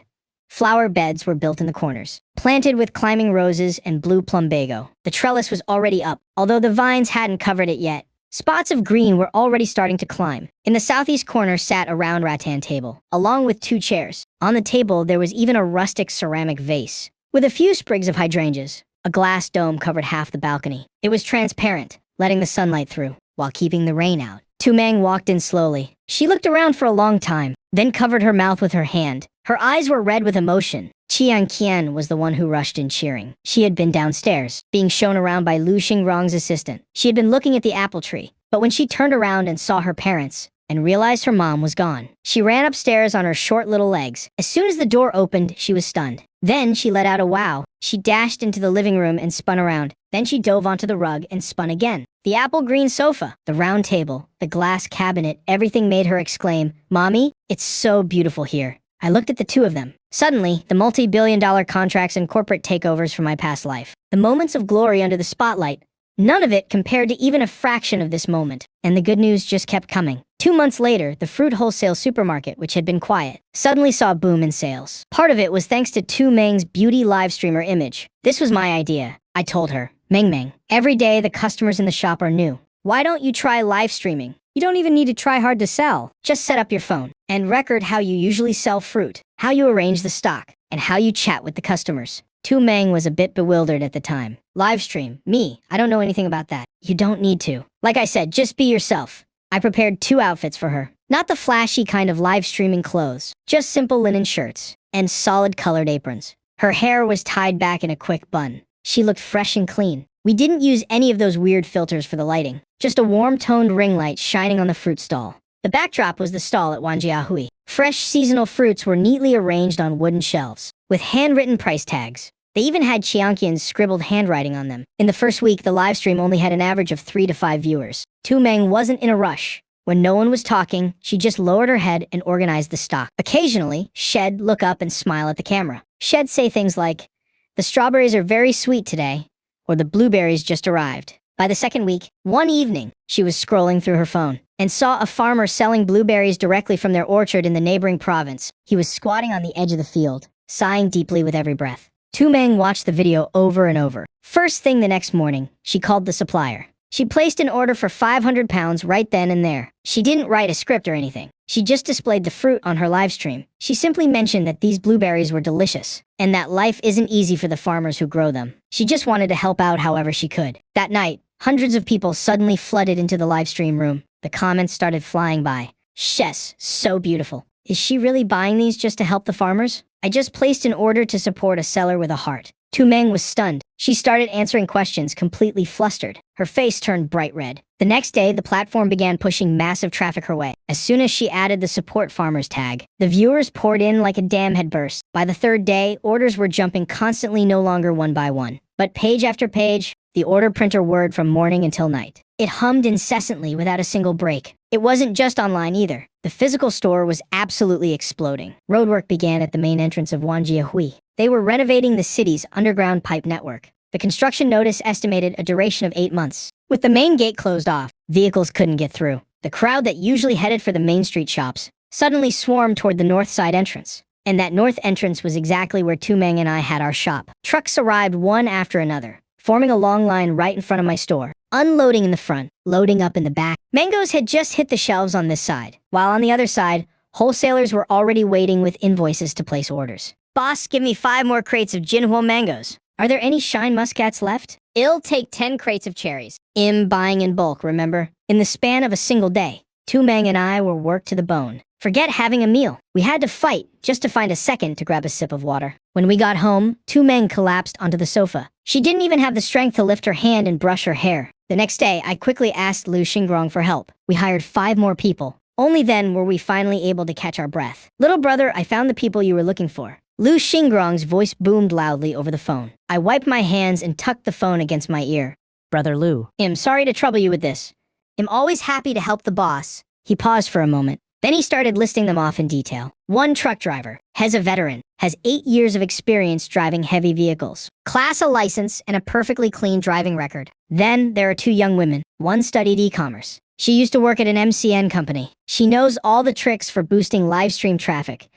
Flower beds were built in the corners, planted with climbing roses and blue plumbago. The trellis was already up, although the vines hadn't covered it yet. Spots of green were already starting to climb. In the southeast corner sat a round rattan table, along with 2 chairs. On the table, there was even a rustic ceramic vase, with a few sprigs of hydrangeas. A glass dome covered half the balcony. It was transparent, letting the sunlight through, while keeping the rain out. Tumang walked in slowly. She looked around for a long time, then covered her mouth with her hand. Her eyes were red with emotion. Chiang Qian was the one who rushed in cheering. She had been downstairs, being shown around by Lu Xingrong's assistant. She had been looking at the apple tree, but when she turned around and saw her parents, and realized her mom was gone, she ran upstairs on her short little legs. As soon as the door opened, she was stunned. Then she let out a wow. She dashed into the living room and spun around. Then she dove onto the rug and spun again. The apple green sofa, the round table, the glass cabinet, everything made her exclaim, "Mommy, it's so beautiful here." I looked at the two of them. Suddenly, the multi-billion-dollar contracts and corporate takeovers from my past life. The moments of glory under the spotlight, none of it compared to even a fraction of this moment. And the good news just kept coming. 2 months later, the fruit wholesale supermarket, which had been quiet, suddenly saw a boom in sales. Part of it was thanks to Tu Meng's beauty live streamer image. This was my idea, I told her. Meng, every day the customers in the shop are new. Why don't you try live streaming? You don't even need to try hard to sell. Just set up your phone and record how you usually sell fruit, how you arrange the stock, and how you chat with the customers. Tu Meng was a bit bewildered at the time. Live stream? Me? I don't know anything about that. You don't need to. Like I said, just be yourself. I prepared 2 outfits for her. Not the flashy kind of live streaming clothes, just simple linen shirts and solid colored aprons. Her hair was tied back in a quick bun. She looked fresh and clean. We didn't use any of those weird filters for the lighting, just a warm-toned ring light shining on the fruit stall. The backdrop was the stall at Wanjiahui. Fresh seasonal fruits were neatly arranged on wooden shelves, with handwritten price tags. They even had Chiangqian's scribbled handwriting on them. In the first week, the livestream only had an average of 3 to 5 viewers. Tu Meng wasn't in a rush. When no one was talking, she just lowered her head and organized the stock. Occasionally, she'd look up and smile at the camera. She'd say things like, "The strawberries are very sweet today," or "The blueberries just arrived." By the second week, one evening, she was scrolling through her phone and saw a farmer selling blueberries directly from their orchard in the neighboring province. He was squatting on the edge of the field, sighing deeply with every breath. Tu Meng watched the video over and over. First thing the next morning, she called the supplier. She placed an order for 500 pounds right then and there. She didn't write a script or anything. She just displayed the fruit on her live stream. She simply mentioned that these blueberries were delicious, and that life isn't easy for the farmers who grow them. She just wanted to help out however she could. That night, hundreds of people suddenly flooded into the live stream room. The comments started flying by. "Shes, so beautiful. Is she really buying these just to help the farmers? I just placed an order to support a seller with a heart." Tu Meng was stunned. She started answering questions, completely flustered. Her face turned bright red. The next day, the platform began pushing massive traffic her way. As soon as she added the support farmers tag, the viewers poured in like a dam had burst. By the third day, orders were jumping constantly, no longer one by one, but page after page, the order printer whirred from morning until night. It hummed incessantly without a single break. It wasn't just online either. The physical store was absolutely exploding. Roadwork began at the main entrance of Wanjiahui. They were renovating the city's underground pipe network. The construction notice estimated a duration of 8 months. With the main gate closed off, vehicles couldn't get through. The crowd that usually headed for the main street shops suddenly swarmed toward the north side entrance. And that north entrance was exactly where Tu Meng and I had our shop. Trucks arrived one after another, forming a long line right in front of my store. Unloading in the front, loading up in the back. Mangoes had just hit the shelves on this side, while on the other side, wholesalers were already waiting with invoices to place orders. "Boss, give me 5 more crates of Jinhuo mangoes. Are there any shine muscats left?" "I'll take 10 crates of cherries." Buying in bulk, remember? In the span of a single day, Tu Meng and I were worked to the bone. Forget having a meal. We had to fight just to find a second to grab a sip of water. When we got home, Tu Meng collapsed onto the sofa. She didn't even have the strength to lift her hand and brush her hair. The next day, I quickly asked Lu Xingrong for help. We hired 5 more people. Only then were we finally able to catch our breath. "Little brother, I found the people you were looking for." Lu Xingrong's voice boomed loudly over the phone. I wiped my hands and tucked the phone against my ear. "Brother Lu." "I'm sorry to trouble you with this. I'm always happy to help the boss." He paused for a moment. Then he started listing them off in detail. 1 truck driver, has a veteran, has 8 years of experience driving heavy vehicles, Class A license, and a perfectly clean driving record. Then there are 2 young women. One studied e-commerce. She used to work at an MCN company. She knows all the tricks for boosting live stream traffic.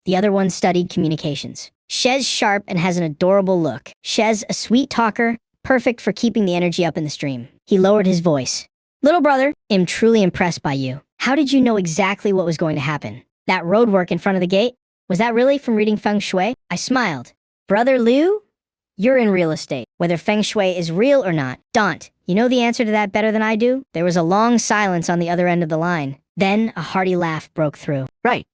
The other one studied communications. Shez sharp and has an adorable look. Shez a sweet talker, perfect for keeping the energy up in the stream. He lowered his voice. "Little brother, I'm truly impressed by you. How did you know exactly what was going to happen? That roadwork in front of the gate? Was that really from reading feng shui?" I smiled. "Brother Liu? You're in real estate. Whether feng shui is real or not. Daunt, you know the answer to that better than I do? There was a long silence on the other end of the line. Then a hearty laugh broke through. Right.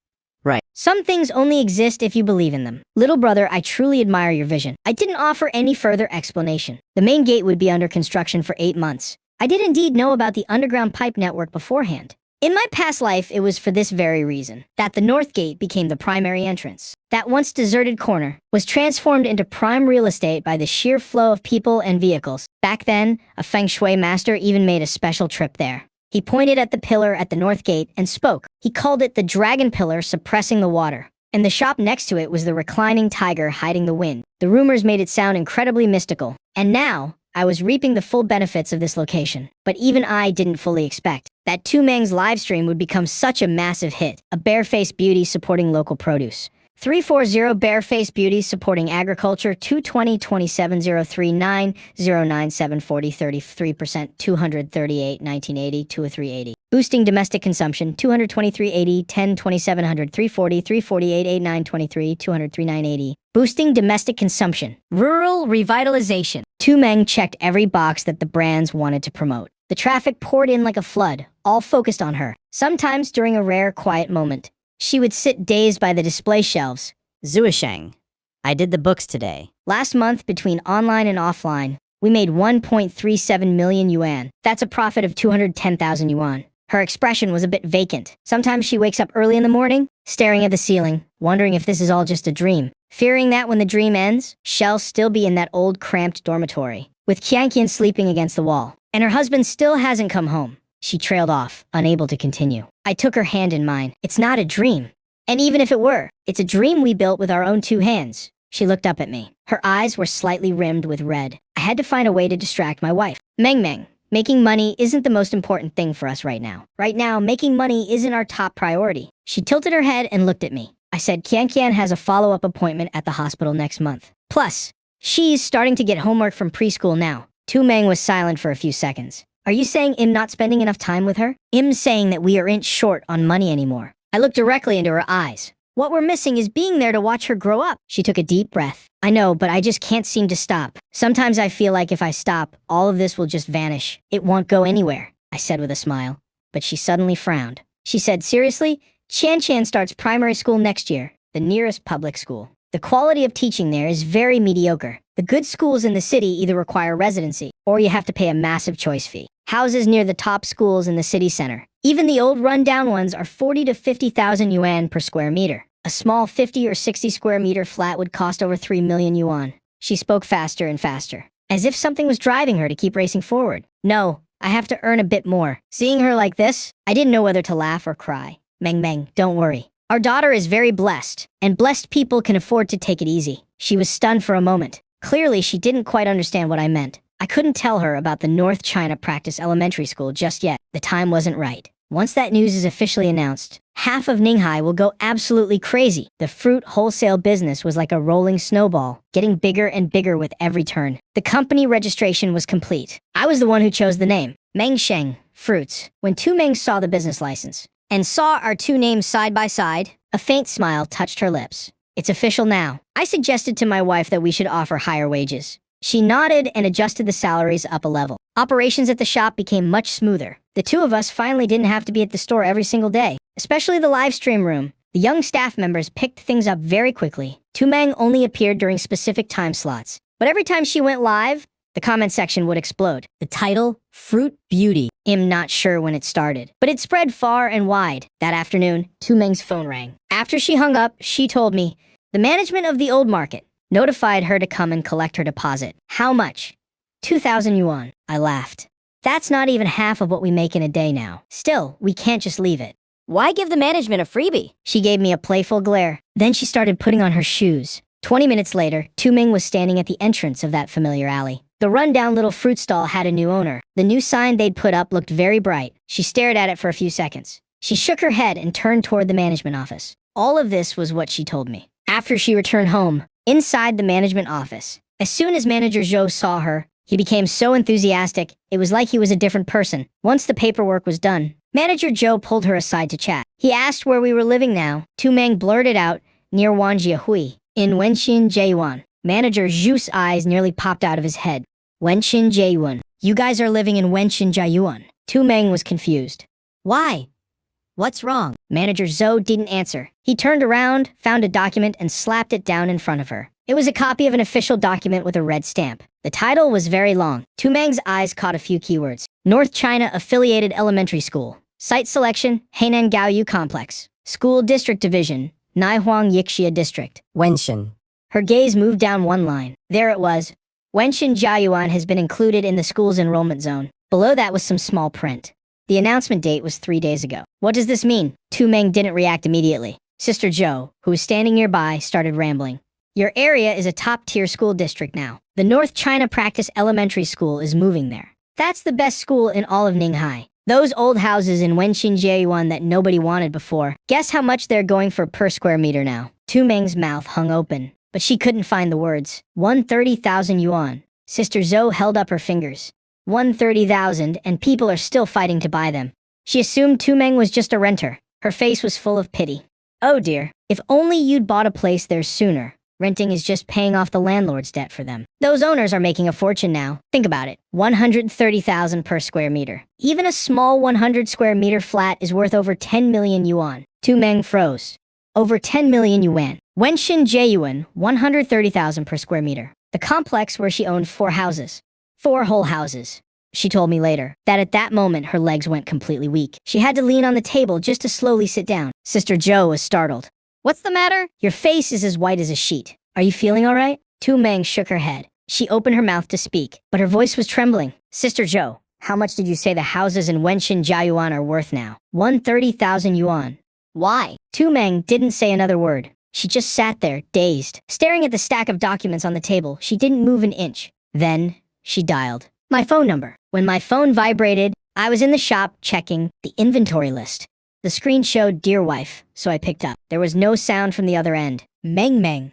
Some things only exist if you believe in them. Little brother, I truly admire your vision. I didn't offer any further explanation. The main gate would be under construction for 8 months. I did indeed know about the underground pipe network beforehand. In my past life, it was for this very reason, that the North Gate became the primary entrance. That once deserted corner was transformed into prime real estate by the sheer flow of people and vehicles. Back then, a feng shui master even made a special trip there. He pointed at the pillar at the North Gate and spoke. He called it the Dragon Pillar suppressing the water. And the shop next to it was the reclining tiger hiding the wind. The rumors made it sound incredibly mystical. And now, I was reaping the full benefits of this location. But even I didn't fully expect that Mang's livestream would become such a massive hit. A barefaced beauty supporting local produce. 340 barefaced beauties supporting agriculture. 220 27 039 097 40 33%. 238 1980 20380. Boosting domestic consumption. 223 80 10 2700 340 348 89 23 203 980. Boosting domestic consumption. Rural revitalization. Meng checked every box that the brands wanted to promote. The traffic poured in like a flood, all focused on her. Sometimes during a rare, quiet moment, she would sit dazed by the display shelves. Zuisheng, I did the books today. Last month, between online and offline, we made 1.37 million yuan. That's a profit of 210,000 yuan. Her expression was a bit vacant. Sometimes she wakes up early in the morning, staring at the ceiling, wondering if this is all just a dream. Fearing that when the dream ends, she'll still be in that old cramped dormitory, with Qianqian sleeping against the wall. And her husband still hasn't come home. She trailed off, unable to continue. I took her hand in mine. It's not a dream. And even if it were, it's a dream we built with our own 2 hands. She looked up at me. Her eyes were slightly rimmed with red. I had to find a way to distract my wife. Meng, making money isn't the most important thing for us right now. Right now, making money isn't our top priority. She tilted her head and looked at me. I said Qianqian has a follow-up appointment at the hospital next month. Plus, she's starting to get homework from preschool now. Meng was silent for a few seconds. Are you saying I'm not spending enough time with her? I'm saying that we aren't short on money anymore. I looked directly into her eyes. What we're missing is being there to watch her grow up. She took a deep breath. I know, but I just can't seem to stop. Sometimes I feel like if I stop, all of this will just vanish. It won't go anywhere, I said with a smile. But she suddenly frowned. She said, seriously? Qianqian starts primary school next year, the nearest public school. The quality of teaching there is very mediocre. The good schools in the city either require residency, or you have to pay a massive choice fee. Houses near the top schools in the city center, even the old rundown ones, are 40 to 50,000 yuan per square meter. A small 50 or 60 square meter flat would cost over 3 million yuan. She spoke faster and faster, as if something was driving her to keep racing forward. No, I have to earn a bit more. Seeing her like this, I didn't know whether to laugh or cry. Meng, don't worry. Our daughter is very blessed, and blessed people can afford to take it easy. She was stunned for a moment. Clearly, she didn't quite understand what I meant. I couldn't tell her about the North China Practice Elementary School just yet. The time wasn't right. Once that news is officially announced, half of Ninghai will go absolutely crazy. The fruit wholesale business was like a rolling snowball, getting bigger and bigger with every turn. The company registration was complete. I was the one who chose the name, Mengsheng Fruits. When Meng saw the business license and saw our 2 names side by side, a faint smile touched her lips. It's official now. I suggested to my wife that we should offer higher wages. She nodded and adjusted the salaries up a level. Operations at the shop became much smoother. The 2 of us finally didn't have to be at the store every single day, especially the live stream room. The young staff members picked things up very quickly. Meng only appeared during specific time slots, but every time she went live, the comment section would explode. The title, Fruit Beauty. I'm not sure when it started, but it spread far and wide. That afternoon, Meng's phone rang. After she hung up, she told me, the management of the old market notified her to come and collect her deposit. How much? 2,000 yuan. I laughed. That's not even half of what we make in a day now. Still, we can't just leave it. Why give the management a freebie? She gave me a playful glare. Then she started putting on her shoes. 20 minutes later, Meng was standing at the entrance of that familiar alley. The rundown little fruit stall had a new owner. The new sign they'd put up looked very bright. She stared at it for a few seconds. She shook her head and turned toward the management office. All of this was what she told me. After she returned home, inside the management office, as soon as Manager Zhou saw her, he became so enthusiastic, it was like he was a different person. Once the paperwork was done, Manager Zhou pulled her aside to chat. He asked where we were living now. Meng blurted out, near Wanjiahui, in Wenxin, Jiayuan. Manager Zhu's eyes nearly popped out of his head. Wenxin Jiayuan. You guys are living in Wenxin Jiayuan. Tu Meng was confused. Why? What's wrong? Manager Zhou didn't answer. He turned around, found a document, and slapped it down in front of her. It was a copy of an official document with a red stamp. The title was very long. Tu Meng's eyes caught a few keywords. North China Affiliated Elementary School. Site selection, Hainan Gaoyu Complex. School District Division, Naihuang Yixia District. Wenshin. Her gaze moved down one line. There it was. Wenxin Jiayuan has been included in the school's enrollment zone. Below that was some small print. The announcement date was 3 days ago. What does this mean? Tu Meng didn't react immediately. Sister Zhou, who was standing nearby, started rambling. Your area is a top-tier school district now. The North China Practice Elementary School is moving there. That's the best school in all of Ninghai. Those old houses in Wenxin Jiayuan that nobody wanted before. Guess how much they're going for per square meter now? Tu Meng's mouth hung open, but she couldn't find the words. 130,000 yuan. Sister Zhou held up her fingers. 130,000, and people are still fighting to buy them. She assumed Tu Meng was just a renter. Her face was full of pity. Oh dear, if only you'd bought a place there sooner. Renting is just paying off the landlord's debt for them. Those owners are making a fortune now. Think about it. 130,000 per square meter. Even a small 100 square meter flat is worth over 10 million yuan. Tu Meng froze. Over 10 million yuan. Wenxin Jiayuan, 130,000 per square meter. The complex where she owned 4 houses. 4 whole houses. She told me later that at that moment her legs went completely weak. She had to lean on the table just to slowly sit down. Sister Zhou was startled. What's the matter? Your face is as white as a sheet. Are you feeling all right? Tu Meng shook her head. She opened her mouth to speak, but her voice was trembling. Sister Zhou, how much did you say the houses in Wenxin Jiayuan are worth now? 130,000 yuan. Why? Tu Meng didn't say another word. She just sat there, dazed, staring at the stack of documents on the table. She didn't move an inch. Then, she dialed my phone number. When my phone vibrated, I was in the shop checking the inventory list. The screen showed "Dear Wife," so I picked up. There was no sound from the other end. Meng Meng.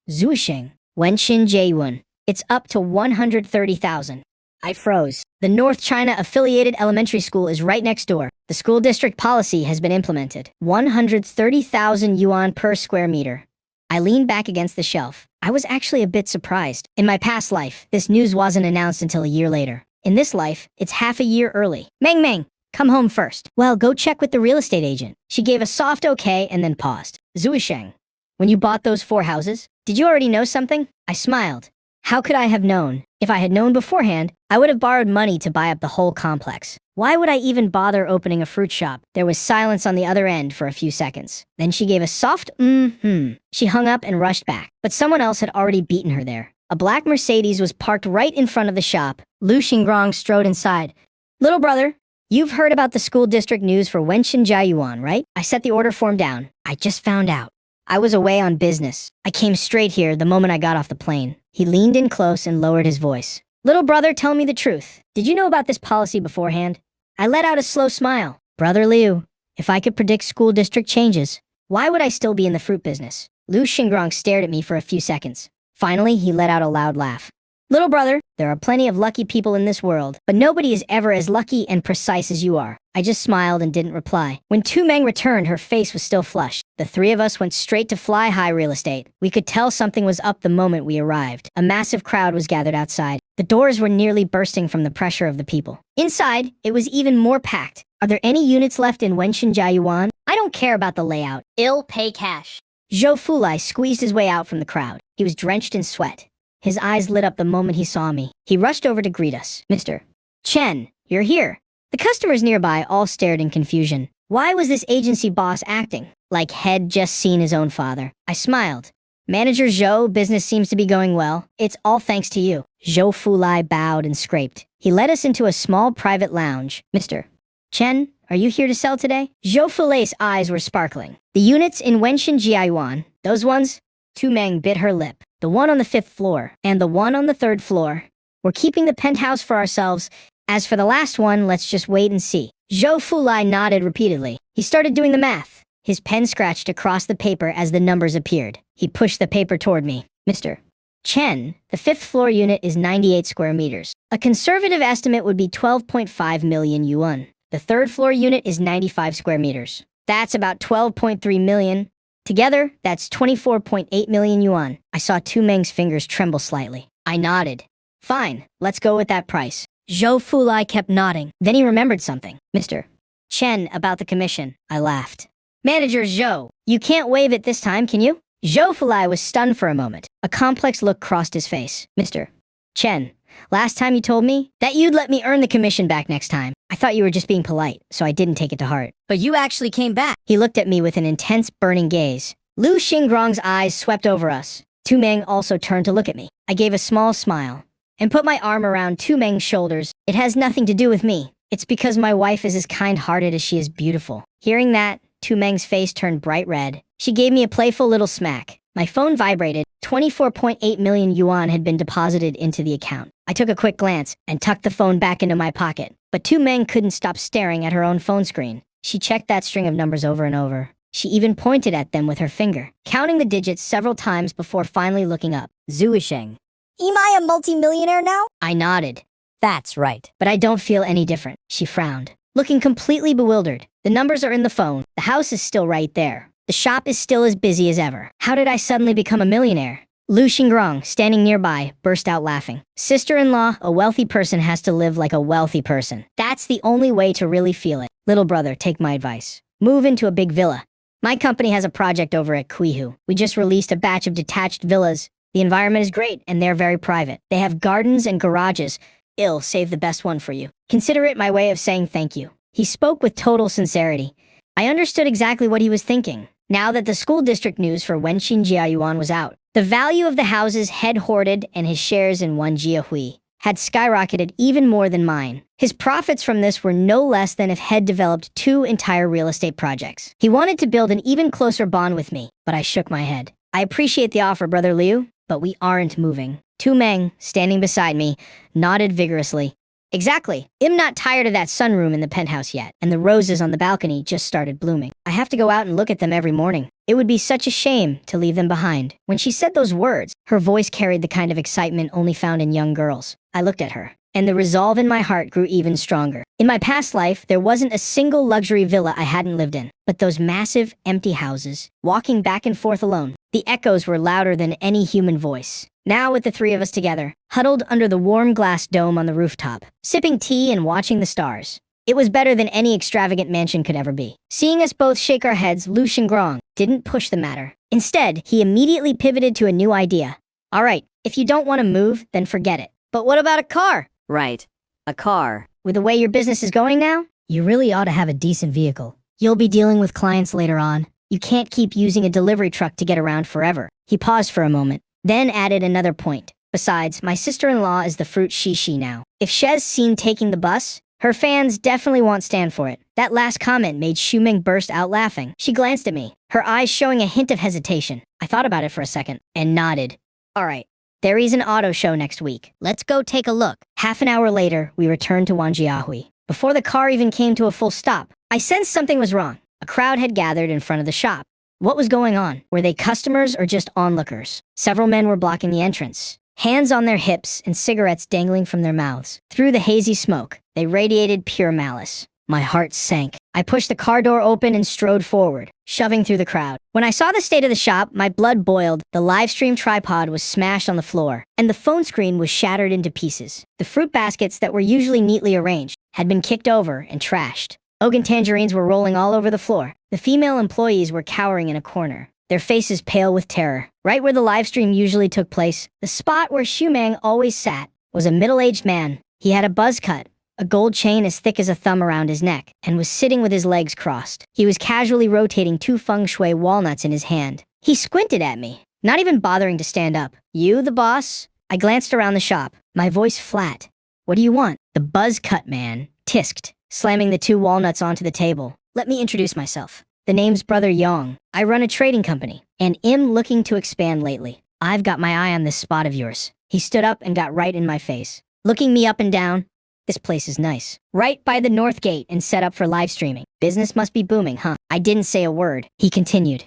Zuisheng. Wenxin Jiayuan. It's up to 130,000. I froze. The North China Affiliated Elementary School is right next door. The school district policy has been implemented. 130,000 yuan per square meter. I leaned back against the shelf. I was actually a bit surprised. In my past life, this news wasn't announced until a year later. In this life, it's half a year early. Meng Meng, come home first. Well, go check with the real estate agent. She gave a soft okay and then paused. Zuisheng, when you bought those 4 houses, did you already know something? I smiled. How could I have known? If I had known beforehand, I would have borrowed money to buy up the whole complex. Why would I even bother opening a fruit shop? There was silence on the other end for a few seconds. Then she gave a soft She hung up and rushed back, but someone else had already beaten her there. A black Mercedes was parked right in front of the shop. Lu Xingrong strode inside. Little brother, you've heard about the school district news for Wenxin Jiayuan, right? I set the order form down. I just found out. I was away on business. I came straight here the moment I got off the plane. He leaned in close and lowered his voice. Little brother, tell me the truth. Did you know about this policy beforehand? I let out a slow smile. Brother Liu, if I could predict school district changes, why would I still be in the fruit business? Lu Xingrong stared at me for a few seconds. Finally, he let out a loud laugh. Little brother, there are plenty of lucky people in this world, but nobody is ever as lucky and precise as you are. I just smiled and didn't reply. When Tu Meng returned, her face was still flushed. The 3 of us went straight to Fly High Real Estate. We could tell something was up the moment we arrived. A massive crowd was gathered outside. The doors were nearly bursting from the pressure of the people. Inside, it was even more packed. Are there any units left in Wenxin Jiayuan? I don't care about the layout. I'll pay cash. Zhou Fulai squeezed his way out from the crowd. He was drenched in sweat. His eyes lit up the moment he saw me. He rushed over to greet us. Mr. Chen, you're here. The customers nearby all stared in confusion. Why was this agency boss acting like had just seen his own father? I smiled. Manager Zhou, business seems to be going well. It's all thanks to you. Zhou Fulai bowed and scraped. He led us into a small private lounge. Mr. Chen, are you here to sell today? Zhou Fulai's eyes were sparkling. The units in Wenxin Jiayuan, those ones? Tu Meng bit her lip. The one on the 5th floor, and the one on the 3rd floor. We're keeping the penthouse for ourselves. As for the last one, let's just wait and see. Zhou Fulai nodded repeatedly. He started doing the math. His pen scratched across the paper as the numbers appeared. He pushed the paper toward me. Mr. Chen, the 5th floor unit is 98 square meters. A conservative estimate would be 12.5 million yuan. The 3rd floor unit is 95 square meters. That's about 12.3 million. Together, that's 24.8 million yuan. I saw Tu Meng's fingers tremble slightly. I nodded. Fine, let's go with that price. Zhou Fulai kept nodding. Then he remembered something. Mr. Chen, about the commission. I laughed. Manager Zhou, you can't waive it this time, can you? Zhou Fulai was stunned for a moment. A complex look crossed his face. Mr. Chen, last time you told me that you'd let me earn the commission back next time. I thought you were just being polite, so I didn't take it to heart. But you actually came back. He looked at me with an intense, burning gaze. Lu Xingrong's eyes swept over us. Tu Meng also turned to look at me. I gave a small smile and put my arm around Tu Meng's shoulders. It has nothing to do with me. It's because my wife is as kind-hearted as she is beautiful. Hearing that, Tu Meng's face turned bright red. She gave me a playful little smack. My phone vibrated. 24.8 million yuan had been deposited into the account. I took a quick glance and tucked the phone back into my pocket. But Tu Meng couldn't stop staring at her own phone screen. She checked that string of numbers over and over. She even pointed at them with her finger, counting the digits several times before finally looking up. Zuisheng. Am I a multimillionaire now? I nodded. That's right. But I don't feel any different. She frowned, looking completely bewildered. The numbers are in the phone. The house is still right there. The shop is still as busy as ever. How did I suddenly become a millionaire? Lu Xingrong, standing nearby, burst out laughing. Sister-in-law, a wealthy person has to live like a wealthy person. That's the only way to really feel it. Little brother, take my advice. Move into a big villa. My company has a project over at Quihu. We just released a batch of detached villas. The environment is great, and they're very private. They have gardens and garages. I'll save the best one for you. Consider it my way of saying thank you. He spoke with total sincerity. I understood exactly what he was thinking. Now that the school district news for Wenxin Jiayuan was out, the value of the houses Head hoarded and his shares in one Jiahui had skyrocketed even more than mine. His profits from this were no less than if Head developed 2 entire real estate projects. He wanted to build an even closer bond with me, but I shook my head. I appreciate the offer, Brother Liu, but we aren't moving. Tu Meng, standing beside me, nodded vigorously. Exactly. I'm not tired of that sunroom in the penthouse yet, and the roses on the balcony just started blooming. I have to go out and look at them every morning. It would be such a shame to leave them behind. When she said those words, her voice carried the kind of excitement only found in young girls. I looked at her, and the resolve in my heart grew even stronger. In my past life, there wasn't a single luxury villa I hadn't lived in, but those massive, empty houses, walking back and forth alone, the echoes were louder than any human voice. Now with the 3 of us together, huddled under the warm glass dome on the rooftop, sipping tea and watching the stars. It was better than any extravagant mansion could ever be. Seeing us both shake our heads, Lu Xingrong didn't push the matter. Instead, he immediately pivoted to a new idea. All right, if you don't want to move, then forget it. But what about a car? Right. A car. With the way your business is going now, you really ought to have a decent vehicle. You'll be dealing with clients later on. You can't keep using a delivery truck to get around forever. He paused for a moment, then added another point. Besides, my sister-in-law is the fruit shishi now. If She's seen taking the bus, her fans definitely won't stand for it. That last comment made Shuming burst out laughing. She glanced at me, her eyes showing a hint of hesitation. I thought about it for a second and nodded. All right, there is an auto show next week. Let's go take a look. Half an hour later, we returned to Wanjiahui. Before the car even came to a full stop, I sensed something was wrong. A crowd had gathered in front of the shop. What was going on? Were they customers or just onlookers? Several men were blocking the entrance, hands on their hips and cigarettes dangling from their mouths. Through the hazy smoke, they radiated pure malice. My heart sank. I pushed the car door open and strode forward, shoving through the crowd. When I saw the state of the shop, my blood boiled. The live stream tripod was smashed on the floor, and the phone screen was shattered into pieces. The fruit baskets that were usually neatly arranged had been kicked over and trashed. Ogan tangerines were rolling all over the floor. The female employees were cowering in a corner, their faces pale with terror. Right where the live stream usually took place, the spot where Shumang always sat, was a middle-aged man. He had a buzz cut, a gold chain as thick as a thumb around his neck, and was sitting with his legs crossed. He was casually rotating 2 feng shui walnuts in his hand. He squinted at me, not even bothering to stand up. You, the boss? I glanced around the shop, my voice flat. What do you want? The buzz cut man tisked, slamming the 2 walnuts onto the table. Let me introduce myself. The name's Brother Yong. I run a trading company, and am looking to expand lately. I've got my eye on this spot of yours. He stood up and got right in my face, looking me up and down. This place is nice. Right by the north gate and set up for live streaming. Business must be booming, huh? I didn't say a word. He continued.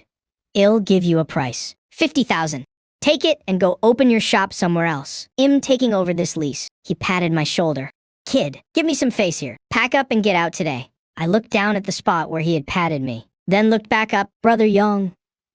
I'll give you a price. 50,000. Take it and go open your shop somewhere else. I'm taking over this lease. He patted my shoulder. Kid, give me some face here. Pack up and get out today. I looked down at the spot where he had patted me, then looked back up. Brother Young,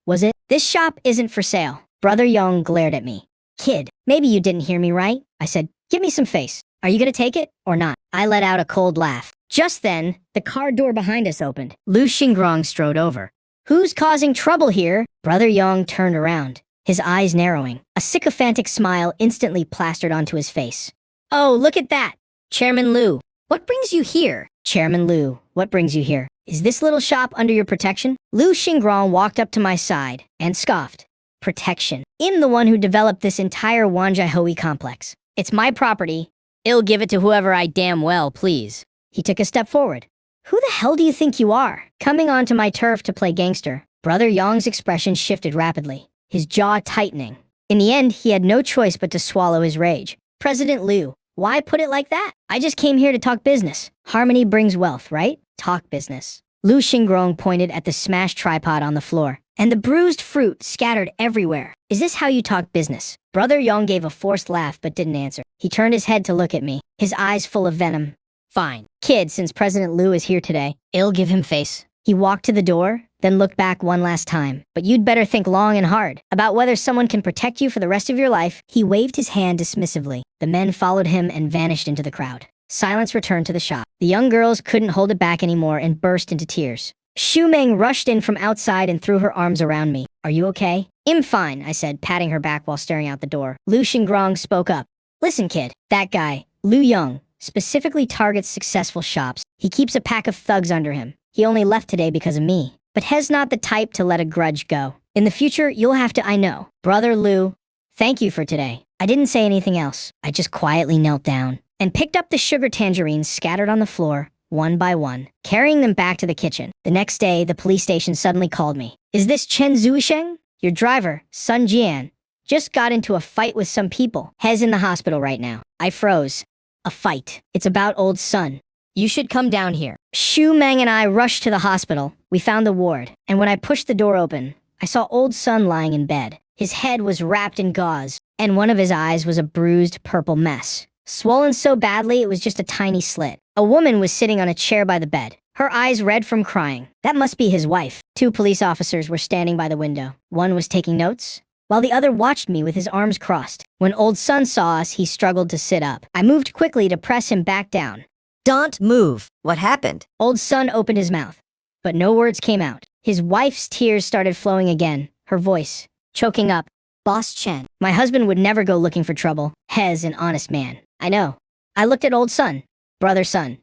was it? This shop isn't for sale. Brother Young glared at me. Kid, maybe you didn't hear me right. I said, give me some face. Are you gonna take it or not? I let out a cold laugh. Just then, the car door behind us opened. Lu Xingrong strode over. Who's causing trouble here? Brother Young turned around, his eyes narrowing. A sycophantic smile instantly plastered onto his face. Oh, look at that! Chairman Lu. What brings you here? Chairman Lu, what brings you here? Is this little shop under your protection? Lu Xingrong walked up to my side and scoffed. Protection. I'm the one who developed this entire Wanjiahui complex. It's my property. I'll give it to whoever I damn well please. He took a step forward. Who the hell do you think you are? Coming onto my turf to play gangster. Brother Yong's expression shifted rapidly, his jaw tightening. In the end, he had no choice but to swallow his rage. President Liu, why put it like that? I just came here to talk business. Harmony brings wealth, right? Talk business. Lu Xingrong pointed at the smashed tripod on the floor, and the bruised fruit scattered everywhere. Is this how you talk business? Brother Yong gave a forced laugh but didn't answer. He turned his head to look at me, his eyes full of venom. Fine. Kid, since President Liu is here today, I'll give him face. He walked to the door, then looked back one last time. But you'd better think long and hard about whether someone can protect you for the rest of your life. He waved his hand dismissively. The men followed him and vanished into the crowd. Silence returned to the shop. The young girls couldn't hold it back anymore and burst into tears. Xu Meng rushed in from outside and threw her arms around me. Are you okay? I'm fine, I said, patting her back while staring out the door. Lu Xingrong spoke up. Listen, kid, that guy, Lu Young, specifically targets successful shops. He keeps a pack of thugs under him. He only left today because of me. But He's not the type to let a grudge go. In the future, you'll have to, I know. Brother Lu, thank you for today. I didn't say anything else. I just quietly knelt down and picked up the sugar tangerines scattered on the floor, one by one, carrying them back to the kitchen. The next day, the police station suddenly called me. Is this Chen Zuisheng? Your driver, Sun Jian, just got into a fight with some people. He's in the hospital right now. I froze. A fight. It's about old Sun. You should come down here. Xu Meng and I rushed to the hospital. We found the ward, and when I pushed the door open, I saw old Sun lying in bed. His head was wrapped in gauze, and one of his eyes was a bruised purple mess. Swollen so badly it was just a tiny slit. A woman was sitting on a chair by the bed, her eyes red from crying. That must be his wife. 2 police officers were standing by the window. One was taking notes, while the other watched me with his arms crossed. When old Sun saw us, he struggled to sit up. I moved quickly to press him back down. Don't move. What happened? Old Sun opened his mouth, but no words came out. His wife's tears started flowing again, her voice choking up. Boss Chen. My husband would never go looking for trouble. He's an honest man. I know. I looked at old Sun. Brother Sun,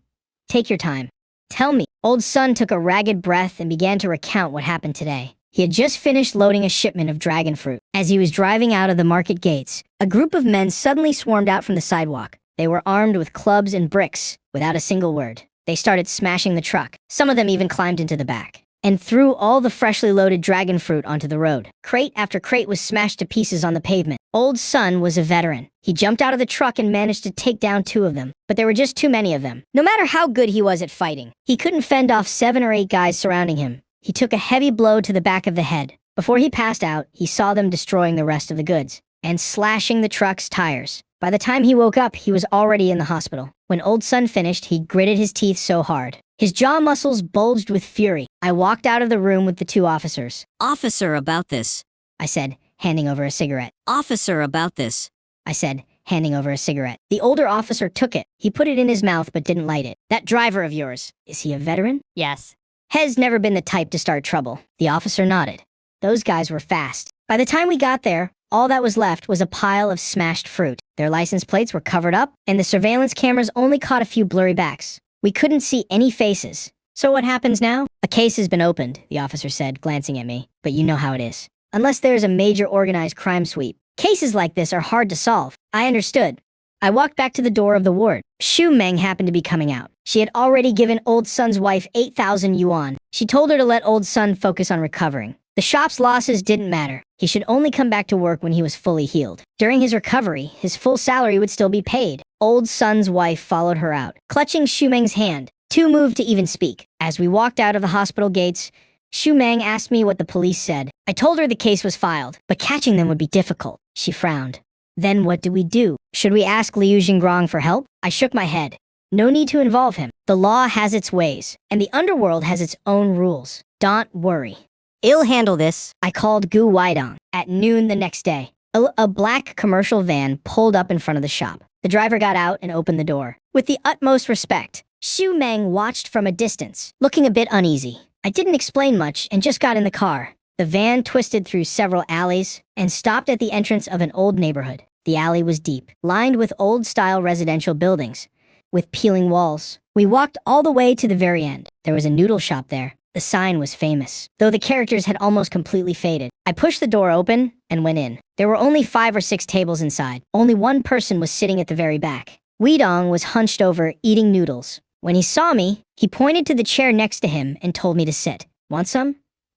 take your time. Tell me. Old Sun took a ragged breath and began to recount what happened today. He had just finished loading a shipment of dragon fruit. As he was driving out of the market gates, a group of men suddenly swarmed out from the sidewalk. They were armed with clubs and bricks, without a single word. They started smashing the truck. Some of them even climbed into the back and threw all the freshly loaded dragon fruit onto the road. Crate after crate was smashed to pieces on the pavement. Old Sun was a veteran. He jumped out of the truck and managed to take down 2 of them, but there were just too many of them. No matter how good he was at fighting, he couldn't fend off 7 or 8 guys surrounding him. He took a heavy blow to the back of the head. Before he passed out, he saw them destroying the rest of the goods and slashing the truck's tires. By the time he woke up, he was already in the hospital. When old Sun finished, he gritted his teeth so hard. His jaw muscles bulged with fury. I walked out of the room with the 2 officers. Officer, about this. I said, handing over a cigarette. Officer, about this. I said, handing over a cigarette. The older officer took it. He put it in his mouth but didn't light it. That driver of yours, is he a veteran? Yes. He's never been the type to start trouble. The officer nodded. Those guys were fast. By the time we got there, all that was left was a pile of smashed fruit. Their license plates were covered up, and the surveillance cameras only caught a few blurry backs. We couldn't see any faces. So what happens now? A case has been opened, the officer said, glancing at me. But you know how it is. Unless there's a major organized crime sweep, cases like this are hard to solve. I understood. I walked back to the door of the ward. Xu Meng happened to be coming out. She had already given old Sun's wife 8,000 yuan. She told her to let old Sun focus on recovering. The shop's losses didn't matter. He should only come back to work when he was fully healed. During his recovery, his full salary would still be paid. Old Sun's wife followed her out, clutching Xu Meng's hand. Too moved to even speak. As we walked out of the hospital gates, Xu Meng asked me what the police said. I told her the case was filed, but catching them would be difficult. She frowned. Then what do we do? Should we ask Liu Xingrong for help? I shook my head. No need to involve him. The law has its ways, and the underworld has its own rules. Don't worry. I'll handle this. I called Gu Weidong. At noon the next day, a black commercial van pulled up in front of the shop. The driver got out and opened the door. With the utmost respect, Xu Meng watched from a distance, looking a bit uneasy. I didn't explain much and just got in the car. The van twisted through several alleys and stopped at the entrance of an old neighborhood. The alley was deep, lined with old-style residential buildings, with peeling walls. We walked all the way to the very end. There was a noodle shop there. The sign was famous, though the characters had almost completely faded. I pushed the door open and went in. There were only 5 or 6 tables inside. Only one person was sitting at the very back. Weidong was hunched over, eating noodles. When he saw me, he pointed to the chair next to him and told me to sit. Want some?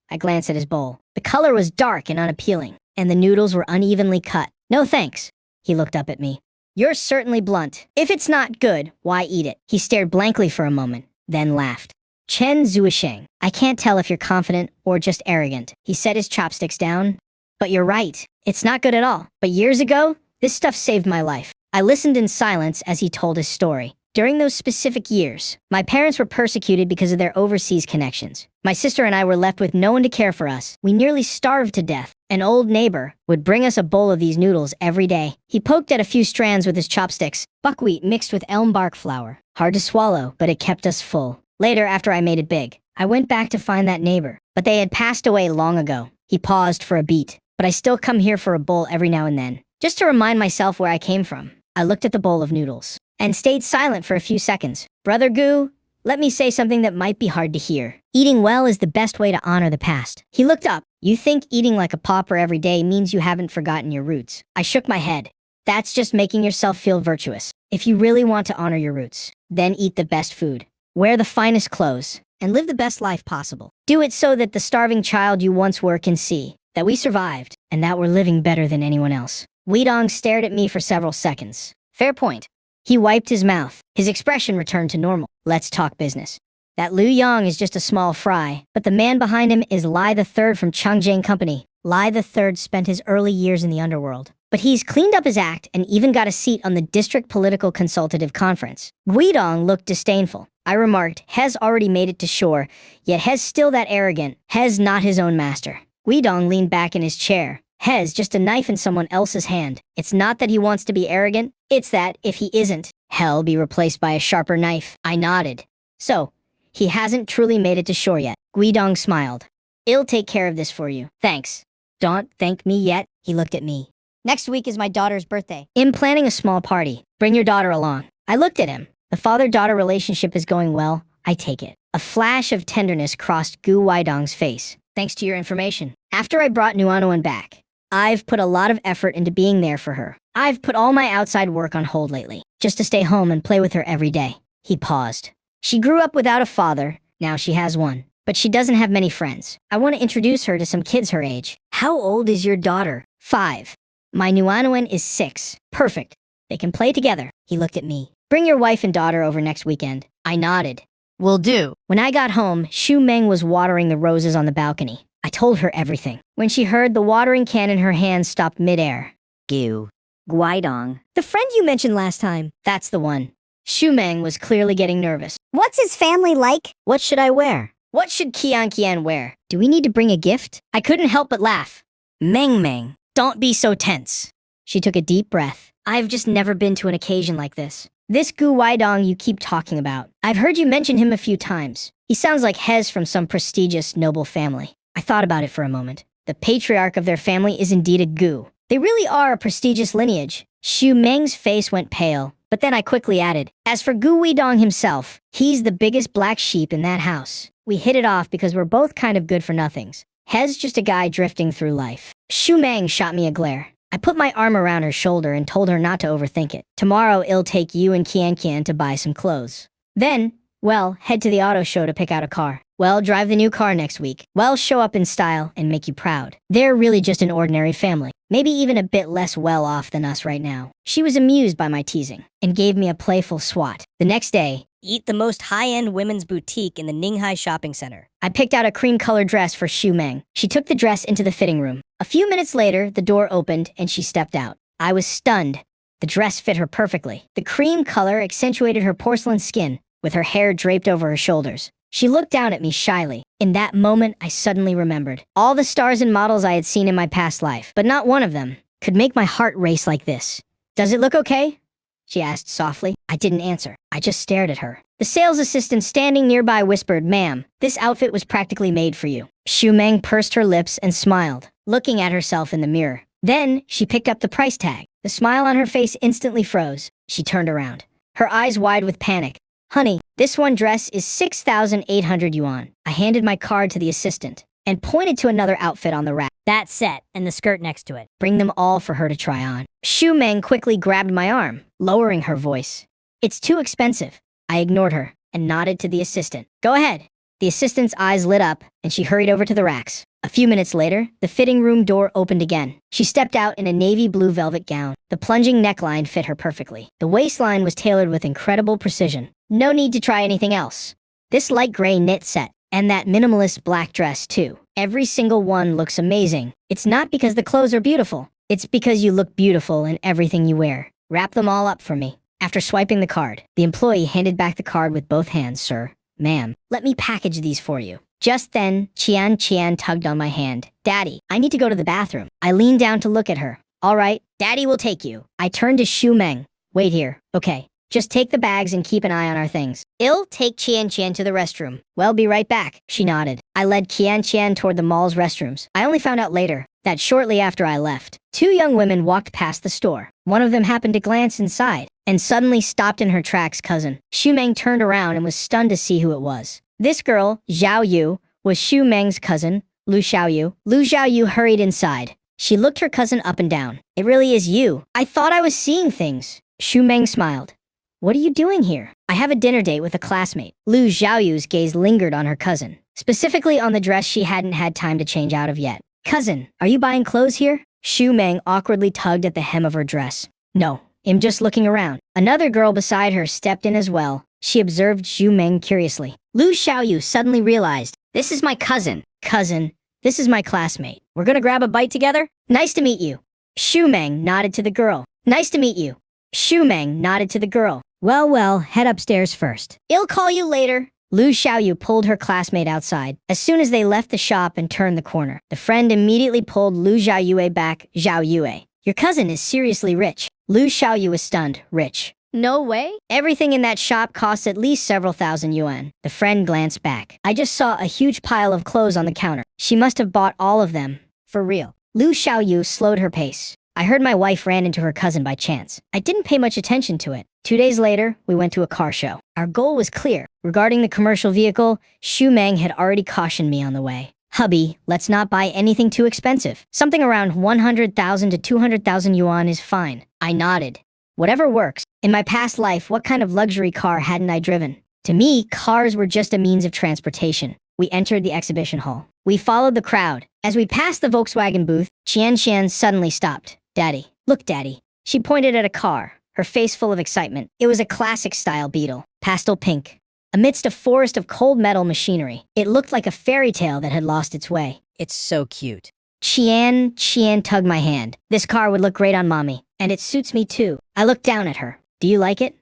I glanced at his bowl. The color was dark and unappealing, and the noodles were unevenly cut. No thanks. He looked up at me. You're certainly blunt. If it's not good, why eat it? He stared blankly for a moment, then laughed. Chen Zuisheng, I can't tell if you're confident or just arrogant. He set his chopsticks down. But you're right. It's not good at all. But years ago, this stuff saved my life. I listened in silence as he told his story. During those specific years, my parents were persecuted because of their overseas connections. My sister and I were left with no one to care for us. We nearly starved to death. An old neighbor would bring us a bowl of these noodles every day. He poked at a few strands with his chopsticks, buckwheat mixed with elm bark flour. Hard to swallow, but it kept us full. Later, after I made it big, I went back to find that neighbor, but they had passed away long ago. He paused for a beat, but I still come here for a bowl every now and then, just to remind myself where I came from. I looked at the bowl of noodles and stayed silent for a few seconds. Brother Gu, let me say something that might be hard to hear. Eating well is the best way to honor the past. He looked up. You think eating like a pauper every day means you haven't forgotten your roots? I shook my head. That's just making yourself feel virtuous. If you really want to honor your roots, then eat the best food, wear the finest clothes, and live the best life possible. Do it so that the starving child you once were can see that we survived and that we're living better than anyone else. Weidong stared at me for several seconds. Fair point. He wiped his mouth. His expression returned to normal. Let's talk business. That Liu Yang is just a small fry, but the man behind him is Lai III from Changjiang Company. Lai III spent his early years in the underworld, but he's cleaned up his act and even got a seat on the District Political Consultative Conference. Guidong looked disdainful. I remarked, Hez already made it to shore, yet Hez still that arrogant. Hez not his own master. Guidong leaned back in his chair. Hez just a knife in someone else's hand. It's not that he wants to be arrogant, it's that, if he isn't, he'll be replaced by a sharper knife. I nodded. So, he hasn't truly made it to shore yet. Guidong smiled. I'll take care of this for you. Thanks. Don't thank me yet. He looked at me. Next week is my daughter's birthday. I'm planning a small party. Bring your daughter along. I looked at him. The father-daughter relationship is going well. I take it. A flash of tenderness crossed Gu Weidong's face. Thanks to your information. After I brought Nuanuan back, I've put a lot of effort into being there for her. I've put all my outside work on hold lately, just to stay home and play with her every day. He paused. She grew up without a father. Now she has one. But she doesn't have many friends. I want to introduce her to some kids her age. How old is your daughter? 5. My Nuanuan is 6. Perfect. They can play together. He looked at me. Bring your wife and daughter over next weekend. I nodded. Will do. When I got home, Xu Meng was watering the roses on the balcony. I told her everything. When she heard, the watering can in her hand stopped midair. Gu. Guidong. The friend you mentioned last time. That's the one. Xu Meng was clearly getting nervous. What's his family like? What should I wear? What should Qian wear? Do we need to bring a gift? I couldn't help but laugh. Meng, don't be so tense. She took a deep breath. I've just never been to an occasion like this. This Gu Weidong you keep talking about. I've heard you mention him a few times. He sounds like Hez from some prestigious, noble family. I thought about it for a moment. The patriarch of their family is indeed a Gu. They really are a prestigious lineage. Xu Meng's face went pale, but then I quickly added, as for Gu Weidong himself, he's the biggest black sheep in that house. We hit it off because we're both kind of good for nothings. Hez just a guy drifting through life. Xu Meng shot me a glare. I put my arm around her shoulder and told her not to overthink it. Tomorrow, I'll take you and Qian to buy some clothes. Then, well, head to the auto show to pick out a car. Well, drive the new car next week. Well, show up in style and make you proud. They're really just an ordinary family. Maybe even a bit less well-off than us right now. She was amused by my teasing and gave me a playful swat. The next day, Eat the most high-end women's boutique in the Ninghai shopping center. I picked out a cream-colored dress for Xu Meng. She took the dress into the fitting room. A few minutes later, the door opened and she stepped out. I was stunned. The dress fit her perfectly. The cream color accentuated her porcelain skin, with her hair draped over her shoulders. She looked down at me shyly. In that moment, I suddenly remembered all the stars and models I had seen in my past life, but not one of them could make my heart race like this. "Does it look okay?" she asked softly. I didn't answer. I just stared at her. The sales assistant standing nearby whispered, "Ma'am, this outfit was practically made for you." Xu Meng pursed her lips and smiled, looking at herself in the mirror. Then she picked up the price tag. The smile on her face instantly froze. She turned around, her eyes wide with panic. "Honey, this one dress is 6,800 yuan. I handed my card to the assistant and pointed to another outfit on the rack. That set and the skirt next to it. Bring them all for her to try on. Xu Meng quickly grabbed my arm, lowering her voice. "It's too expensive." I ignored her and nodded to the assistant. "Go ahead." The assistant's eyes lit up and she hurried over to the racks. A few minutes later, the fitting room door opened again. She stepped out in a navy blue velvet gown. The plunging neckline fit her perfectly. The waistline was tailored with incredible precision. No need to try anything else. This light gray knit set, and that minimalist black dress too. Every single one looks amazing. It's not because the clothes are beautiful. It's because you look beautiful in everything you wear. Wrap them all up for me. After swiping the card, the employee handed back the card with both hands. "Sir, ma'am, let me package these for you." Just then, Qian tugged on my hand. "Daddy, I need to go to the bathroom." I leaned down to look at her. "All right, Daddy will take you." I turned to Xu Meng. "Wait here, okay? Just take the bags and keep an eye on our things. I'll take Qian to the restroom." "Well, be right back," she nodded. I led Qian toward the mall's restrooms. I only found out later that shortly after I left, two young women walked past the store. One of them happened to glance inside and suddenly stopped in her tracks. Cousin. Xu Meng turned around and was stunned to see who it was. This girl, Zhao Yu, was Xu Meng's cousin, Lu Xiaoyu. Lu Xiaoyu hurried inside. She looked her cousin up and down. "It really is you. I thought I was seeing things." Xu Meng smiled. "What are you doing here?" "I have a dinner date with a classmate." Lu Xiaoyu's gaze lingered on her cousin, specifically on the dress she hadn't had time to change out of yet. "Cousin, are you buying clothes here?" Xu Meng awkwardly tugged at the hem of her dress. "No, I'm just looking around." Another girl beside her stepped in as well. She observed Xu Meng curiously. Lu Xiaoyu suddenly realized, "This is my cousin." "Cousin, this is my classmate. We're gonna grab a bite together?" "Nice to meet you." Xu Meng nodded to the girl. "Nice to meet you." Xu Meng nodded to the girl. Well, head upstairs first. "I'll call you later." Lu Xiaoyu pulled her classmate outside. As soon as they left the shop and turned the corner, the friend immediately pulled Lu Xiaoyue back. "Zhao Yue, your cousin is seriously rich." Lu Xiaoyu was stunned. "Rich? No way. Everything in that shop costs at least several thousand yuan." The friend glanced back. "I just saw a huge pile of clothes on the counter. She must have bought all of them. For real." Lu Xiaoyu slowed her pace. "I heard my wife ran into her cousin by chance. I didn't pay much attention to it." 2 days later, we went to a car show. Our goal was clear. Regarding the commercial vehicle, Xu Meng had already cautioned me on the way. "Hubby, let's not buy anything too expensive. Something around 100,000 to 200,000 yuan is fine." I nodded. Whatever works. In my past life, what kind of luxury car hadn't I driven? To me, cars were just a means of transportation. We entered the exhibition hall. We followed the crowd. As we passed the Volkswagen booth, Qian suddenly stopped. "Daddy, look, Daddy." She pointed at a car, her face full of excitement. It was a classic-style Beetle, pastel pink. Amidst a forest of cold metal machinery, it looked like a fairy tale that had lost its way. It's so cute. Qian tugged my hand. "This car would look great on Mommy, and it suits me too." I looked down at her. "Do you like it?"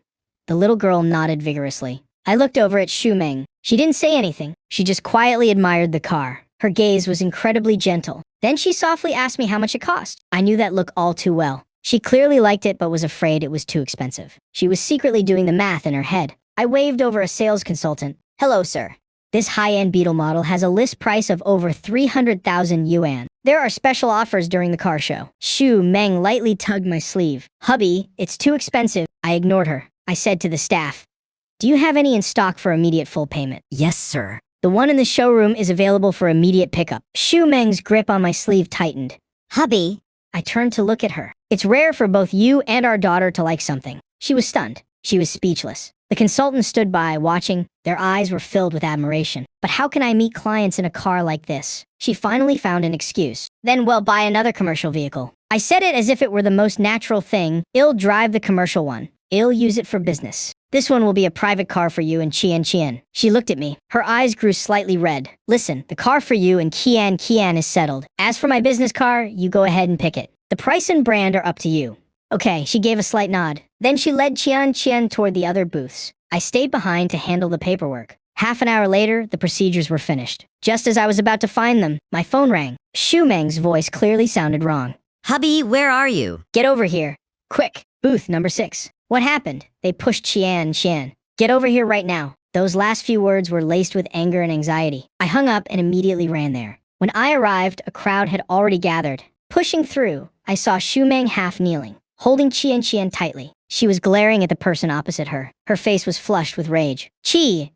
The little girl nodded vigorously. I looked over at Xu Meng. She didn't say anything. She just quietly admired the car. Her gaze was incredibly gentle. Then she softly asked me how much it cost. I knew that look all too well. She clearly liked it but was afraid it was too expensive. She was secretly doing the math in her head. I waved over a sales consultant. "Hello, sir. This high-end Beetle model has a list price of over 300,000 yuan. There are special offers during the car show." Xu Meng lightly tugged my sleeve. "Hubby, it's too expensive." I ignored her. I said to the staff, "Do you have any in stock for immediate full payment?" Yes, sir. "The one in the showroom is available for immediate pickup." Xu Meng's grip on my sleeve tightened. Hubby. I turned to look at her. "It's rare for both you and our daughter to like something." She was stunned. She was speechless. The consultant stood by, watching. Their eyes were filled with admiration. "But how can I meet clients in a car like this?" She finally found an excuse. "Then we'll buy another commercial vehicle." I said it as if it were the most natural thing. "I'll drive the commercial one. I'll use it for business. This one will be a private car for you and Qian." She looked at me. Her eyes grew slightly red. "Listen, the car for you and Qian is settled. As for my business car, you go ahead and pick it. The price and brand are up to you." "Okay," she gave a slight nod. Then she led Qian toward the other booths. I stayed behind to handle the paperwork. Half an hour later, the procedures were finished. Just as I was about to find them, my phone rang. Meng's voice clearly sounded wrong. Hubby, where are you? Get over here. Quick. Booth number 6. What happened? They pushed Qian. Get over here right now. Those last few words were laced with anger and anxiety. I hung up and immediately ran there. When I arrived, a crowd had already gathered. Pushing through, I saw Meng half kneeling, holding Qian tightly. She was glaring at the person opposite her. Her face was flushed with rage. Qian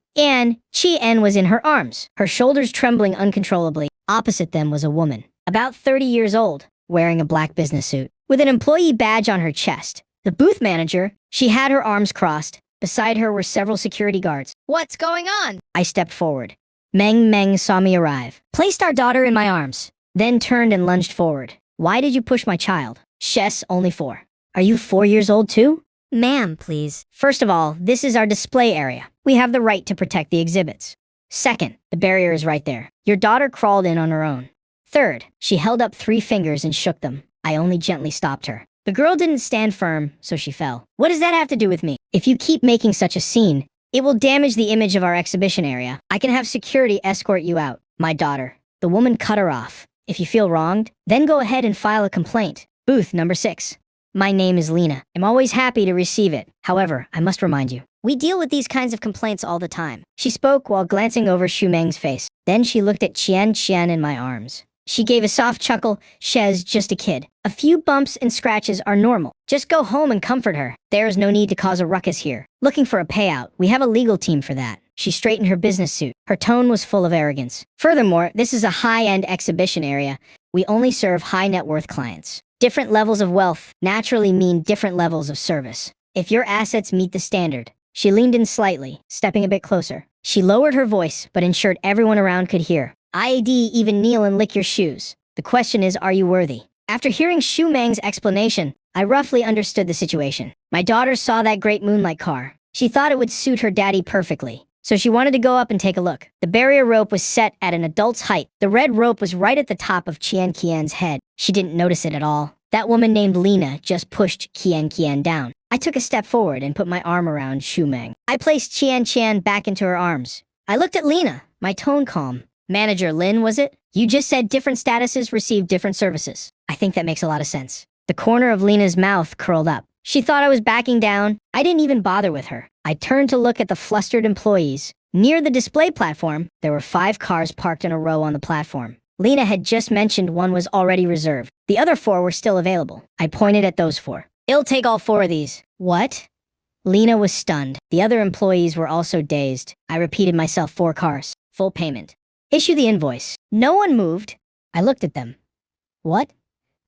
was in her arms, her shoulders trembling uncontrollably. Opposite them was a woman, about 30 years old, wearing a black business suit, with an employee badge on her chest. The booth manager, she had her arms crossed. Beside her were several security guards. What's going on? I stepped forward. Meng saw me arrive, placed our daughter in my arms, then turned and lunged forward. Why did you push my child? Shess, only 4. Are you 4 years old too? Ma'am, please. First of all, this is our display area. We have the right to protect the exhibits. Second, the barrier is right there. Your daughter crawled in on her own. Third, she held up 3 fingers and shook them. I only gently stopped her. The girl didn't stand firm, so she fell. What does that have to do with me? If you keep making such a scene, it will damage the image of our exhibition area. I can have security escort you out. My daughter. The woman cut her off. If you feel wronged, then go ahead and file a complaint. Booth number 6. My name is Lena. I'm always happy to receive it. However, I must remind you, we deal with these kinds of complaints all the time. She spoke while glancing over Meng's face. Then she looked at Qian in my arms. She gave a soft chuckle. Shez, just a kid. A few bumps and scratches are normal. Just go home and comfort her. There is no need to cause a ruckus here. Looking for a payout. We have a legal team for that. She straightened her business suit. Her tone was full of arrogance. Furthermore, this is a high-end exhibition area. We only serve high net worth clients. Different levels of wealth naturally mean different levels of service. If your assets meet the standard. She leaned in slightly, stepping a bit closer. She lowered her voice, but ensured everyone around could hear. I'd even kneel and lick your shoes. The question is, are you worthy? After hearing Meng's explanation, I roughly understood the situation. My daughter saw that great moonlight car. She thought it would suit her daddy perfectly, so she wanted to go up and take a look. The barrier rope was set at an adult's height. The red rope was right at the top of Qian's head. She didn't notice it at all. That woman named Lena just pushed Qian down. I took a step forward and put my arm around Meng. I placed Qian back into her arms. I looked at Lena, my tone calm. Manager Lin, was it? You just said different statuses receive different services. I think that makes a lot of sense. The corner of Lena's mouth curled up. She thought I was backing down. I didn't even bother with her. I turned to look at the flustered employees. Near the display platform, there were 5 cars parked in a row on the platform. Lena had just mentioned one was already reserved. The other 4 were still available. I pointed at those 4. It'll take all 4 of these. What? Lena was stunned. The other employees were also dazed. I repeated myself 4 cars. Full payment. Issue the invoice. No one moved. I looked at them. What?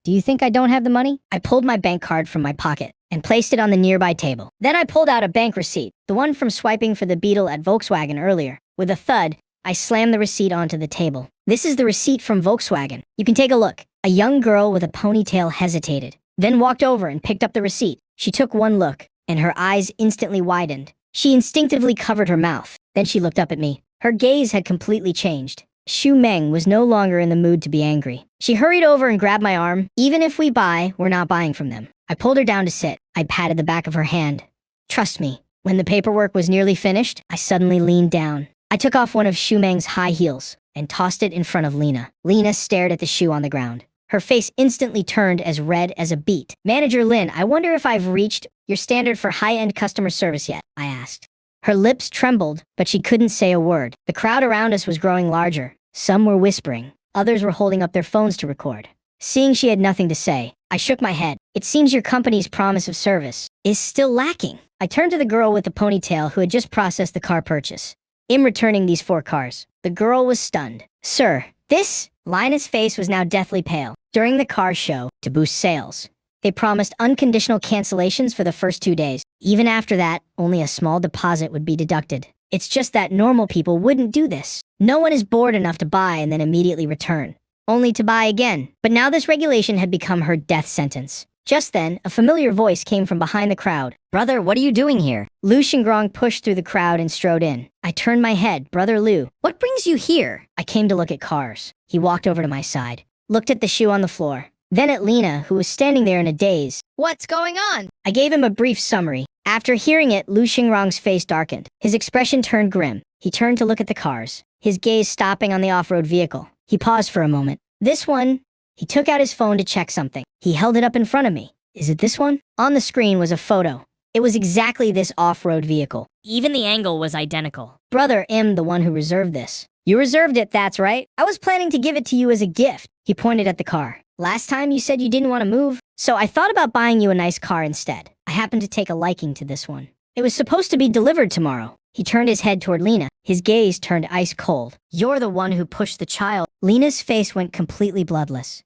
Do you think I don't have the money? I pulled my bank card from my pocket and placed it on the nearby table. Then I pulled out a bank receipt, the one from swiping for the Beetle at Volkswagen earlier. With a thud, I slammed the receipt onto the table. This is the receipt from Volkswagen. You can take a look. A young girl with a ponytail hesitated, then walked over and picked up the receipt. She took one look, and her eyes instantly widened. She instinctively covered her mouth. Then she looked up at me. Her gaze had completely changed. Meng was no longer in the mood to be angry. She hurried over and grabbed my arm. Even if we buy, we're not buying from them. I pulled her down to sit. I patted the back of her hand. Trust me. When the paperwork was nearly finished, I suddenly leaned down. I took off one of Meng's high heels and tossed it in front of Lena. Lena stared at the shoe on the ground. Her face instantly turned as red as a beet. Manager Lin, I wonder if I've reached your standard for high-end customer service yet, I asked. Her lips trembled, but she couldn't say a word. The crowd around us was growing larger. Some were whispering. Others were holding up their phones to record. Seeing she had nothing to say, I shook my head. It seems your company's promise of service is still lacking. I turned to the girl with the ponytail who had just processed the car purchase. In returning these 4 cars, the girl was stunned. Sir, this? Lina's face was now deathly pale. During the car show, to boost sales, they promised unconditional cancellations for the first 2 days. Even after that, only a small deposit would be deducted. It's just that normal people wouldn't do this. No one is bored enough to buy and then immediately return, only to buy again. But now this regulation had become her death sentence. Just then, a familiar voice came from behind the crowd. Brother, what are you doing here? Lu Xingrong pushed through the crowd and strode in. I turned my head. Brother Lu. What brings you here? I came to look at cars. He walked over to my side, looked at the shoe on the floor, then at Lena, who was standing there in a daze. What's going on? I gave him a brief summary. After hearing it, Lu Xingrong's face darkened. His expression turned grim. He turned to look at the cars, his gaze stopping on the off-road vehicle. He paused for a moment. This one? He took out his phone to check something. He held it up in front of me. Is it this one? On the screen was a photo. It was exactly this off-road vehicle. Even the angle was identical. Brother M, the one who reserved this. You reserved it, that's right. I was planning to give it to you as a gift. He pointed at the car. Last time you said you didn't want to move, so I thought about buying you a nice car instead. I happened to take a liking to this one. It was supposed to be delivered tomorrow. He turned his head toward Lena. His gaze turned ice cold. You're the one who pushed the child. Lena's face went completely bloodless.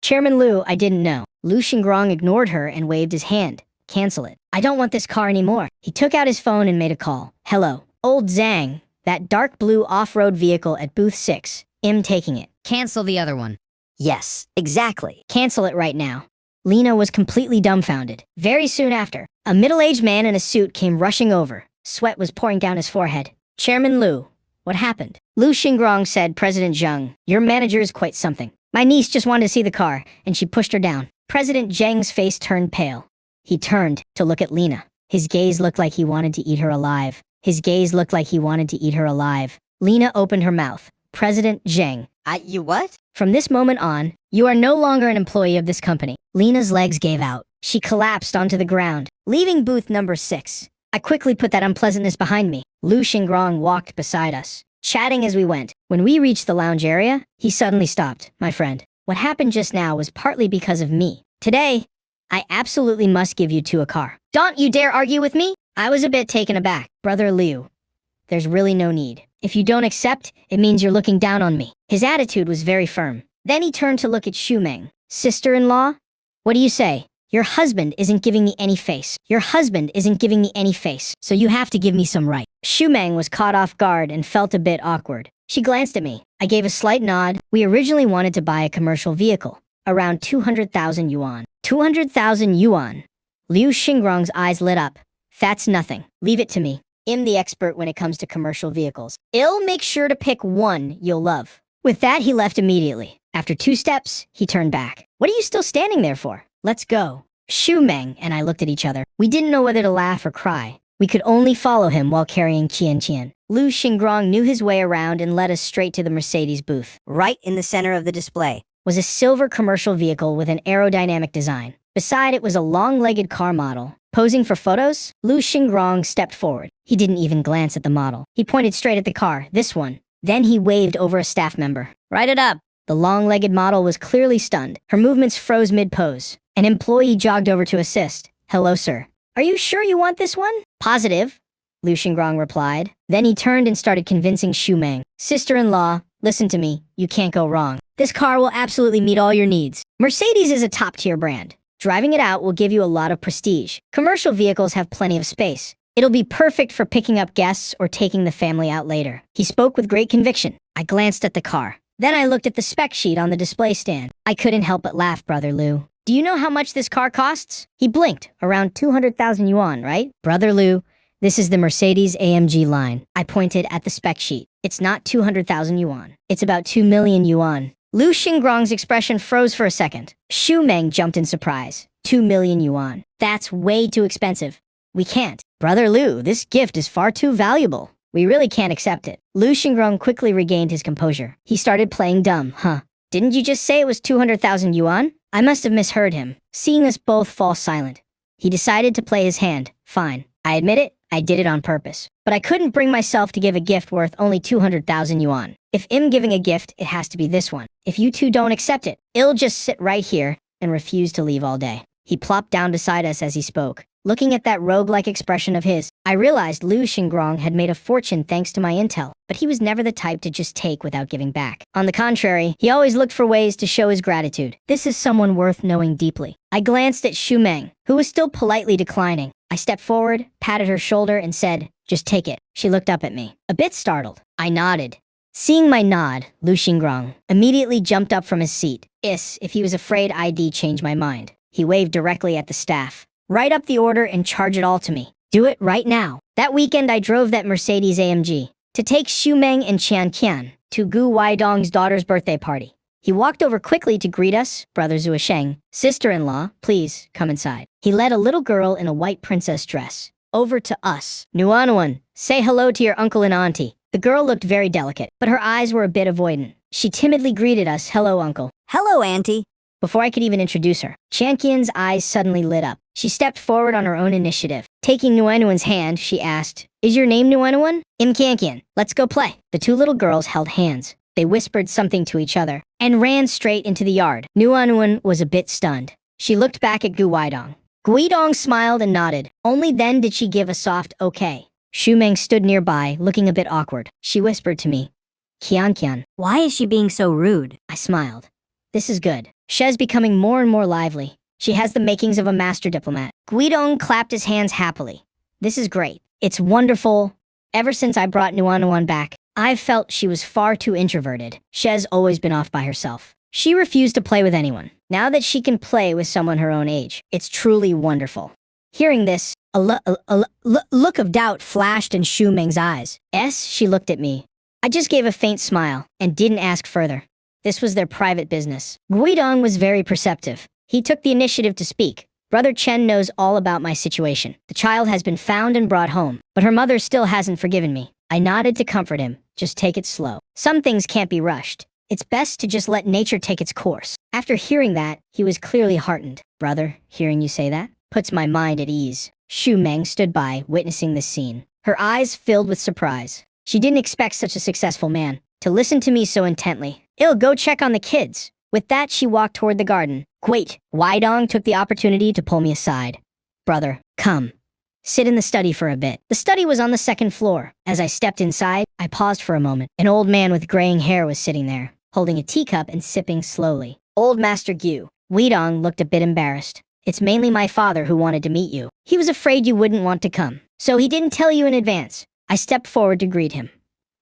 Chairman Liu, I didn't know. Liu Xingrong ignored her and waved his hand. Cancel it. I don't want this car anymore. He took out his phone and made a call. Hello. Old Zhang. That dark blue off-road vehicle at booth 6. I'm taking it. Cancel the other one. Yes, exactly. Cancel it right now. Lena was completely dumbfounded. Very soon after, a middle-aged man in a suit came rushing over. Sweat was pouring down his forehead. Chairman Liu, what happened? Liu Xingrong said, President Zheng, your manager is quite something. My niece just wanted to see the car, and she pushed her down. President Zheng's face turned pale. He turned to look at Lena. His gaze looked like he wanted to eat her alive. His gaze looked like he wanted to eat her alive. Lena opened her mouth. President Zheng. You what? From this moment on, you are no longer an employee of this company. Lena's legs gave out. She collapsed onto the ground, leaving booth number 6. I quickly put that unpleasantness behind me. Liu Xingrong walked beside us, chatting as we went. When we reached the lounge area, he suddenly stopped. My friend, what happened just now was partly because of me. Today, I absolutely must give you two a car. Don't you dare argue with me? I was a bit taken aback. Brother Liu, there's really no need. If you don't accept, it means you're looking down on me. His attitude was very firm. Then he turned to look at Shumeng. Sister-in-law? What do you say? Your husband isn't giving me any face. Your husband isn't giving me any face, so you have to give me some right. Shumeng was caught off guard and felt a bit awkward. She glanced at me. I gave a slight nod. We originally wanted to buy a commercial vehicle. Around 200,000 yuan. 200,000 yuan. Liu Xingrong's eyes lit up. That's nothing. Leave it to me. I'm the expert when it comes to commercial vehicles. I'll make sure to pick one you'll love. With that, he left immediately. After 2 steps, he turned back. What are you still standing there for? Let's go. Shumeng and I looked at each other. We didn't know whether to laugh or cry. We could only follow him while carrying Qian Qian. Liu Xingrong knew his way around and led us straight to the Mercedes booth. Right in the center of the display was a silver commercial vehicle with an aerodynamic design. Beside it was a long-legged car model. Posing for photos, Liu Xingrong stepped forward. He didn't even glance at the model. He pointed straight at the car, this one. Then he waved over a staff member. Write it up. The long-legged model was clearly stunned. Her movements froze mid-pose. An employee jogged over to assist. Hello, sir. Are you sure you want this one? Positive, Liu Xingrong replied. Then he turned and started convincing Shumeng. Sister-in-law, listen to me. You can't go wrong. This car will absolutely meet all your needs. Mercedes is a top-tier brand. Driving it out will give you a lot of prestige. Commercial vehicles have plenty of space. It'll be perfect for picking up guests or taking the family out later. He spoke with great conviction. I glanced at the car. Then I looked at the spec sheet on the display stand. I couldn't help but laugh, Brother Liu. Do you know how much this car costs? He blinked. Around 200,000 yuan, right? Brother Liu, this is the Mercedes AMG line. I pointed at the spec sheet. It's not 200,000 yuan. It's about 2 million yuan. Liu Xingrong's expression froze for a second. Shumeng jumped in surprise. 2 million yuan. That's way too expensive. We can't. Brother Liu, this gift is far too valuable. We really can't accept it. Liu Xingrong quickly regained his composure. He started playing dumb. Didn't you just say it was 200,000 yuan? I must have misheard him. Seeing us both fall silent, he decided to play his hand. Fine. I admit it, I did it on purpose. But I couldn't bring myself to give a gift worth only 200,000 yuan. If I'm giving a gift, it has to be this one. If you two don't accept it, I'll just sit right here and refuse to leave all day. He plopped down beside us as he spoke. Looking at that rogue-like expression of his, I realized Liu Xingrong had made a fortune thanks to my intel, but he was never the type to just take without giving back. On the contrary, he always looked for ways to show his gratitude. This is someone worth knowing deeply. I glanced at Shumeng, who was still politely declining. I stepped forward, patted her shoulder, and said, just take it. She looked up at me, a bit startled. I nodded. Seeing my nod, Liu Xingrong immediately jumped up from his seat. If he was afraid I'd change my mind. He waved directly at the staff. Write up the order and charge it all to me. Do it right now. That weekend I drove that Mercedes AMG to take Shumeng and Qian Qian to Gu Weidong's daughter's birthday party. He walked over quickly to greet us, Brother Zuosheng. Sister-in-law, please, come inside. He led a little girl in a white princess dress over to us. Nuanuan, say hello to your uncle and auntie. The girl looked very delicate, but her eyes were a bit avoidant. She timidly greeted us, "Hello, uncle." Hello, Auntie. Before I could even introduce her, Chankian's eyes suddenly lit up. She stepped forward on her own initiative. Taking Nuenuan's hand, she asked, "Is your name Nuenuan?" "Im Chankian. Let's go play." The two little girls held hands. They whispered something to each other and ran straight into the yard. Nuenuan was a bit stunned. She looked back at Gu Weidong. Guidong smiled and nodded. Only then did she give a soft okay. Shumeng stood nearby, looking a bit awkward. She whispered to me, "Qianqian." Why is she being so rude? I smiled. This is good. She's becoming more and more lively. She has the makings of a master diplomat. Guidong clapped his hands happily. This is great. It's wonderful. Ever since I brought Nuanuan back, I've felt she was far too introverted. She's always been off by herself. She refused to play with anyone. Now that she can play with someone her own age, it's truly wonderful. Hearing this, a look of doubt flashed in Shumeng's eyes. She looked at me. I just gave a faint smile and didn't ask further. This was their private business. Guidong was very perceptive. He took the initiative to speak. "Brother Chen knows all about my situation. The child has been found and brought home, but her mother still hasn't forgiven me." I nodded to comfort him. "Just take it slow. Some things can't be rushed. It's best to just let nature take its course." After hearing that, he was clearly heartened. "Brother, hearing you say that puts my mind at ease." Shu Meng stood by, witnessing this scene. Her eyes filled with surprise. She didn't expect such a successful man to listen to me so intently. "I'll go check on the kids." With that, she walked toward the garden. Wait, Weidong took the opportunity to pull me aside. "Brother, come. Sit in the study for a bit." The study was on the second floor. As I stepped inside, I paused for a moment. An old man with graying hair was sitting there, holding a teacup and sipping slowly. "Old Master Gu." Weidong looked a bit embarrassed. "It's mainly my father who wanted to meet you. He was afraid you wouldn't want to come, so he didn't tell you in advance." I stepped forward to greet him.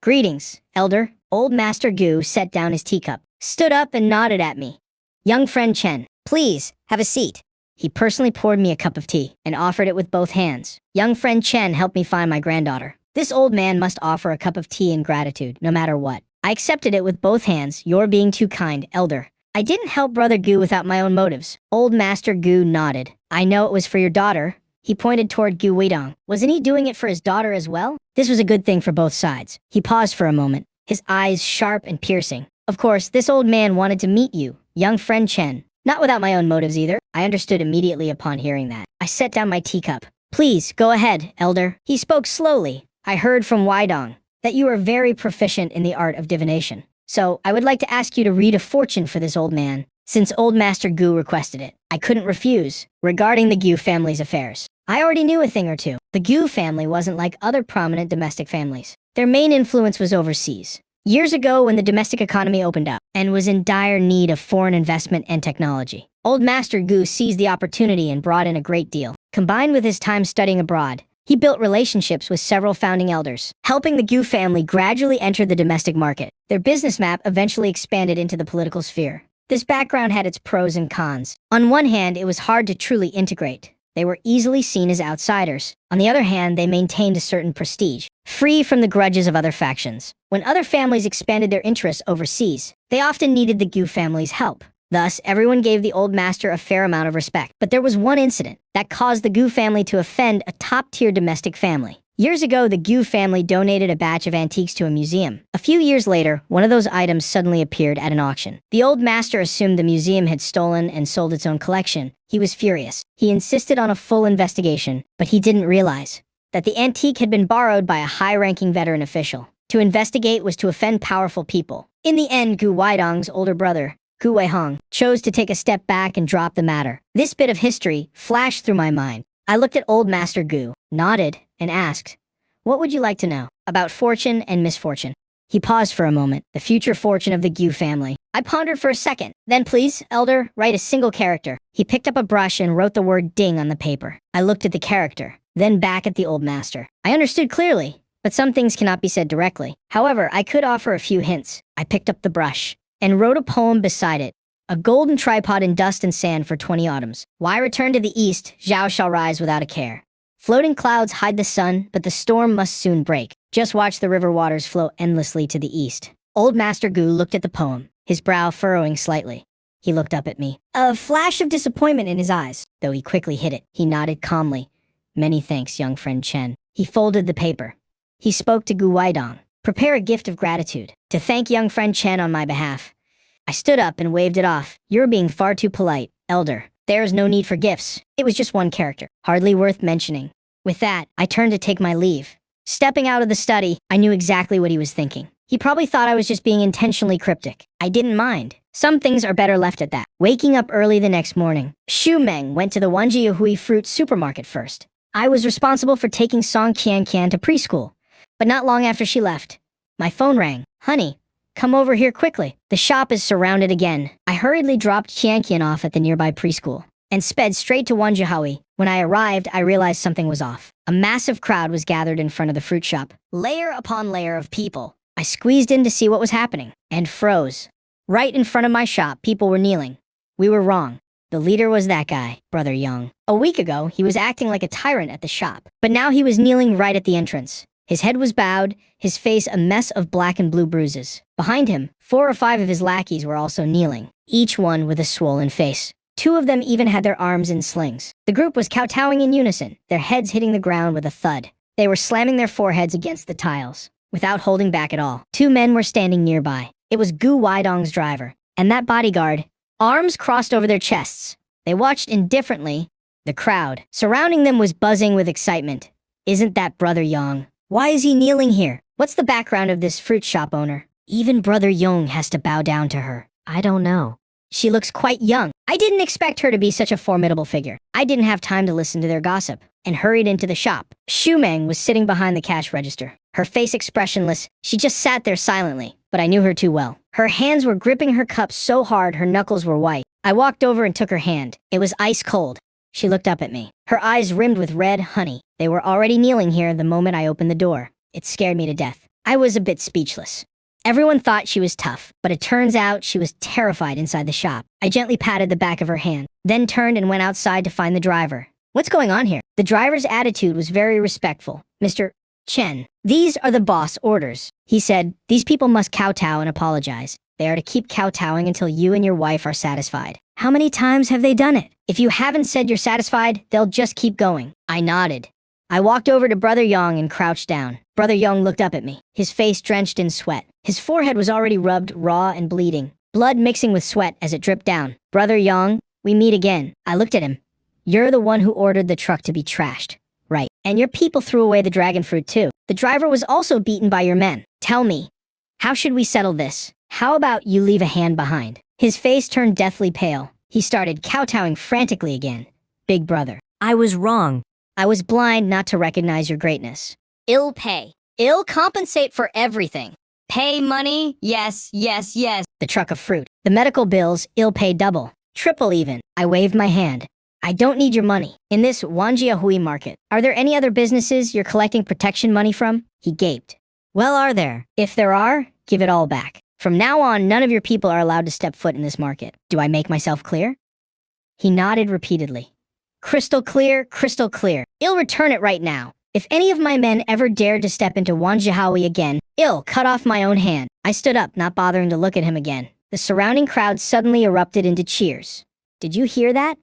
"Greetings, Elder." Old Master Gu set down his teacup, stood up and nodded at me. "Young friend Chen, please, have a seat." He personally poured me a cup of tea and offered it with both hands. "Young friend Chen helped me find my granddaughter. This old man must offer a cup of tea in gratitude, no matter what." I accepted it with both hands. "You're being too kind, Elder." I didn't help Brother Gu without my own motives. Old Master Gu nodded. "I know it was for your daughter." He pointed toward Gu Weidong. Wasn't he doing it for his daughter as well? This was a good thing for both sides. He paused for a moment, his eyes sharp and piercing. "Of course, this old man wanted to meet you, young friend Chen. Not without my own motives either." I understood immediately upon hearing that. I set down my teacup. "Please, go ahead, Elder." He spoke slowly. "I heard from Weidong that you are very proficient in the art of divination. So, I would like to ask you to read a fortune for this old man. Since Old Master Gu requested it, I couldn't refuse. Regarding the Gu family's affairs, I already knew a thing or two. The Gu family wasn't like other prominent domestic families. Their main influence was overseas. Years ago, when the domestic economy opened up and was in dire need of foreign investment and technology, Old Master Gu seized the opportunity and brought in a great deal. Combined with his time studying abroad, he built relationships with several founding elders, helping the Gu family gradually enter the domestic market. Their business map eventually expanded into the political sphere. This background had its pros and cons. On one hand, it was hard to truly integrate. They were easily seen as outsiders. On the other hand, they maintained a certain prestige, free from the grudges of other factions. When other families expanded their interests overseas, they often needed the Gu family's help. Thus, everyone gave the old master a fair amount of respect. But there was one incident that caused the Gu family to offend a top-tier domestic family. Years ago, the Gu family donated a batch of antiques to a museum. A few years later, one of those items suddenly appeared at an auction. The old master assumed the museum had stolen and sold its own collection. He was furious. He insisted on a full investigation, but he didn't realize that the antique had been borrowed by a high-ranking veteran official. To investigate was to offend powerful people. In the end, Gu Weidong's older brother, Gu Weihong, chose to take a step back and drop the matter. This bit of history flashed through my mind. I looked at Old Master Gu, nodded, and asked, "What would you like to know about fortune and misfortune?" He paused for a moment. "The future fortune of the Gu family." I pondered for a second. "Then please, Elder, write a single character." He picked up a brush and wrote the word "ding" on the paper. I looked at the character, then back at the old master. I understood clearly, but some things cannot be said directly. However, I could offer a few hints. I picked up the brush and wrote a poem beside it. "A golden tripod in dust and sand for 20 autumns. Why return to the east? Zhao shall rise without a care. Floating clouds hide the sun, but the storm must soon break. Just watch the river waters flow endlessly to the east." Old Master Gu looked at the poem, his brow furrowing slightly. He looked up at me, a flash of disappointment in his eyes, though he quickly hid it. He nodded calmly. "Many thanks, young friend Chen." He folded the paper. He spoke to Gu Weidong. Prepare a gift of gratitude to thank young friend Chen on my behalf. I stood up and waved it off. You're being far too polite, elder. There's no need for gifts. It was just one character, hardly worth mentioning. With that, I turned to take my leave. Stepping out of the study, I knew exactly what he was thinking. He probably thought I was just being intentionally cryptic. I didn't mind. Some things are better left at that. Waking up early the next morning, Xu Meng went to the Wanjiahui fruit supermarket first. I was responsible for taking Song Qian to preschool. But not long after she left, my phone rang. Honey, come over here quickly. The shop is surrounded again. I hurriedly dropped Qian off at the nearby preschool and sped straight to Wanjiahui. When I arrived, I realized something was off. A massive crowd was gathered in front of the fruit shop. Layer upon layer of people. I squeezed in to see what was happening and froze. Right in front of my shop, people were kneeling. We were wrong. The leader was that guy, Brother Young. A week ago, he was acting like a tyrant at the shop, but now he was kneeling right at the entrance. His head was bowed, his face a mess of black and blue bruises. Behind him, 4 or 5 of his lackeys were also kneeling, each one with a swollen face. 2 of them even had their arms in slings. The group was kowtowing in unison, their heads hitting the ground with a thud. They were slamming their foreheads against the tiles, without holding back at all. 2 men were standing nearby. It was Gu Weidong's driver, and that bodyguard, arms crossed over their chests. They watched indifferently. The crowd surrounding them was buzzing with excitement. Isn't that Brother Yang? Why is he kneeling here? What's the background of this fruit shop owner? Even Brother Yang has to bow down to her. I don't know. She looks quite young. I didn't expect her to be such a formidable figure. I didn't have time to listen to their gossip and hurried into the shop. Xu Meng was sitting behind the cash register, her face expressionless. She just sat there silently, but I knew her too well. Her hands were gripping her cup so hard her knuckles were white. I walked over and took her hand. It was ice cold. She looked up at me, her eyes rimmed with red honey. They were already kneeling here the moment I opened the door. It scared me to death. I was a bit speechless. Everyone thought she was tough, but it turns out she was terrified inside the shop. I gently patted the back of her hand, then turned and went outside to find the driver. What's going on here? The driver's attitude was very respectful. Mr. Chen, these are the boss orders. He said, these people must kowtow and apologize. They are to keep kowtowing until you and your wife are satisfied. How many times have they done it? If you haven't said you're satisfied, they'll just keep going. I nodded. I walked over to Brother Yang and crouched down. Brother Yang looked up at me, his face drenched in sweat. His forehead was already rubbed raw and bleeding, blood mixing with sweat as it dripped down. Brother Yang, we meet again. I looked at him. You're the one who ordered the truck to be trashed. Right. And your people threw away the dragon fruit too. The driver was also beaten by your men. Tell me, how should we settle this? How about you leave a hand behind? His face turned deathly pale. He started kowtowing frantically again. Big brother. I was wrong. I was blind not to recognize your greatness. Ill pay. Ill compensate for everything. Pay money? Yes, yes, yes. The truck of fruit. The medical bills, ill pay double. Triple even. I waved my hand. I don't need your money. In this Wanjiahui market, are there any other businesses you're collecting protection money from? He gaped. Well, are there? If there are, give it all back. From now on, none of your people are allowed to step foot in this market. Do I make myself clear? He nodded repeatedly. Crystal clear, crystal clear. I'll return it right now. If any of my men ever dared to step into Wanjiahui again, I'll cut off my own hand. I stood up, not bothering to look at him again. The surrounding crowd suddenly erupted into cheers. Did you hear that?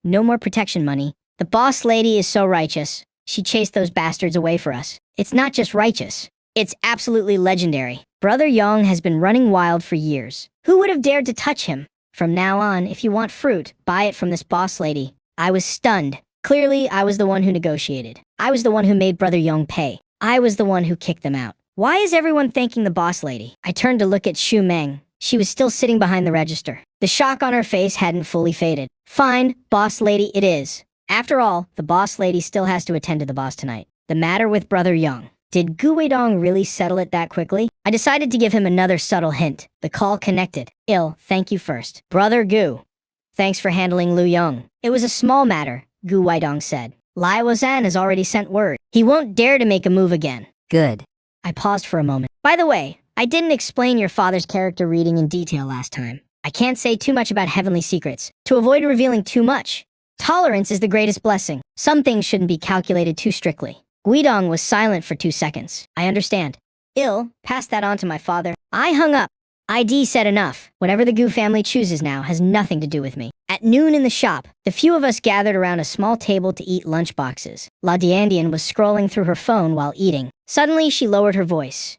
No more protection money. The boss lady is so righteous. She chased those bastards away for us. It's not just righteous. It's absolutely legendary. Brother Yang has been running wild for years. Who would have dared to touch him? From now on, if you want fruit, buy it from this boss lady. I was stunned. Clearly, I was the one who negotiated. I was the one who made Brother Yang pay. I was the one who kicked them out. Why is everyone thanking the boss lady? I turned to look at Xu Meng. She was still sitting behind the register. The shock on her face hadn't fully faded. Fine, boss lady it is. After all, the boss lady still has to attend to the boss tonight. The matter with Brother Yang. Did Gu Weidong really settle it that quickly? I decided to give him another subtle hint. The call connected. Thank you first. Brother Gu. Thanks for handling Lu Yong. It was a small matter, Gu Weidong said. Lai Wazan has already sent word. He won't dare to make a move again. Good. I paused for a moment. By the way, I didn't explain your father's character reading in detail last time. I can't say too much about heavenly secrets, to avoid revealing too much. Tolerance is the greatest blessing. Some things shouldn't be calculated too strictly. Guidong was silent for 2 seconds. I understand. Pass that on to my father. I hung up. ID said enough. Whatever the Gu family chooses now has nothing to do with me. At noon in the shop, the few of us gathered around a small table to eat lunch boxes. La Diandian was scrolling through her phone while eating. Suddenly, she lowered her voice.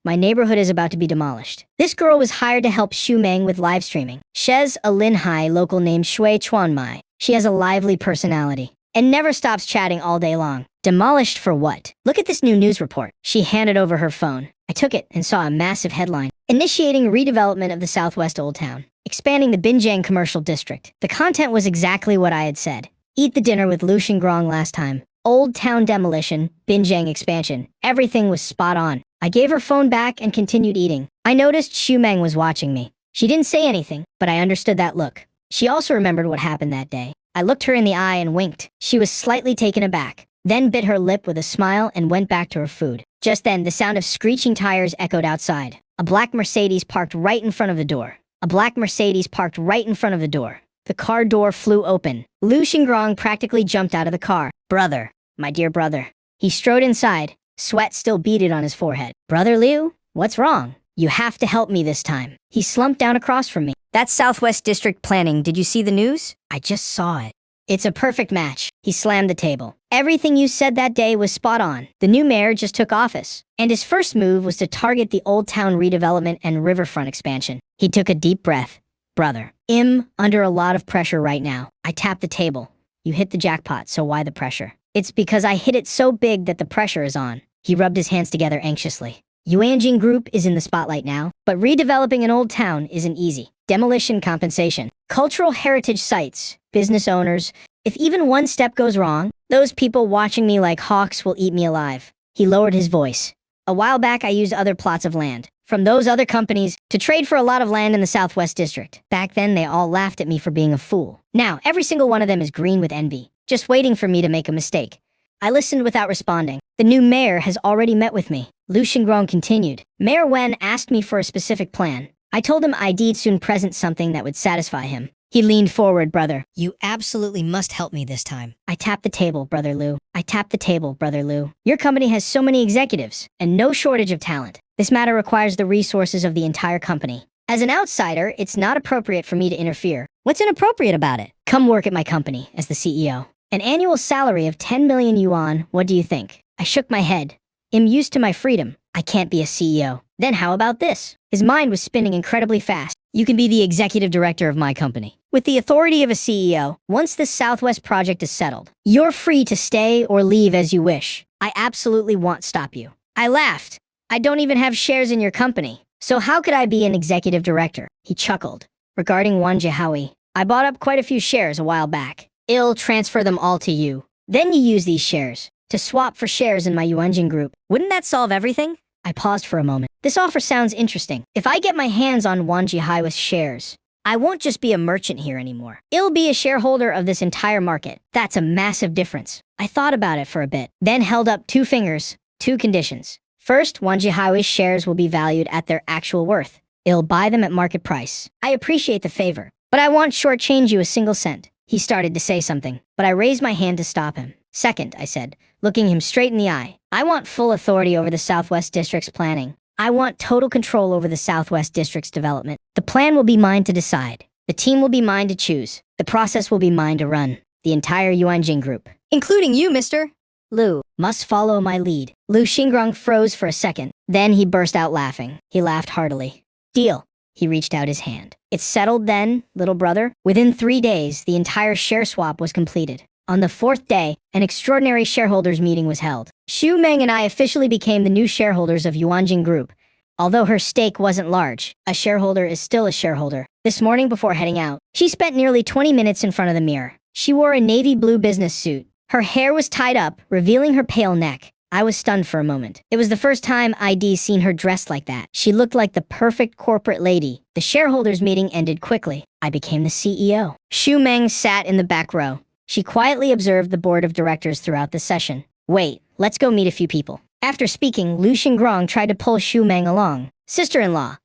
My neighborhood is about to be demolished. This girl was hired to help Xu Meng with live streaming. She's a Linhai local named Shui Chuanmai. She has a lively personality and never stops chatting all day long. Demolished for what? Look at this new news report. She handed over her phone. I took it and saw a massive headline. Initiating redevelopment of the Southwest Old Town. Expanding the Binjiang Commercial District. The content was exactly what I had said. Eat the dinner with Lu Xingrong last time. Old Town demolition, Binjiang expansion. Everything was spot on. I gave her phone back and continued eating. I noticed Xu Meng was watching me. She didn't say anything, but I understood that look. She also remembered what happened that day. I looked her in the eye and winked. She was slightly taken aback, then bit her lip with a smile and went back to her food. Just then, the sound of screeching tires echoed outside. A black Mercedes parked right in front of the door. A black Mercedes parked right in front of the door. The car door flew open. Lu Xingrong practically jumped out of the car. Brother, my dear brother. He strode inside. Sweat still beaded on his forehead. Brother Liu, what's wrong? You have to help me this time. He slumped down across from me. That's Southwest District Planning. Did you see the news? I just saw it. It's a perfect match. He slammed the table. Everything you said that day was spot on. The new mayor just took office, and his first move was to target the Old Town redevelopment and riverfront expansion. He took a deep breath. Brother, I'm under a lot of pressure right now. I tapped the table. You hit the jackpot, so why the pressure? It's because I hit it so big that the pressure is on. He rubbed his hands together anxiously. Yuanjing Group is in the spotlight now, but redeveloping an old town isn't easy. Demolition compensation, cultural heritage sites, business owners. If even one step goes wrong, those people watching me like hawks will eat me alive. He lowered his voice. A while back, I used other plots of land from those other companies to trade for a lot of land in the Southwest District. Back then, they all laughed at me for being a fool. Now, every single one of them is green with envy, just waiting for me to make a mistake. I listened without responding. The new mayor has already met with me. Lu Xingrong continued. Mayor Wen asked me for a specific plan. I told him I'd soon present something that would satisfy him. He leaned forward, brother. You absolutely must help me this time. I tapped the table, brother Lu. I tapped the table, brother Lu. Your company has so many executives and no shortage of talent. This matter requires the resources of the entire company. As an outsider, it's not appropriate for me to interfere. What's inappropriate about it? Come work at my company as the CEO. An annual salary of 10 million yuan, what do you think? I shook my head. I'm used to my freedom. I can't be a CEO. Then how about this? His mind was spinning incredibly fast. You can be the executive director of my company. With the authority of a CEO, once this Southwest project is settled, you're free to stay or leave as you wish. I absolutely won't stop you. I laughed. I don't even have shares in your company. So how could I be an executive director? He chuckled. Regarding Wan Jihaoi, I bought up quite a few shares a while back. I'll transfer them all to you. Then you use these shares to swap for shares in my Yuanjing Group. Wouldn't that solve everything? I paused for a moment. This offer sounds interesting. If I get my hands on Wan Jihaoi's shares, I won't just be a merchant here anymore. I'll be a shareholder of this entire market. That's a massive difference. I thought about it for a bit, then held up two fingers, two conditions. First, Wan Jihaoi's shares will be valued at their actual worth. I'll buy them at market price. I appreciate the favor, but I won't shortchange you a single cent. He started to say something, but I raised my hand to stop him. Second, I said, looking him straight in the eye, I want full authority over the Southwest District's planning. I want total control over the Southwest District's development. The plan will be mine to decide. The team will be mine to choose. The process will be mine to run. The entire Yuanjing Group, Including you, mister. Lu, must follow my lead. Lu Xingrong froze for a second. Then he burst out laughing. He laughed heartily. Deal. He reached out his hand. It's settled then, little brother. Within 3 days, the entire share swap was completed. On the 4th day, an extraordinary shareholders meeting was held. Xu Meng and I officially became the new shareholders of Yuanjing Group. Although her stake wasn't large, a shareholder is still a shareholder. This morning before heading out, she spent nearly 20 minutes in front of the mirror. She wore a navy blue business suit. Her hair was tied up, revealing her pale neck. I was stunned for a moment. It was the first time I'd seen her dressed like that. She looked like the perfect corporate lady. The shareholders meeting ended quickly. I became the CEO. Xu Meng sat in the back row. She quietly observed the board of directors throughout the session. Wait, let's go meet a few people. After speaking, Lu Xingrong tried to pull Xu Meng along. Sister-in-law,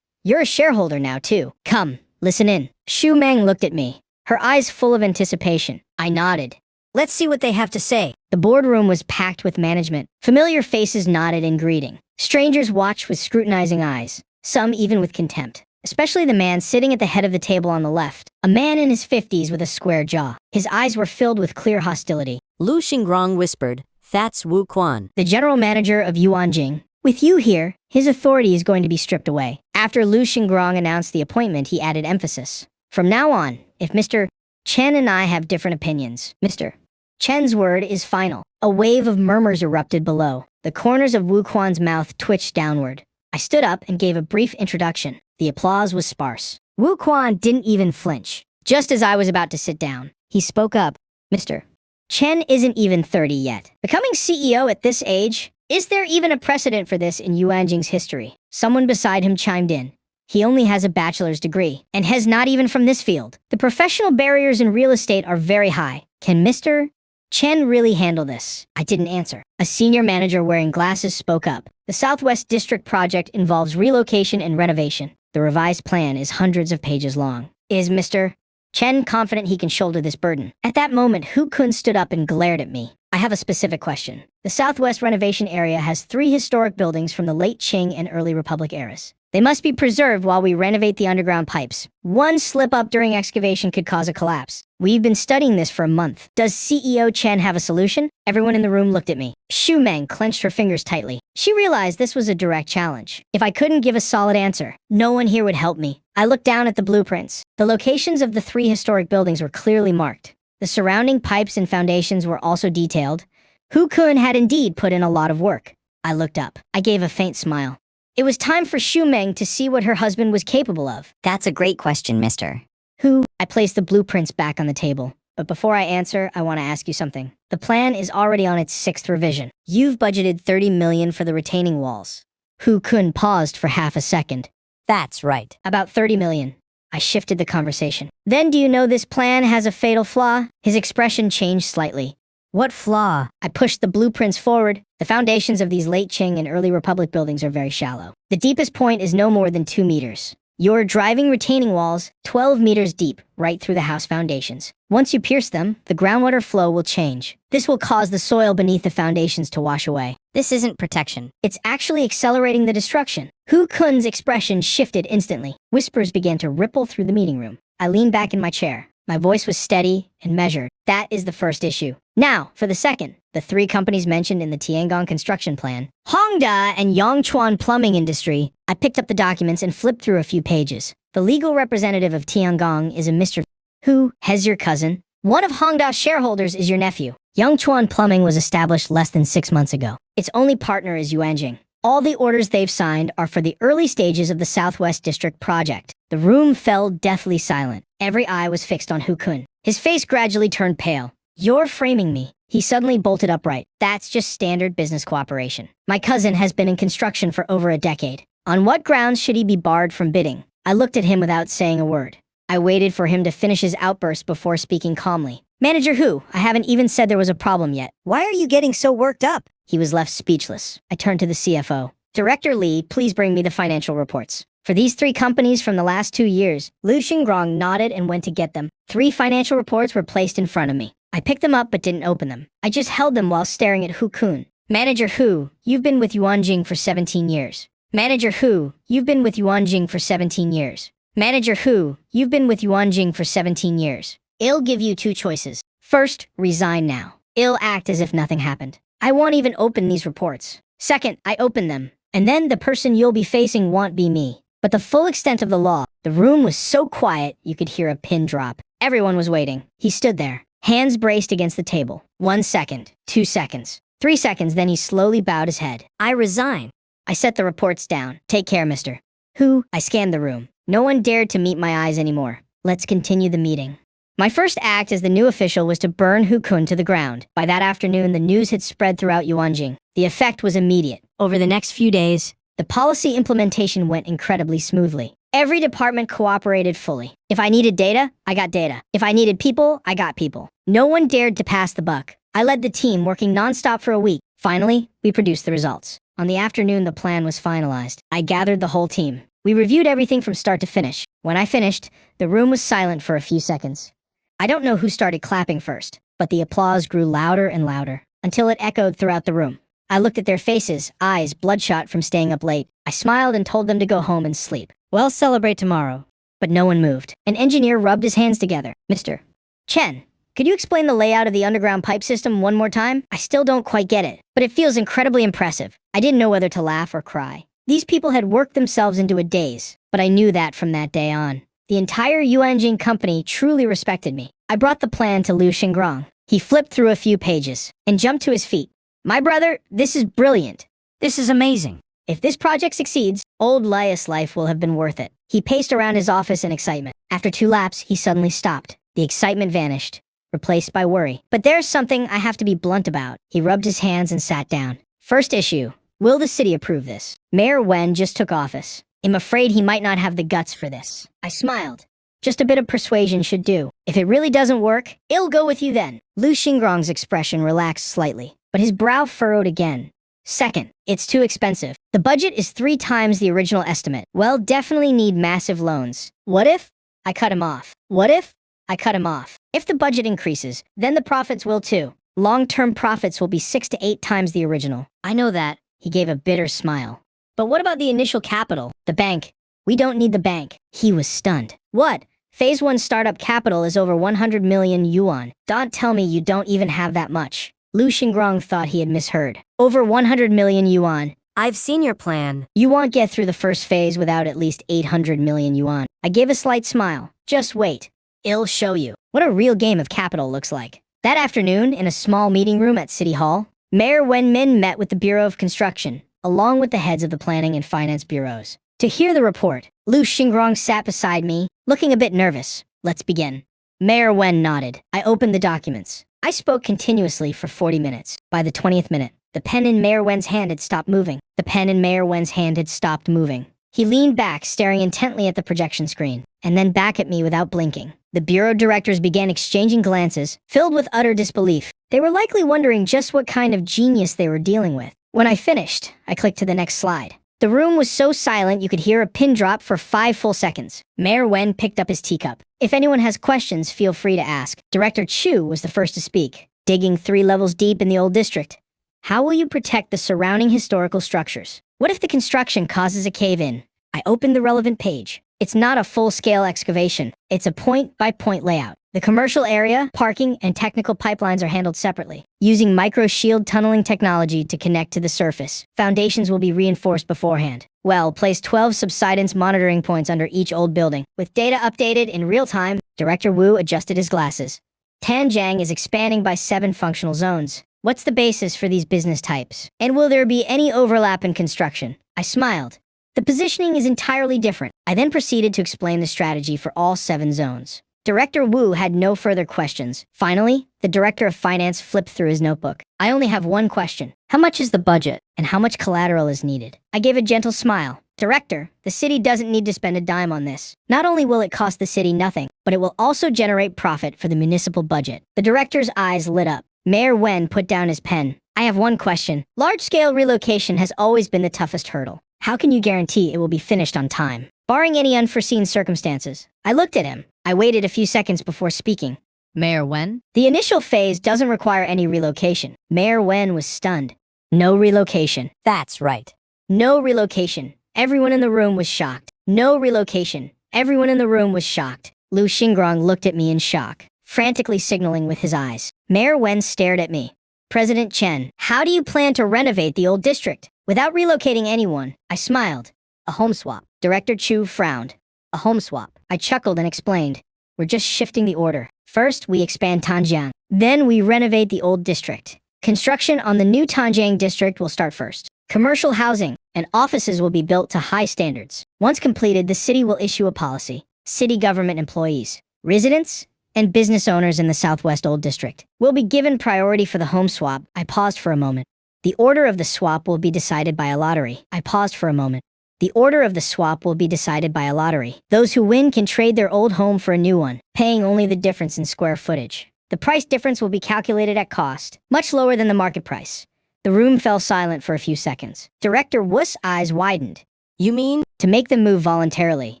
you're a shareholder now too. Come, listen in. Xu Meng looked at me, her eyes full of anticipation. I nodded. Let's see what they have to say. The boardroom was packed with management. Familiar faces nodded in greeting. Strangers watched with scrutinizing eyes, some even with contempt. Especially the man sitting at the head of the table on the left, a man in his 50s with a square jaw. His eyes were filled with clear hostility. Lu Xingrong whispered, "That's Wu Quan." The general manager of Yuanjing, With you here, his authority is going to be stripped away. After Lu Xingrong announced the appointment, he added emphasis. From now on, if Mr. Chen and I have different opinions, Mr. Chen's word is final. A wave of murmurs erupted below. The corners of Wu Quan's mouth twitched downward. I stood up and gave a brief introduction. The applause was sparse. Wu Quan didn't even flinch. Just as I was about to sit down, he spoke up. Mr. Chen isn't even 30 yet. Becoming CEO at this age? Is there even a precedent for this in Yuanjing's history? Someone beside him chimed in. He only has a bachelor's degree, and has not even from this field. The professional barriers in real estate are very high. Can Mr. Chen really handle this? I didn't answer. A senior manager wearing glasses spoke up. The Southwest District project involves relocation and renovation. The revised plan is hundreds of pages long. Is Mr. Chen confident he can shoulder this burden? At that moment, Hu Kun stood up and glared at me. I have a specific question. The Southwest renovation area has 3 historic buildings from the late Qing and early Republic eras. They must be preserved while we renovate the underground pipes. One slip-up during excavation could cause a collapse. We've been studying this for a month. Does CEO Chen have a solution? Everyone in the room looked at me. Xu Meng clenched her fingers tightly. She realized this was a direct challenge. If I couldn't give a solid answer, no one here would help me. I looked down at the blueprints. The locations of the 3 historic buildings were clearly marked. The surrounding pipes and foundations were also detailed. Hu Kun had indeed put in a lot of work. I looked up. I gave a faint smile. It was time for Xu Meng to see what her husband was capable of. That's a great question, mister. Who? I placed the blueprints back on the table. But before I answer, I want to ask you something. The plan is already on its 6th revision. You've budgeted 30 million for the retaining walls. Hu Kun paused for half a second. That's right. About 30 million. I shifted the conversation. Then do you know this plan has a fatal flaw? His expression changed slightly. What flaw? I pushed the blueprints forward. The foundations of these late Qing and early Republic buildings are very shallow. The deepest point is no more than 2 meters. You're driving retaining walls 12 meters deep right through the house foundations. Once you pierce them, the groundwater flow will change. This will cause the soil beneath the foundations to wash away. This isn't protection. It's actually accelerating the destruction. Hu Kun's expression shifted instantly. Whispers began to ripple through the meeting room. I leaned back in my chair. My voice was steady and measured. That is the first issue. Now, for the second. The 3 companies mentioned in the Tiangong construction plan. Hongda and Yongchuan plumbing industry. I picked up the documents and flipped through a few pages. The legal representative of Tiangong is a Mr. Who has your cousin. One of Hongda's shareholders is your nephew. Yongchuan Plumbing was established less than 6 months ago. Its only partner is Yuanjing. All the orders they've signed are for the early stages of the Southwest District project. The room fell deathly silent. Every eye was fixed on Hu Kun. His face gradually turned pale. You're framing me. He suddenly bolted upright. That's just standard business cooperation. My cousin has been in construction for over a decade. On what grounds should he be barred from bidding? I looked at him without saying a word. I waited for him to finish his outburst before speaking calmly. Manager Hu, I haven't even said there was a problem yet. Why are you getting so worked up? He was left speechless. I turned to the CFO. Director Li, please bring me the financial reports. For these 3 companies from the last 2 years, Lu Xingrong nodded and went to get them. 3 financial reports were placed in front of me. I picked them up but didn't open them. I just held them while staring at Hu Kun. Manager Hu, you've been with Yuanjing for 17 years. Manager Hu, you've been with Yuanjing for 17 years. Manager Hu, you've been with Yuanjing for 17 years. I'll give you 2 choices. First, resign now. I'll act as if nothing happened. I won't even open these reports. Second, I open them. And then the person you'll be facing won't be me. But the full extent of the law. The room was so quiet you could hear a pin drop. Everyone was waiting. He stood there. Hands braced against the table. 1 second, 2 seconds, 3 seconds, then he slowly bowed his head. I resign. I set the reports down. Take care, mister. Who? I scanned the room. No one dared to meet my eyes anymore. Let's continue the meeting. My first act as the new official was to burn Hu Kun to the ground. By that afternoon, the news had spread throughout Yuanjing. The effect was immediate. Over the next few days, the policy implementation went incredibly smoothly. Every department cooperated fully. If I needed data, I got data. If I needed people, I got people. No one dared to pass the buck. I led the team, working nonstop for a week. Finally, we produced the results. On the afternoon, the plan was finalized. I gathered the whole team. We reviewed everything from start to finish. When I finished, the room was silent for a few seconds. I don't know who started clapping first, but the applause grew louder and louder, until it echoed throughout the room. I looked at their faces, eyes bloodshot from staying up late. I smiled and told them to go home and sleep. We'll celebrate tomorrow. But no one moved. An engineer rubbed his hands together. Mr. Chen, Could you explain the layout of the underground pipe system one more time? I still don't quite get it, but it feels incredibly impressive. I didn't know whether to laugh or cry. These people had worked themselves into a daze, but I knew that from that day on. The entire Yuanjing company truly respected me. I brought the plan to Liu Xingrong. He flipped through a few pages and jumped to his feet. My brother, this is brilliant. This is amazing. If this project succeeds, old Laius' life will have been worth it. He paced around his office in excitement. After 2 laps, he suddenly stopped. The excitement vanished, replaced by worry. But there's something I have to be blunt about. He rubbed his hands and sat down. First issue. Will the city approve this? Mayor Wen just took office. I'm afraid he might not have the guts for this. I smiled. Just a bit of persuasion should do. If it really doesn't work, it'll go with you then. Liu Xingrong's expression relaxed slightly, but his brow furrowed again. Second, it's too expensive. The budget is 3 times the original estimate. Well, definitely need massive loans. What if? I cut him off. What if? I cut him off. If the budget increases, then the profits will too. Long-term profits will be 6 to 8 times the original. I know that. He gave a bitter smile. But what about the initial capital? The bank. We don't need the bank. He was stunned. What? Phase 1 startup capital is over 100 million yuan. Don't tell me you don't even have that much. Liu Xingrong thought he had misheard. Over 100 million yuan. I've seen your plan. You won't get through the first phase without at least 800 million yuan. I gave a slight smile. Just wait. I'll show you what a real game of capital looks like. That afternoon, in a small meeting room at City Hall, Mayor Wen Min met with the Bureau of Construction, along with the heads of the planning and finance bureaus. To hear the report, Liu Xingrong sat beside me, looking a bit nervous. Let's begin. Mayor Wen nodded. I opened the documents. I spoke continuously for 40 minutes. By the 20th minute, the pen in Mayor Wen's hand had stopped moving. The pen in Mayor Wen's hand had stopped moving. He leaned back, staring intently at the projection screen, and then back at me without blinking. The bureau directors began exchanging glances, filled with utter disbelief. They were likely wondering just what kind of genius they were dealing with. When I finished, I clicked to the next slide. The room was so silent you could hear a pin drop for 5 full seconds. Mayor Wen picked up his teacup. If anyone has questions, feel free to ask. Director Chu was the first to speak. Digging 3 levels deep in the old district. How will you protect the surrounding historical structures? What if the construction causes a cave-in? I opened the relevant page. It's not a full-scale excavation. It's a point-by-point layout. The commercial area, parking, and technical pipelines are handled separately, using micro-shield tunneling technology to connect to the surface. Foundations will be reinforced beforehand. Well, place 12 subsidence monitoring points under each old building. With data updated in real time, Director Wu adjusted his glasses. Tanjiang is expanding by 7 functional zones. What's the basis for these business types? And will there be any overlap in construction? I smiled. The positioning is entirely different. I then proceeded to explain the strategy for all 7 zones. Director Wu had no further questions. Finally, the Director of Finance flipped through his notebook. I only have one question. How much is the budget, and how much collateral is needed? I gave a gentle smile. Director, the city doesn't need to spend a dime on this. Not only will it cost the city nothing, but it will also generate profit for the municipal budget. The director's eyes lit up. Mayor Wen put down his pen. I have one question. Large-scale relocation has always been the toughest hurdle. How can you guarantee it will be finished on time? Barring any unforeseen circumstances. I looked at him. I waited a few seconds before speaking. Mayor Wen? The initial phase doesn't require any relocation. Mayor Wen was stunned. No relocation. That's right. No relocation. Everyone in the room was shocked. No relocation. Everyone in the room was shocked. Liu Xingrong looked at me in shock, frantically signaling with his eyes. Mayor Wen stared at me. President Chen, how do you plan to renovate the old district? Without relocating anyone, I smiled. A home swap. Director Chu frowned. A home swap. I chuckled and explained. We're just shifting the order. First, we expand Tanjiang. Then we renovate the old district. Construction on the new Tanjiang district will start first. Commercial housing and offices will be built to high standards. Once completed, the city will issue a policy. City government employees, residents, and business owners in the Southwest Old District will be given priority for the home swap. I paused for a moment. The order of the swap will be decided by a lottery. I paused for a moment. The order of the swap will be decided by a lottery. Those who win can trade their old home for a new one, paying only the difference in square footage. The price difference will be calculated at cost, much lower than the market price. The room fell silent for a few seconds. Director Wu's eyes widened. You mean? To make them move voluntarily.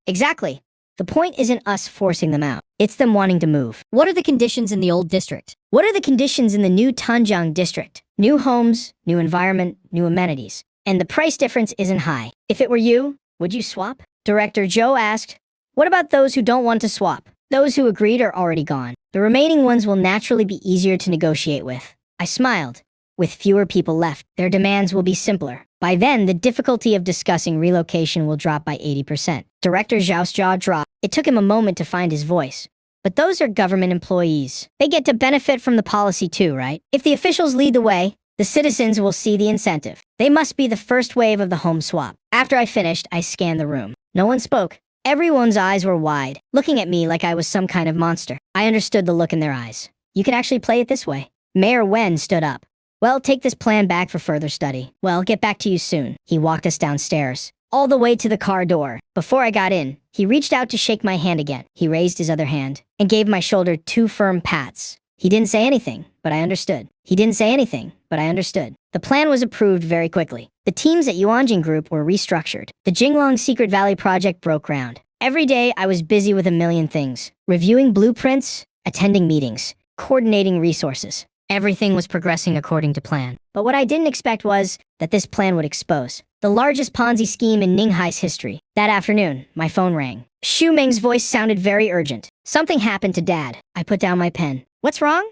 Exactly. The point isn't us forcing them out. It's them wanting to move. What are the conditions in the old district? What are the conditions in the new Tanjiang district? New homes, new environment, new amenities. And the price difference isn't high. If it were you, would you swap? Director Zhou asked. What about those who don't want to swap? Those who agreed are already gone. The remaining ones will naturally be easier to negotiate with. I smiled. With fewer people left, their demands will be simpler. By then, the difficulty of discussing relocation will drop by 80%. Director Zhao's jaw dropped. It took him a moment to find his voice. But those are government employees. They get to benefit from the policy too, right? If the officials lead the way, the citizens will see the incentive. They must be the first wave of the home swap. After I finished, I scanned the room. No one spoke. Everyone's eyes were wide, looking at me like I was some kind of monster. I understood the look in their eyes. You can actually play it this way. Mayor Wen stood up. Well, take this plan back for further study. Well, get back to you soon. He walked us downstairs, all the way to the car door. Before I got in, he reached out to shake my hand again. He raised his other hand and gave my shoulder 2 firm pats. He didn't say anything, but I understood. He didn't say anything, but I understood. The plan was approved very quickly. The teams at Yuanjing Group were restructured. The Jinglong Secret Valley project broke ground. Every day, I was busy with a million things. Reviewing blueprints, attending meetings, coordinating resources. Everything was progressing according to plan. But what I didn't expect was that this plan would expose the largest Ponzi scheme in Ninghai's history. That afternoon, my phone rang. Xu Meng's voice sounded very urgent. Something happened to Dad. I put down my pen. What's wrong?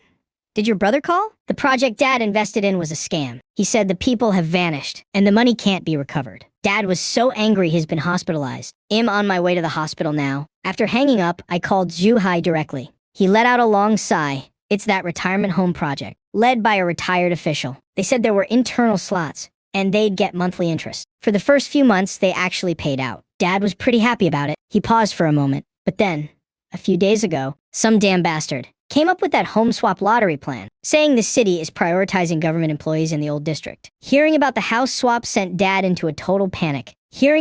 Did your brother call? The project Dad invested in was a scam. He said the people have vanished, and the money can't be recovered. Dad was so angry he's been hospitalized. I'm on my way to the hospital now. After hanging up, I called Zhu Hai directly. He let out a long sigh. It's that retirement home project, led by a retired official. They said there were internal slots, and they'd get monthly interest. For the first few months, they actually paid out. Dad was pretty happy about it. He paused for a moment. But then, a few days ago, some damn bastard came up with that home swap lottery plan, saying the city is prioritizing government employees in the old district. Hearing about the house swap sent Dad into a total panic. He already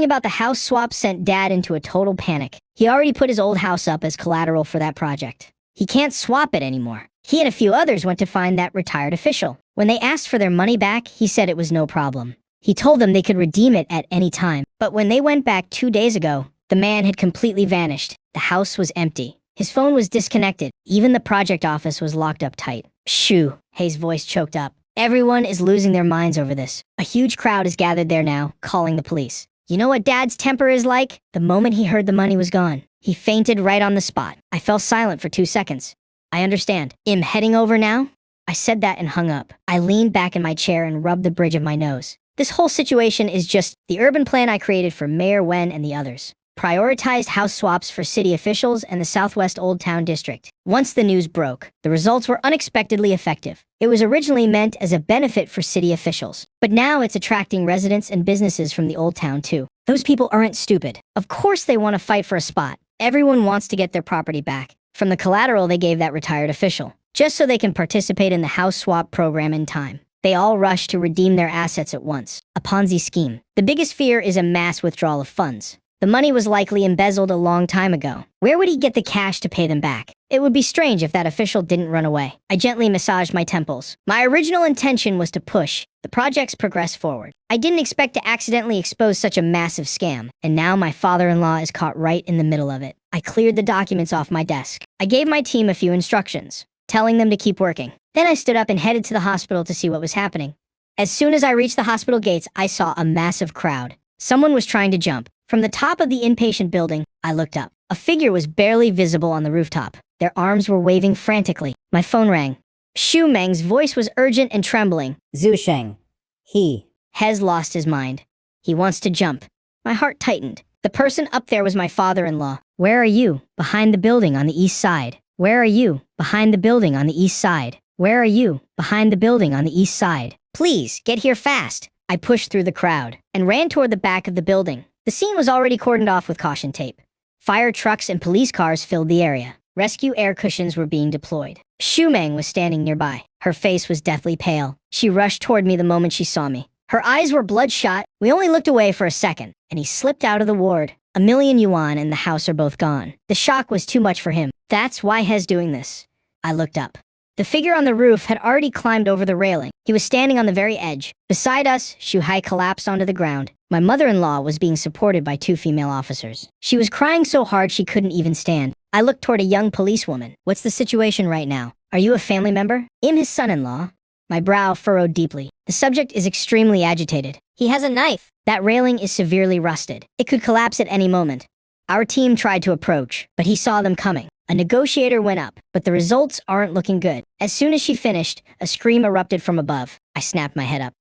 put his old house up as collateral for that project. He can't swap it anymore. He and a few others went to find that retired official. When they asked for their money back, he said it was no problem. He told them they could redeem it at any time. But when they went back 2 days ago, the man had completely vanished. The house was empty. His phone was disconnected. Even the project office was locked up tight. Shoo, Hay's voice choked up. Everyone is losing their minds over this. A huge crowd is gathered there now, calling the police. You know what Dad's temper is like? The moment he heard the money was gone, he fainted right on the spot. I fell silent for 2 seconds. I understand. I'm heading over now? I said that and hung up. I leaned back in my chair and rubbed the bridge of my nose. This whole situation is just the urban plan I created for Mayor Wen and the others. Prioritized house swaps for city officials and the Southwest Old Town District. Once the news broke, the results were unexpectedly effective. It was originally meant as a benefit for city officials, but now it's attracting residents and businesses from the Old Town too. Those people aren't stupid. Of course they want to fight for a spot. Everyone wants to get their property back from the collateral they gave that retired official, just so they can participate in the house swap program in time. They all rush to redeem their assets at once. A Ponzi scheme. The biggest fear is a mass withdrawal of funds. The money was likely embezzled a long time ago. Where would he get the cash to pay them back? It would be strange if that official didn't run away. I gently massaged my temples. My original intention was to push the project's progress forward. I didn't expect to accidentally expose such a massive scam, and now my father-in-law is caught right in the middle of it. I cleared the documents off my desk. I gave my team a few instructions, telling them to keep working. Then I stood up and headed to the hospital to see what was happening. As soon as I reached the hospital gates, I saw a massive crowd. Someone was trying to jump. From the top of the inpatient building, I looked up. A figure was barely visible on the rooftop. Their arms were waving frantically. My phone rang. Xu Meng's voice was urgent and trembling. Zhu Sheng. He has lost his mind. He wants to jump. My heart tightened. The person up there was my father-in-law. Where are you? Behind the building on the east side. Where are you? Behind the building on the east side. Where are you? Behind the building on the east side. Please, get here fast. I pushed through the crowd and ran toward the back of the building. The scene was already cordoned off with caution tape. Fire trucks and police cars filled the area. Rescue air cushions were being deployed. Xu Meng was standing nearby. Her face was deathly pale. She rushed toward me the moment she saw me. Her eyes were bloodshot. We only looked away for a second, and he slipped out of the ward. 1,000,000 yuan and the house are both gone. The shock was too much for him. That's why He's doing this. I looked up. The figure on the roof had already climbed over the railing. He was standing on the very edge. Beside us, Xu Hai collapsed onto the ground. My mother-in-law was being supported by 2 female officers. She was crying so hard she couldn't even stand. I looked toward a young policewoman. What's the situation right now? Are you a family member? I'm his son-in-law. My brow furrowed deeply. The subject is extremely agitated. He has a knife. That railing is severely rusted. It could collapse at any moment. Our team tried to approach, but he saw them coming. A negotiator went up, but the results aren't looking good. As soon as she finished, a scream erupted from above. I snapped my head up.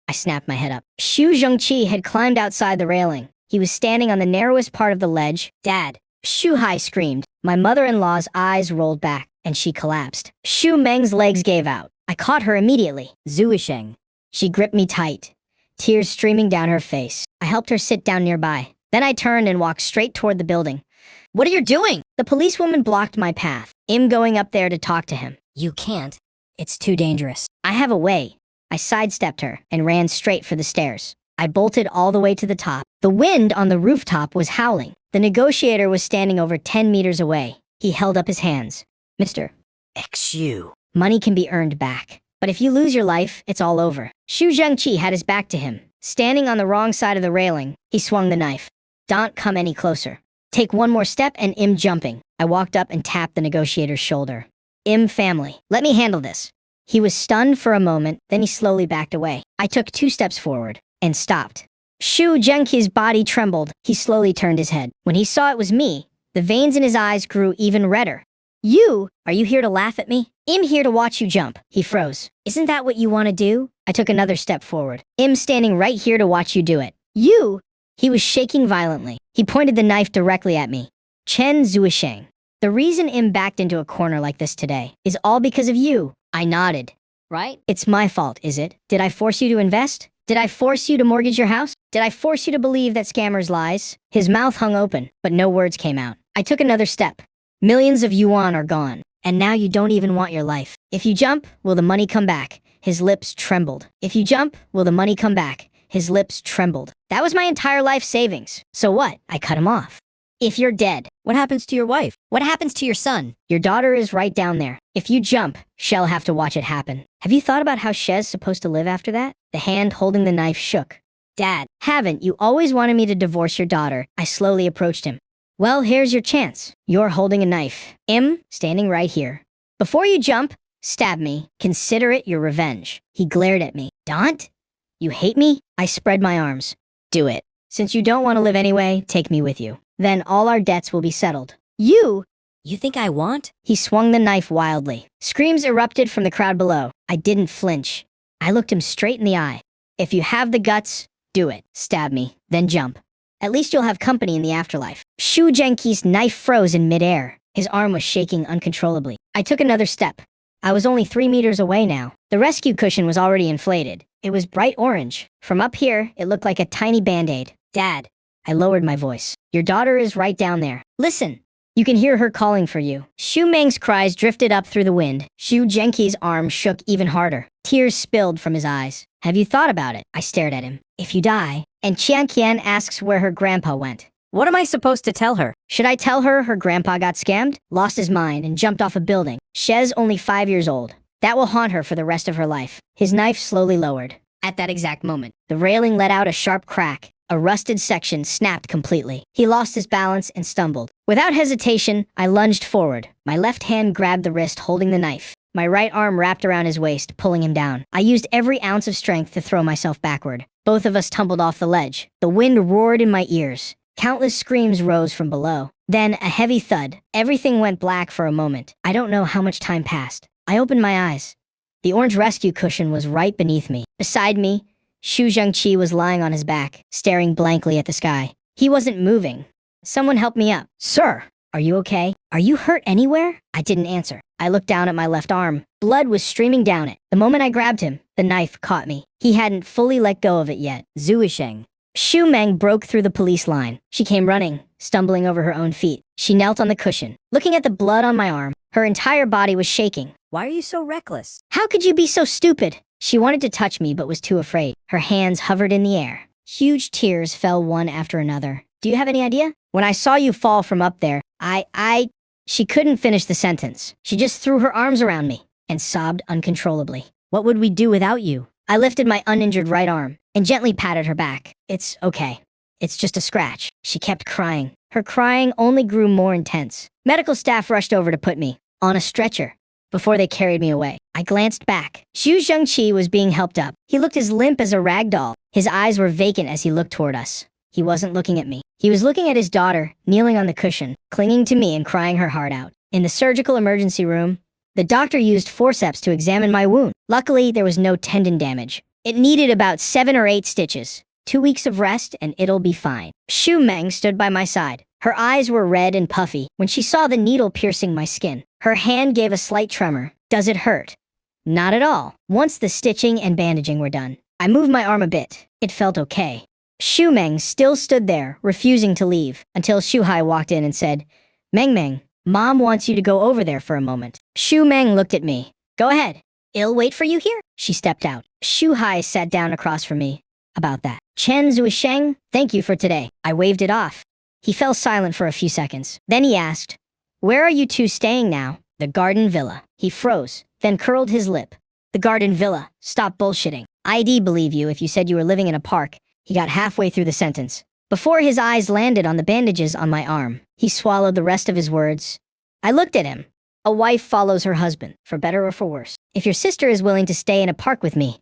Xu Zhengqi had climbed outside the railing. He was standing on the narrowest part of the ledge. Dad! Xu Hai screamed. My mother-in-law's eyes rolled back, and she collapsed. Xu Meng's legs gave out. I caught her immediately. Zuisheng. She gripped me tight, tears streaming down her face. I helped her sit down nearby. Then I turned and walked straight toward the building. What are you doing? The policewoman blocked my path. I'm going up there to talk to him. You can't. It's too dangerous. I have a way. I sidestepped her and ran straight for the stairs. I bolted all the way to the top. The wind on the rooftop was howling. The negotiator was standing over 10 meters away. He held up his hands. Mister, Xu. money can be earned back. But if you lose your life, it's all over. Xu Zhengqi had his back to him. Standing on the wrong side of the railing, he swung the knife. Don't come any closer. Take one more step and I'm jumping. I walked up and tapped the negotiator's shoulder. Family, let me handle this. He was stunned for a moment, then he slowly backed away. I took 2 steps forward and stopped. Xu Zhengqi's body trembled. He slowly turned his head. When he saw it was me, the veins in his eyes grew even redder. Are you here to laugh at me? I'm here to watch you jump. He froze. Isn't that what you want to do? I took another step forward. I'm standing right here to watch you do it. He was shaking violently. He pointed the knife directly at me. Chen Zuisheng. The reason I'm backed into a corner like this today is all because of you. I nodded. Right? It's my fault, is it? Did I force you to invest? Did I force you to mortgage your house? Did I force you to believe that scammers lies? His mouth hung open, but no words came out. I took another step. Millions of yuan are gone, and now you don't even want your life. If you jump, will the money come back? His lips trembled. If you jump, will the money come back? His lips trembled. That was my entire life savings. So what? I cut him off. If you're dead, What happens to your wife? What happens to your son? your daughter is right down there. If you jump, she'll have to watch it happen. Have you thought about how She's supposed to live after that? The hand holding the knife shook. Dad, haven't you always wanted me to divorce your daughter? I slowly approached him. Well, here's your chance. You're holding a knife. Standing right here. Before you jump, stab me. Consider it your revenge. He glared at me. Don't? You hate me? I spread my arms. Do it. Since you don't want to live anyway, take me with you. Then all our debts will be settled. You think I want? He swung the knife wildly. Screams erupted from the crowd below. I didn't flinch. I looked him straight in the eye. If you have the guts, do it. Stab me, then jump. At least you'll have company in the afterlife. Xu Zhengqi's knife froze in midair. His arm was shaking uncontrollably. I took another step. I was only 3 meters away now. The rescue cushion was already inflated. It was bright orange. From up here, it looked like a tiny band-aid. Dad. I lowered my voice. Your daughter is right down there. Listen. You can hear her calling for you. Xu Meng's cries drifted up through the wind. Xu Zhengqi's arm shook even harder. Tears spilled from his eyes. Have you thought about it? I stared at him. If you die, and Qian Qian asks where her grandpa went. What am I supposed to tell her? Should I tell her her grandpa got scammed, lost his mind, and jumped off a building? She's only 5 years old. That will haunt her for the rest of her life. His knife slowly lowered. At that exact moment, the railing let out a sharp crack. A rusted section snapped completely. He lost his balance and stumbled. Without hesitation, I lunged forward. My left hand grabbed the wrist holding the knife. My right arm wrapped around his waist, pulling him down. I used every ounce of strength to throw myself backward. Both of us tumbled off the ledge. The wind roared in my ears. Countless screams rose from below. Then a heavy thud. Everything went black for a moment. I don't know how much time passed. I opened my eyes. The orange rescue cushion was right beneath me. Beside me, Xu Zhengqi was lying on his back, staring blankly at the sky. He wasn't moving. Someone help me up. Sir, are you okay? Are you hurt anywhere? I didn't answer. I looked down at my left arm. Blood was streaming down it. The moment I grabbed him, the knife caught me. He hadn't fully let go of it yet. Zuisheng. Xu Meng broke through the police line. She came running, stumbling over her own feet. She knelt on the cushion, looking at the blood on my arm. Her entire body was shaking. Why are you so reckless? How could you be so stupid? She wanted to touch me but was too afraid. Her hands hovered in the air. Huge tears fell one after another. Do you have any idea? When I saw you fall from up there, She couldn't finish the sentence. She just threw her arms around me and sobbed uncontrollably. What would we do without you? I lifted my uninjured right arm and gently patted her back. It's okay. It's just a scratch. She kept crying. Her crying only grew more intense. Medical staff rushed over to put me on a stretcher before they carried me away. I glanced back. Xu Zhengqi was being helped up. He looked as limp as a rag doll. His eyes were vacant as he looked toward us. He wasn't looking at me. He was looking at his daughter, kneeling on the cushion, clinging to me and crying her heart out. In the surgical emergency room, the doctor used forceps to examine my wound. Luckily, there was no tendon damage. It needed about 7 or 8 stitches. 2 weeks of rest and it'll be fine. Shu Meng stood by my side. Her eyes were red and puffy when she saw the needle piercing my skin. Her hand gave a slight tremor. Does it hurt? Not at all. Once the stitching and bandaging were done, I moved my arm a bit. It felt okay. Shu Meng still stood there, refusing to leave, until Shu Hai walked in and said, Meng, Mom wants you to go over there for a moment. Shu Meng looked at me. Go ahead. I'll wait for you here. She stepped out. Shu Hai sat down across from me. About that. Chen Zuisheng, thank you for today. I waved it off. He fell silent for a few seconds. Then he asked, where are you two staying now? The Garden Villa. He froze, then curled his lip. The Garden Villa. Stop bullshitting. I'd believe you if you said you were living in a park. He got halfway through the sentence. Before his eyes landed on the bandages on my arm, he swallowed the rest of his words. I looked at him. A wife follows her husband, for better or for worse. If your sister is willing to stay in a park with me,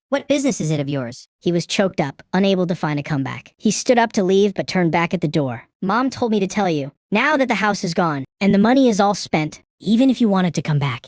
what business is it of yours? He was choked up, unable to find a comeback. He stood up to leave but turned back at the door. Mom told me to tell you, now that the house is gone and the money is all spent, even if you wanted to come back,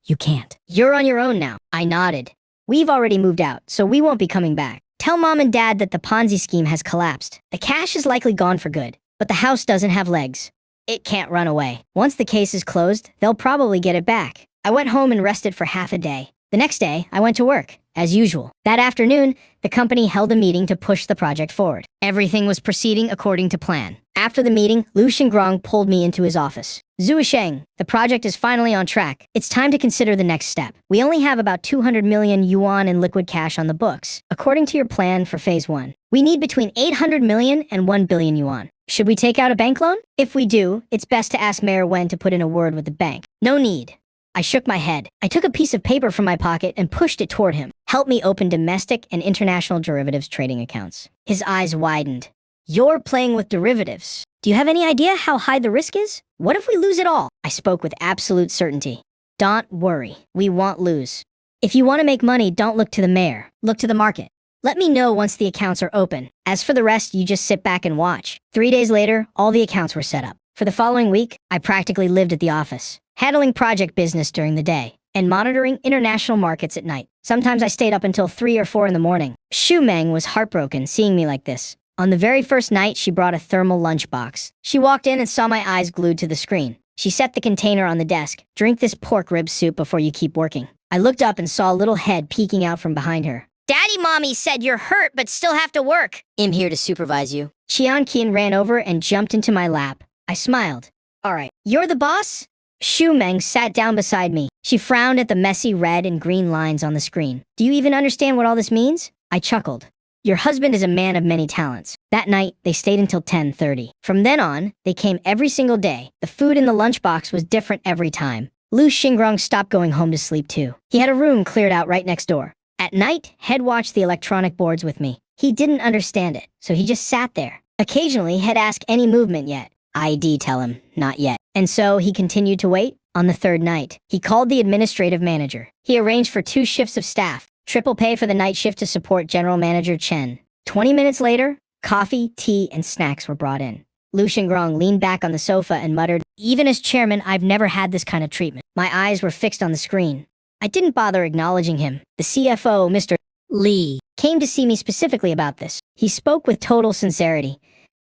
you can't. You're on your own now. I nodded. We've already moved out, so we won't be coming back. Tell Mom and Dad that the Ponzi scheme has collapsed. The cash is likely gone for good, but the house doesn't have legs. It can't run away. Once the case is closed, they'll probably get it back. I went home and rested for half a day. The next day, I went to work, as usual. That afternoon, the company held a meeting to push the project forward. Everything was proceeding according to plan. After the meeting, Lu Xingrong pulled me into his office. Zuisheng, the project is finally on track. It's time to consider the next step. We only have about 200 million yuan in liquid cash on the books, according to your plan for phase 1. We need between 800 million and 1 billion yuan. Should we take out a bank loan? If we do, it's best to ask Mayor Wen to put in a word with the bank. No need. I shook my head. I took a piece of paper from my pocket and pushed it toward him. Help me open domestic and international derivatives trading accounts. His eyes widened. You're playing with derivatives. Do you have any idea how high the risk is? What if we lose it all? I spoke with absolute certainty. Don't worry. We won't lose. If you want to make money, don't look to the mayor. Look to the market. Let me know once the accounts are open. As for the rest, you just sit back and watch. 3 days later, all the accounts were set up. For the following week, I practically lived at the office, handling project business during the day and monitoring international markets at night. Sometimes I stayed up until 3 or 4 in the morning. Shu Meng was heartbroken seeing me like this. On the very first night, she brought a thermal lunchbox. She walked in and saw my eyes glued to the screen. She set the container on the desk. Drink this pork rib soup before you keep working. I looked up and saw a little head peeking out from behind her. Daddy Mommy said you're hurt but still have to work. I'm here to supervise you. Qian Qian ran over and jumped into my lap. I smiled. All right, you're the boss? Shu Meng sat down beside me. She frowned at the messy red and green lines on the screen. Do you even understand what all this means? I chuckled. Your husband is a man of many talents. That night, they stayed until 10:30. From then on, they came every single day. The food in the lunchbox was different every time. Lu Xingrong stopped going home to sleep too. He had a room cleared out right next door. At night, Head watched the electronic boards with me. He didn't understand it, so he just sat there. Occasionally, Head asked any movement yet. I'd tell him, not yet. And so he continued to wait. On the 3rd night, he called the administrative manager. He arranged for 2 shifts of staff. Triple pay for the night shift to support General Manager Chen. 20 minutes later, coffee, tea, and snacks were brought in. Lu Xingrong leaned back on the sofa and muttered, even as chairman, I've never had this kind of treatment. My eyes were fixed on the screen. I didn't bother acknowledging him. The CFO, Mr. Li, came to see me specifically about this. He spoke with total sincerity.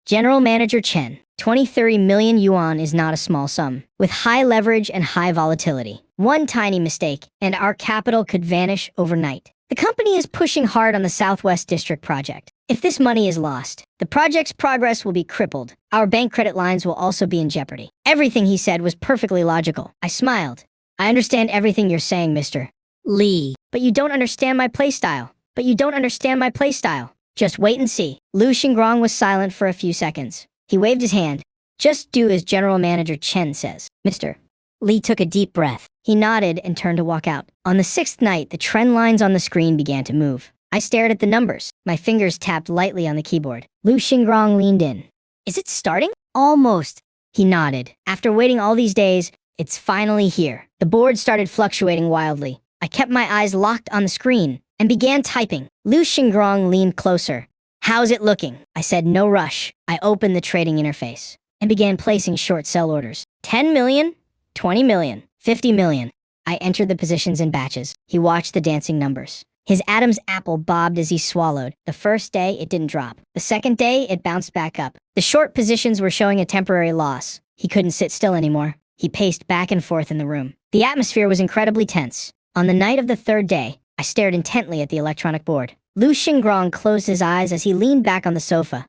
General Manager Chen, 20-30 million yuan is not a small sum, with high leverage and high volatility. One tiny mistake, and our capital could vanish overnight. The company is pushing hard on the Southwest District project. If this money is lost, the project's progress will be crippled. Our bank credit lines will also be in jeopardy. Everything he said was perfectly logical. I smiled. I understand everything you're saying, Mr. Li. But you don't understand my playstyle. Just wait and see. Lu Xingrong was silent for a few seconds. He waved his hand. Just do as General Manager Chen says. Mr. Li took a deep breath. He nodded and turned to walk out. On the 6th night, the trend lines on the screen began to move. I stared at the numbers. My fingers tapped lightly on the keyboard. Lu Xingrong leaned in. Is it starting? Almost. He nodded. After waiting all these days, it's finally here. The board started fluctuating wildly. I kept my eyes locked on the screen and began typing. Lu Xingrong leaned closer. How's it looking? I said no rush. I opened the trading interface and began placing short sell orders. 10 million, 20 million, 50 million. I entered the positions in batches. He watched the dancing numbers. His Adam's apple bobbed as he swallowed. The first day, it didn't drop. The second day, it bounced back up. The short positions were showing a temporary loss. He couldn't sit still anymore. He paced back and forth in the room. The atmosphere was incredibly tense. On the night of the third day, I stared intently at the electronic board. Lu Xingrong closed his eyes as he leaned back on the sofa.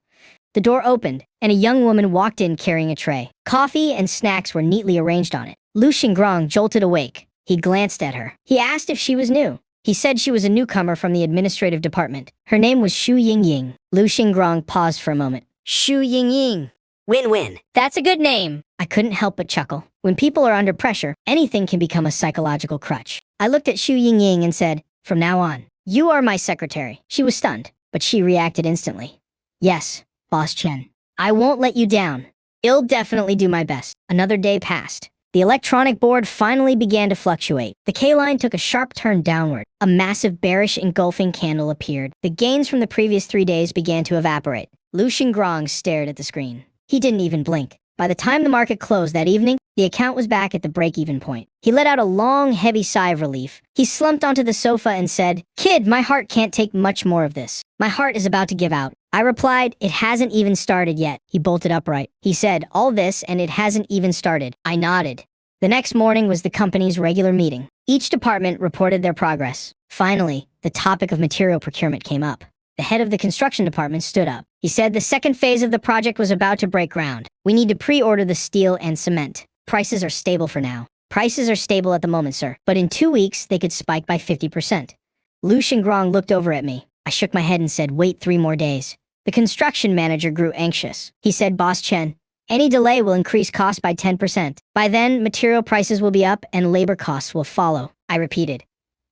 The door opened, and a young woman walked in carrying a tray. Coffee and snacks were neatly arranged on it. Lu Xingrong jolted awake. He glanced at her. He asked if she was new. He said she was a newcomer from the administrative department. Her name was Xu Yingying. Lu Xingrong paused for a moment. Xu Yingying. Win-win. That's a good name. I couldn't help but chuckle. When people are under pressure, anything can become a psychological crutch. I looked at Xu Yingying and said, "From now on, you are my secretary." She was stunned, but she reacted instantly. "Yes, Boss Chen. I won't let you down. I'll definitely do my best." Another day passed. The electronic board finally began to fluctuate. The K-line took a sharp turn downward. A massive bearish engulfing candle appeared. The gains from the previous 3 days began to evaporate. Lu Xingrong stared at the screen. He didn't even blink. By the time the market closed that evening, the account was back at the break-even point. He let out a long, heavy sigh of relief. He slumped onto the sofa and said, "Kid, my heart can't take much more of this. My heart is about to give out." I replied, "It hasn't even started yet." He bolted upright. He said, "All this and it hasn't even started." I nodded. The next morning was the company's regular meeting. Each department reported their progress. Finally, the topic of material procurement came up. The head of the construction department stood up. He said the second phase of the project was about to break ground. "We need to pre-order the steel and cement. Prices are stable for now." "Prices are stable at the moment, sir, but in 2 weeks, they could spike by 50%. Lu Xingrong looked over at me. I shook my head and said, "Wait 3 more days." The construction manager grew anxious. He said, "Boss Chen, any delay will increase costs by 10%. By then, material prices will be up and labor costs will follow." I repeated.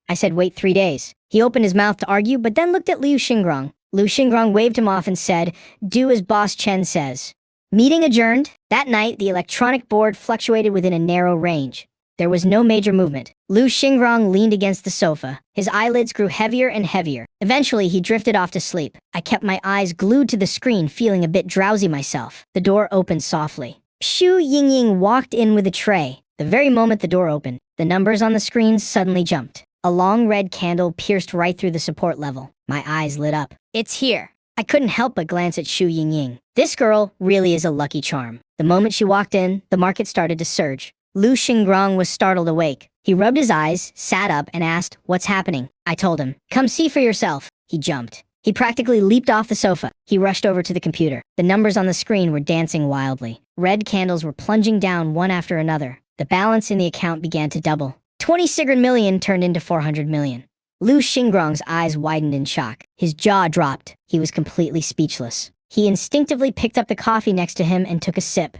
I said, "Wait 3 days." He opened his mouth to argue, but then looked at Liu Xingrong. Liu Xingrong waved him off and said, "Do as Boss Chen says." Meeting adjourned. That night, the electronic board fluctuated within a narrow range. There was no major movement. Liu Xingrong leaned against the sofa. His eyelids grew heavier and heavier. Eventually, he drifted off to sleep. I kept my eyes glued to the screen, feeling a bit drowsy myself. The door opened softly. Xu Yingying walked in with a tray. The very moment the door opened, the numbers on the screen suddenly jumped. A long red candle pierced right through the support level. My eyes lit up. "It's here." I couldn't help but glance at Xu Yingying. This girl really is a lucky charm. The moment she walked in, the market started to surge. Lu Xingrong was startled awake. He rubbed his eyes, sat up, and asked, "What's happening?" I told him, "Come see for yourself." He jumped. He practically leaped off the sofa. He rushed over to the computer. The numbers on the screen were dancing wildly. Red candles were plunging down one after another. The balance in the account began to double. 20 Sigurd million turned into 400 million. Lu Xingrong's eyes widened in shock. His jaw dropped. He was completely speechless. He instinctively picked up the coffee next to him and took a sip.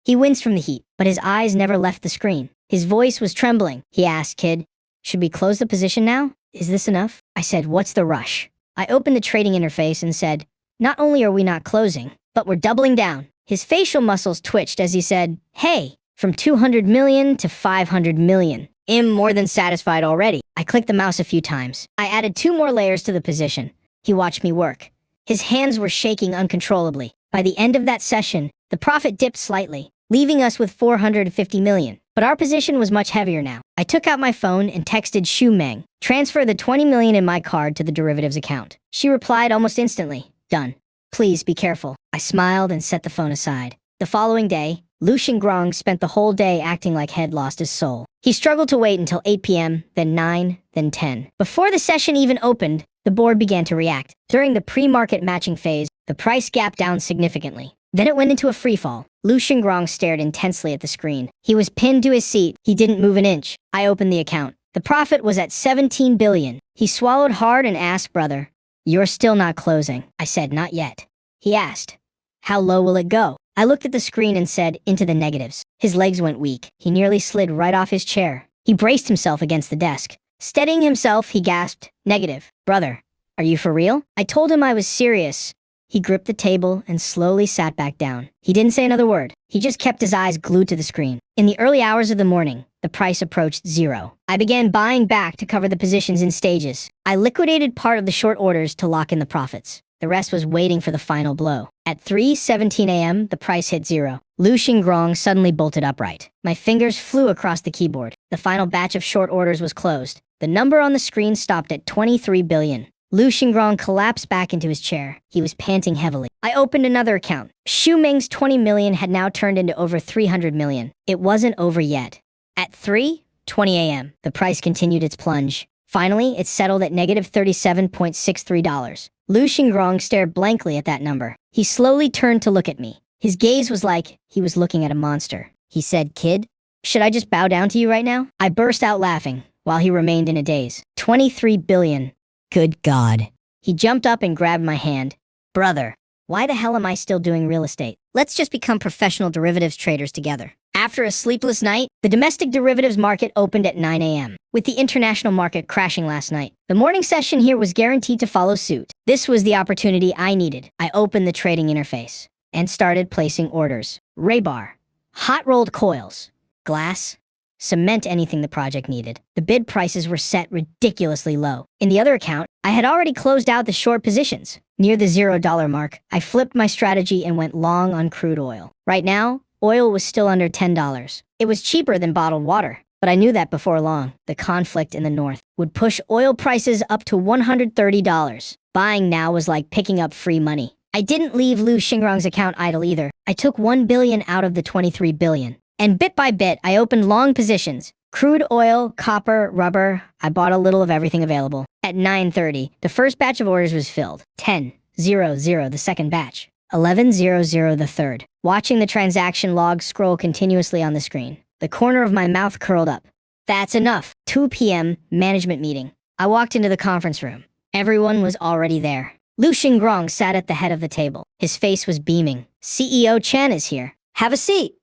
He winced from the heat, but his eyes never left the screen. His voice was trembling. He asked, "Kid, should we close the position now? Is this enough?" I said, "What's the rush?" I opened the trading interface and said, "Not only are we not closing, but we're doubling down." His facial muscles twitched as he said, "Hey, from 200 million to 500 million. I'm more than satisfied already." I clicked the mouse a few times. I added 2 more layers to the position. He watched me work. His hands were shaking uncontrollably. By the end of that session, the profit dipped slightly, leaving us with 450 million. But our position was much heavier now. I took out my phone and texted Xu Meng, "Transfer the 20 million in my card to the derivatives account." She replied almost instantly, "Done. Please be careful." I smiled and set the phone aside. The following day, Lu Xingrong spent the whole day acting like he'd lost his soul. He struggled to wait until 8 p.m., then 9, then 10. Before the session even opened, the board began to react. During the pre-market matching phase, the price gapped down significantly. Then it went into a freefall. Lu Xingrong stared intensely at the screen. He was pinned to his seat. He didn't move an inch. I opened the account. The profit was at 17 billion. He swallowed hard and asked, "Brother, you're still not closing." I said, "Not yet." He asked, "How low will it go?" I looked at the screen and said, "Into the negatives." His legs went weak. He nearly slid right off his chair. He braced himself against the desk. Steadying himself, he gasped, "Negative. Brother, are you for real?" I told him I was serious. He gripped the table and slowly sat back down. He didn't say another word. He just kept his eyes glued to the screen. In the early hours of the morning, the price approached 0. I began buying back to cover the positions in stages. I liquidated part of the short orders to lock in the profits. The rest was waiting for the final blow. At 3:17 a.m., the price hit zero. Lu Xingrong suddenly bolted upright. My fingers flew across the keyboard. The final batch of short orders was closed. The number on the screen stopped at 23 billion. Lu Xingrong collapsed back into his chair. He was panting heavily. I opened another account. Xu Meng's 20 million had now turned into over 300 million. It wasn't over yet. At 3:20 a.m., the price continued its plunge. Finally, it settled at negative $37.63. Lu Xingrong stared blankly at that number. He slowly turned to look at me. His gaze was like he was looking at a monster. He said, "Kid, should I just bow down to you right now?" I burst out laughing, while he remained in a daze. 23 billion. Good God. He jumped up and grabbed my hand. "Brother, why the hell am I still doing real estate? Let's just become professional derivatives traders together." After a sleepless night, the domestic derivatives market opened at 9 a.m., with the international market crashing last night. The morning session here was guaranteed to follow suit. This was the opportunity I needed. I opened the trading interface and started placing orders. Rebar, hot-rolled coils, glass, cement, anything the project needed. The bid prices were set ridiculously low. In the other account, I had already closed out the short positions. Near the $0 mark, I flipped my strategy and went long on crude oil. Right now, oil was still under $10. It was cheaper than bottled water, but I knew that before long, the conflict in the north would push oil prices up to $130. Buying now was like picking up free money. I didn't leave Lu Xingrong's account idle either. I took 1 billion out of the 23 billion. And bit by bit, I opened long positions. Crude oil, copper, rubber. I bought a little of everything available. At 9:30, the first batch of orders was filled. 10:00, the second batch. 11:00, the third. Watching the transaction log scroll continuously on the screen, the corner of my mouth curled up. That's enough. 2 p.m., management meeting. I walked into the conference room. Everyone was already there. Lu Xingrong sat at the head of the table. His face was beaming. CEO Chen is here. Have a seat.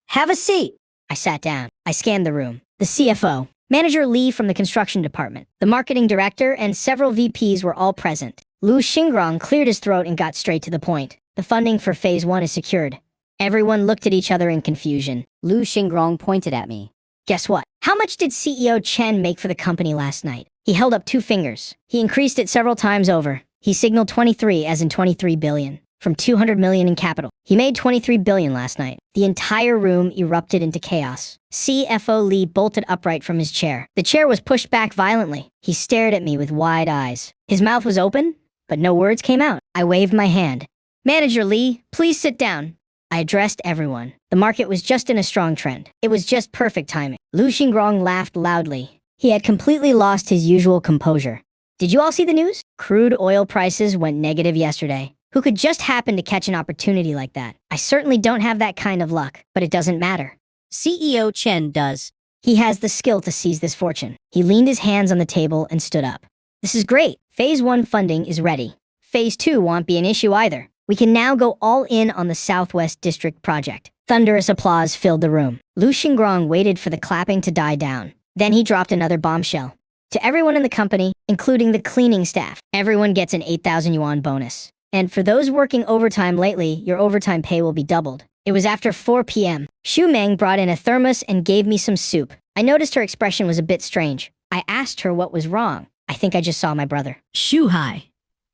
Have a seat. I sat down. I scanned the room. The CFO, Manager Li from the construction department, the marketing director, and several VPs were all present. Lu Xingrong cleared his throat and got straight to the point. The funding for Phase 1 is secured. Everyone looked at each other in confusion. Lu Xingrong pointed at me. Guess what? How much did CEO Chen make for the company last night? He held up 2 fingers. He increased it several times over. He signaled 23, as in 23 billion. From 200 million in capital. He made 23 billion last night. The entire room erupted into chaos. CFO Li bolted upright from his chair. The chair was pushed back violently. He stared at me with wide eyes. His mouth was open, but no words came out. I waved my hand. Manager Li, please sit down. I addressed everyone. The market was just in a strong trend. It was just perfect timing. Lu Xingrong laughed loudly. He had completely lost his usual composure. Did you all see the news? Crude oil prices went negative yesterday. Who could just happen to catch an opportunity like that? I certainly don't have that kind of luck, but it doesn't matter. CEO Chen does. He has the skill to seize this fortune. He leaned his hands on the table and stood up. This is great. Phase 1 funding is ready. Phase 2 won't be an issue either. We can now go all in on the Southwest District project. Thunderous applause filled the room. Lu Xingrong waited for the clapping to die down. Then he dropped another bombshell. To everyone in the company, including the cleaning staff, everyone gets an 8,000 yuan bonus. And for those working overtime lately, your overtime pay will be doubled. It was after 4 p.m. Xu Meng brought in a thermos and gave me some soup. I noticed her expression was a bit strange. I asked her what was wrong. I think I just saw my brother. Shuhai.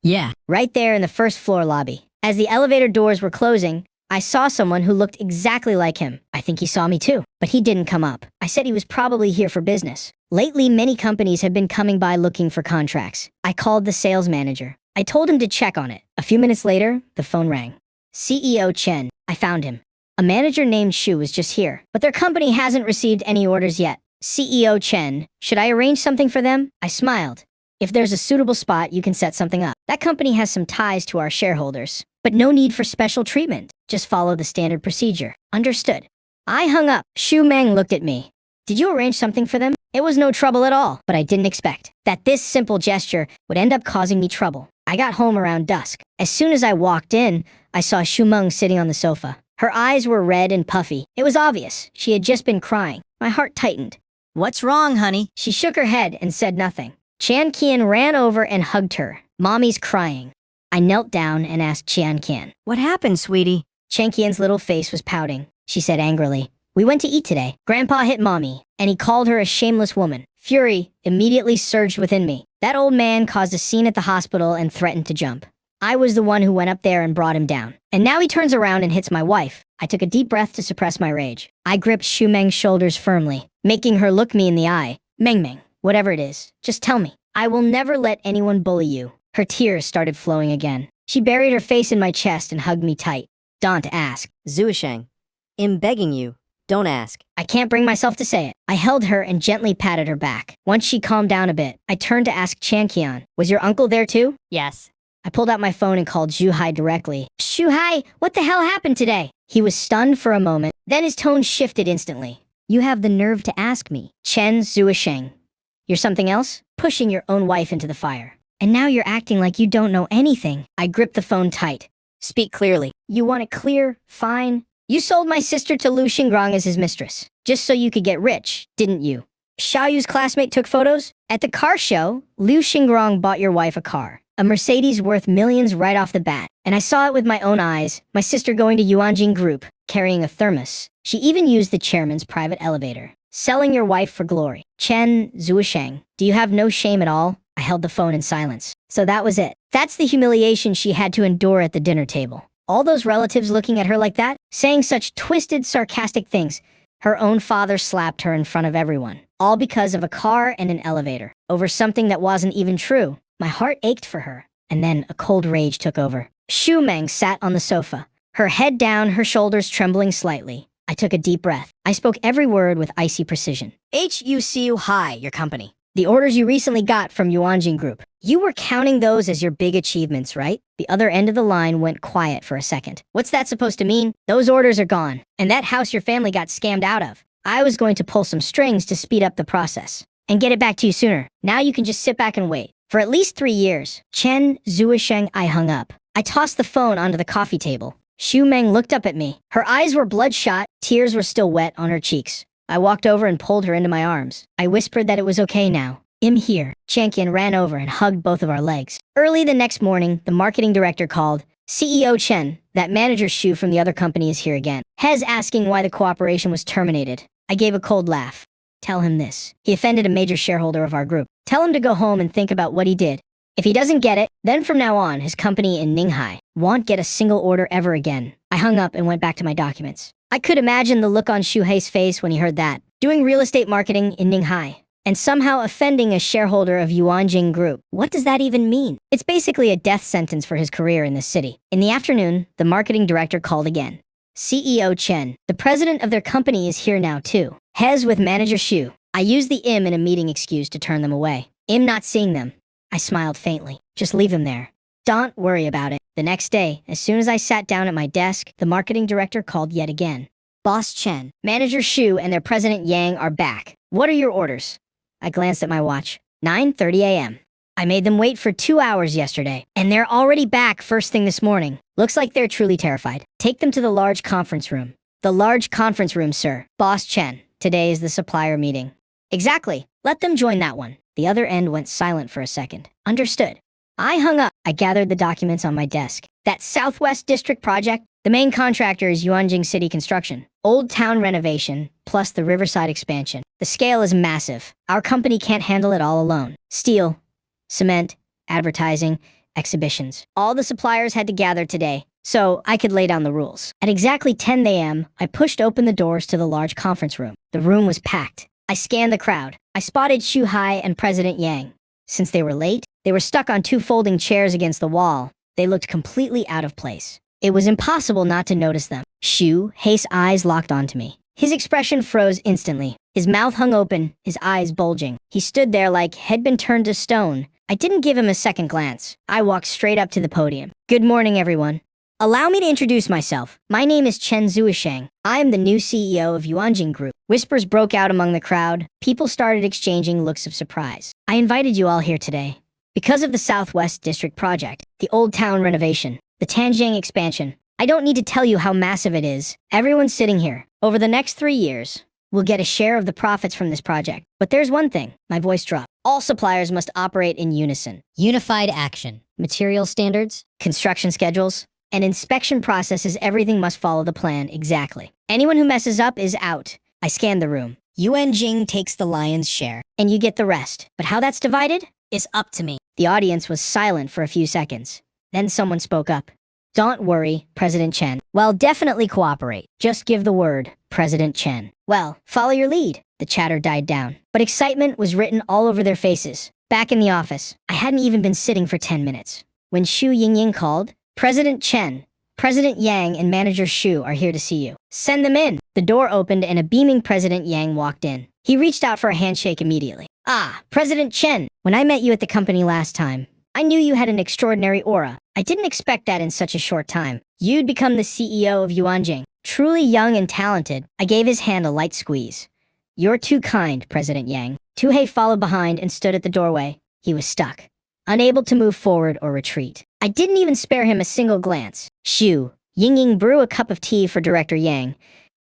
Yeah. Right there in the first floor lobby. As the elevator doors were closing, I saw someone who looked exactly like him. I think he saw me too, but he didn't come up. I said he was probably here for business. Lately, many companies have been coming by looking for contracts. I called the sales manager. I told him to check on it. A few minutes later, the phone rang. CEO Chen, I found him. A manager named Shu was just here, but their company hasn't received any orders yet. CEO Chen, should I arrange something for them? I smiled. If there's a suitable spot, you can set something up. That company has some ties to our shareholders, but no need for special treatment. Just follow the standard procedure. Understood. I hung up. Xu Meng looked at me. Did you arrange something for them? It was no trouble at all, but I didn't expect that this simple gesture would end up causing me trouble. I got home around dusk. As soon as I walked in, I saw Xu Meng sitting on the sofa. Her eyes were red and puffy. It was obvious. She had just been crying. My heart tightened. What's wrong, honey? She shook her head and said nothing. Qian Qian ran over and hugged her. Mommy's crying. I knelt down and asked Qian Qian. What happened, sweetie? Qian Qian's little face was pouting. She said angrily, "We went to eat today. Grandpa hit Mommy, and he called her a shameless woman." Fury immediately surged within me. That old man caused a scene at the hospital and threatened to jump. I was the one who went up there and brought him down. And now he turns around and hits my wife. I took a deep breath to suppress my rage. I gripped Xu Meng's shoulders firmly, making her look me in the eye. Meng, whatever it is, just tell me. I will never let anyone bully you. Her tears started flowing again. She buried her face in my chest and hugged me tight. Don't ask. Zuisheng, I'm begging you, don't ask. I can't bring myself to say it. I held her and gently patted her back. Once she calmed down a bit, I turned to ask Chanqian, was your uncle there too? Yes. I pulled out my phone and called Zhuhai directly. Zhuhai, what the hell happened today? He was stunned for a moment, then his tone shifted instantly. You have the nerve to ask me. Chen Zuisheng. You're something else? Pushing your own wife into the fire. And now you're acting like you don't know anything. I gripped the phone tight. Speak clearly. You want it clear? Fine. You sold my sister to Lu Xingrong as his mistress, just so you could get rich, didn't you? Xiaoyu's classmate took photos? At the car show, Lu Xingrong bought your wife a car. A Mercedes worth millions right off the bat. And I saw it with my own eyes, my sister going to Yuanjing Group, carrying a thermos. She even used the chairman's private elevator. Selling your wife for glory. Chen Zuisheng, do you have no shame at all? I held the phone in silence. So that was it. That's the humiliation she had to endure at the dinner table. All those relatives looking at her like that, saying such twisted, sarcastic things. Her own father slapped her in front of everyone. All because of a car and an elevator. Over something that wasn't even true. My heart ached for her. And then a cold rage took over. Xu Meng sat on the sofa. Her head down, her shoulders trembling slightly. I took a deep breath. I spoke every word with icy precision. HUCU High, your company. The orders you recently got from Yuanjing Group. You were counting those as your big achievements, right? The other end of the line went quiet for a second. What's that supposed to mean? Those orders are gone. And that house your family got scammed out of. I was going to pull some strings to speed up the process. And get it back to you sooner. Now you can just sit back and wait. For at least 3 years. Chen Zuisheng, I hung up. I tossed the phone onto the coffee table. Xu Meng looked up at me. Her eyes were bloodshot, tears were still wet on her cheeks. I walked over and pulled her into my arms. I whispered that it was okay now. I'm here. Chanqian ran over and hugged both of our legs. Early the next morning, the marketing director called. CEO Chen, that manager Xu from the other company is here again. Hez asking why the cooperation was terminated. I gave a cold laugh. Tell him this. He offended a major shareholder of our group. Tell him to go home and think about what he did. If he doesn't get it, then from now on, his company in Ninghai won't get a single order ever again. I hung up and went back to my documents. I could imagine the look on Shuhei's face when he heard that. Doing real estate marketing in Ninghai. And somehow offending a shareholder of Yuanjing Group. What does that even mean? It's basically a death sentence for his career in this city. In the afternoon, the marketing director called again. CEO Chen, the president of their company is here now too. Hez with manager Xu. I used the im in a meeting excuse to turn them away. I'm not seeing them. I smiled faintly. Just leave them there. Don't worry about it. The next day, as soon as I sat down at my desk, the marketing director called yet again. Boss Chen, manager Xu and their president Yang are back. What are your orders? I glanced at my watch. 9:30 a.m. I made them wait for 2 hours yesterday, and they're already back first thing this morning. Looks like they're truly terrified. Take them to the large conference room. The large conference room, sir. Boss Chen, today is the supplier meeting. Exactly. Let them join that one. The other end went silent for a second. Understood. I hung up. I gathered the documents on my desk. That Southwest District project, the main contractor is Yuanjing City Construction. Old town renovation, plus the Riverside expansion. The scale is massive. Our company can't handle it all alone. Steel, cement, advertising, exhibitions. All the suppliers had to gather today, so I could lay down the rules. At exactly 10 a.m., I pushed open the doors to the large conference room. The room was packed. I scanned the crowd. I spotted Xu Hai and President Yang. Since they were late, they were stuck on 2 folding chairs against the wall. They looked completely out of place. It was impossible not to notice them. Xu Hai's eyes locked onto me. His expression froze instantly. His mouth hung open, his eyes bulging. He stood there like he'd been turned to stone. I didn't give him a second glance. I walked straight up to the podium. Good morning, everyone. Allow me to introduce myself. My name is Chen Zuisheng. I am the new CEO of Yuanjing Group. Whispers broke out among the crowd. People started exchanging looks of surprise. I invited you all here today because of the Southwest District project, the Old Town renovation, the Tanjiang expansion. I don't need to tell you how massive it is. Everyone sitting here, over the next 3 years, will get a share of the profits from this project. But there's one thing. My voice dropped. All suppliers must operate in unison. Unified action. Material standards, construction schedules, and inspection processes, everything must follow the plan exactly. Anyone who messes up is out. I scanned the room. Yuanjing takes the lion's share, and you get the rest. But how that's divided is up to me. The audience was silent for a few seconds. Then someone spoke up. Don't worry, President Chen. Well, definitely cooperate. Just give the word, President Chen. Well, follow your lead. The chatter died down, but excitement was written all over their faces. Back in the office, I hadn't even been sitting for 10 minutes. When Xu Yingying called, President Chen, President Yang and Manager Xu are here to see you. Send them in. The door opened and a beaming President Yang walked in. He reached out for a handshake immediately. Ah, President Chen, when I met you at the company last time, I knew you had an extraordinary aura. I didn't expect that in such a short time. You'd become the CEO of Yuanjing. Truly young and talented. I gave his hand a light squeeze. You're too kind, President Yang. Tuhei followed behind and stood at the doorway. He was stuck, unable to move forward or retreat. I didn't even spare him a single glance. Xu Yingying brew a cup of tea for Director Yang.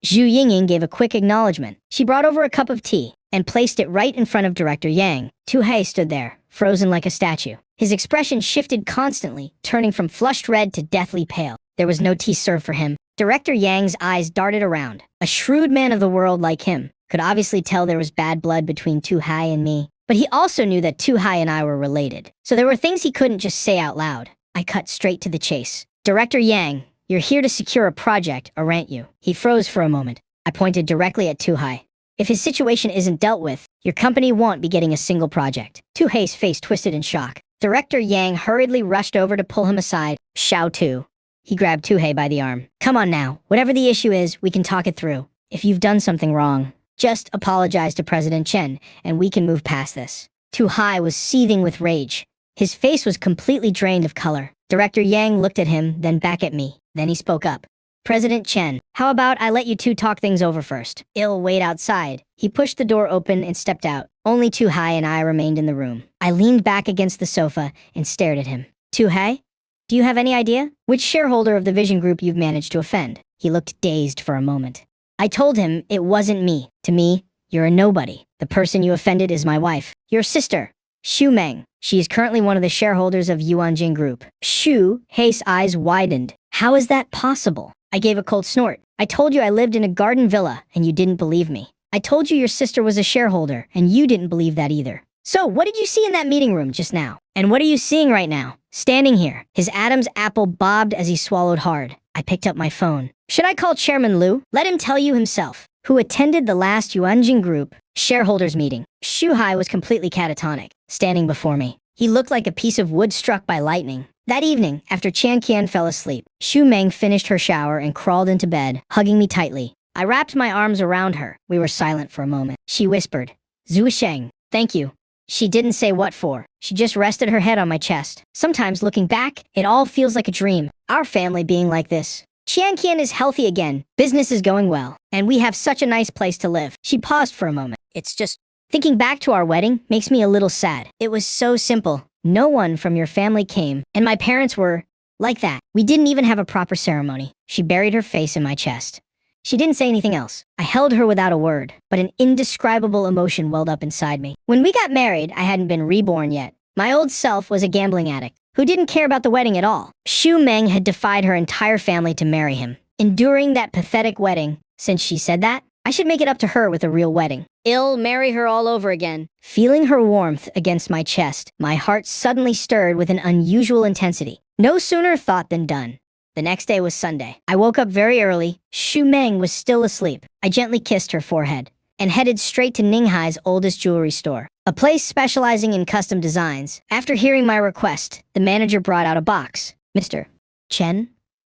Xu Yingying gave a quick acknowledgement. She brought over a cup of tea and placed it right in front of Director Yang. Tuhei stood there, frozen like a statue. His expression shifted constantly, turning from flushed red to deathly pale. There was no tea served for him. Director Yang's eyes darted around. A shrewd man of the world like him could obviously tell there was bad blood between Tuhei and me. But he also knew that Tuhei and I were related. So there were things he couldn't just say out loud. I cut straight to the chase. Director Yang, you're here to secure a project, aren't you? He froze for a moment. I pointed directly at Tuhei. If his situation isn't dealt with, your company won't be getting a single project. Tuhei's face twisted in shock. Director Yang hurriedly rushed over to pull him aside. Xiao Tu. He grabbed Tuhei by the arm. Come on now. Whatever the issue is, we can talk it through. If you've done something wrong, just apologize to President Chen, and we can move past this. Tuhei was seething with rage. His face was completely drained of color. Director Yang looked at him, then back at me. Then he spoke up. President Chen, how about I let you two talk things over first? I'll wait outside. He pushed the door open and stepped out. Only Tuhei and I remained in the room. I leaned back against the sofa and stared at him. Tuhei, do you have any idea which shareholder of the Vision Group you've managed to offend? He looked dazed for a moment. I told him it wasn't me. To me, you're a nobody. The person you offended is my wife, your sister, Xu Meng. She is currently one of the shareholders of Yuanjing Group. Xu Hei's eyes widened. How is that possible? I gave a cold snort. I told you I lived in a garden villa, and you didn't believe me. I told you your sister was a shareholder, and you didn't believe that either. So what did you see in that meeting room just now? And what are you seeing right now? Standing here. His Adam's apple bobbed as he swallowed hard. I picked up my phone. Should I call Chairman Liu? Let him tell you himself, who attended the last Yuanjing Group shareholders meeting. Xu Hai was completely catatonic, standing before me. He looked like a piece of wood struck by lightning. That evening, after Qian Qian fell asleep, Xu Meng finished her shower and crawled into bed, hugging me tightly. I wrapped my arms around her. We were silent for a moment. She whispered, Zuisheng, thank you. She didn't say what for. She just rested her head on my chest. Sometimes looking back, it all feels like a dream. Our family being like this. Qian Qian is healthy again. Business is going well. And we have such a nice place to live. She paused for a moment. It's just, thinking back to our wedding makes me a little sad. It was so simple. No one from your family came, and my parents were like that. We didn't even have a proper ceremony. She buried her face in my chest. She didn't say anything else. I held her without a word, but an indescribable emotion welled up inside me. When we got married, I hadn't been reborn yet. My old self was a gambling addict who didn't care about the wedding at all. Xu Meng had defied her entire family to marry him. Enduring that pathetic wedding, since she said that, I should make it up to her with a real wedding. I'll marry her all over again. Feeling her warmth against my chest, my heart suddenly stirred with an unusual intensity. No sooner thought than done. The next day was Sunday. I woke up very early. Xu Meng was still asleep. I gently kissed her forehead and headed straight to Ninghai's oldest jewelry store, a place specializing in custom designs. After hearing my request, the manager brought out a box. Mr. Chen,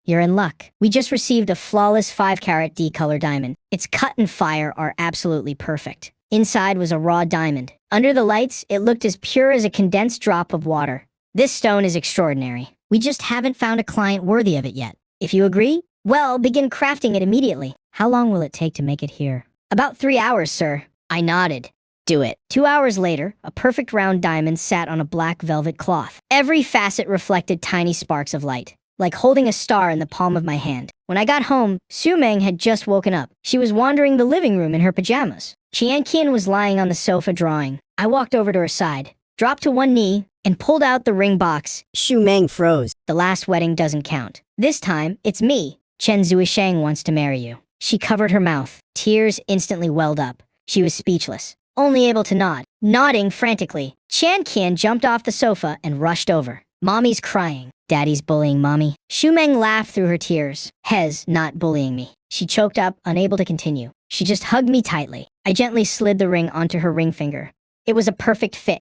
you're in luck. We just received a flawless 5-carat D-color diamond. Its cut and fire are absolutely perfect. Inside was a raw diamond. Under the lights, it looked as pure as a condensed drop of water. This stone is extraordinary. We just haven't found a client worthy of it yet. If you agree, well, begin crafting it immediately. How long will it take to make it here? About 3 hours, sir. I nodded. Do it. 2 hours later, a perfect round diamond sat on a black velvet cloth. Every facet reflected tiny sparks of light, like holding a star in the palm of my hand. When I got home, Xu Meng had just woken up. She was wandering the living room in her pajamas. Qian Qian was lying on the sofa drawing. I walked over to her side, dropped to one knee, and pulled out the ring box. Xu Meng froze. The last wedding doesn't count. This time, it's me. Chen Zuisheng wants to marry you. She covered her mouth. Tears instantly welled up. She was speechless, only able to nod. Nodding frantically, Qian Qian jumped off the sofa and rushed over. Mommy's crying. Daddy's bullying mommy. Shumeng laughed through her tears. Hez, not bullying me. She choked up, unable to continue. She just hugged me tightly. I gently slid the ring onto her ring finger. It was a perfect fit.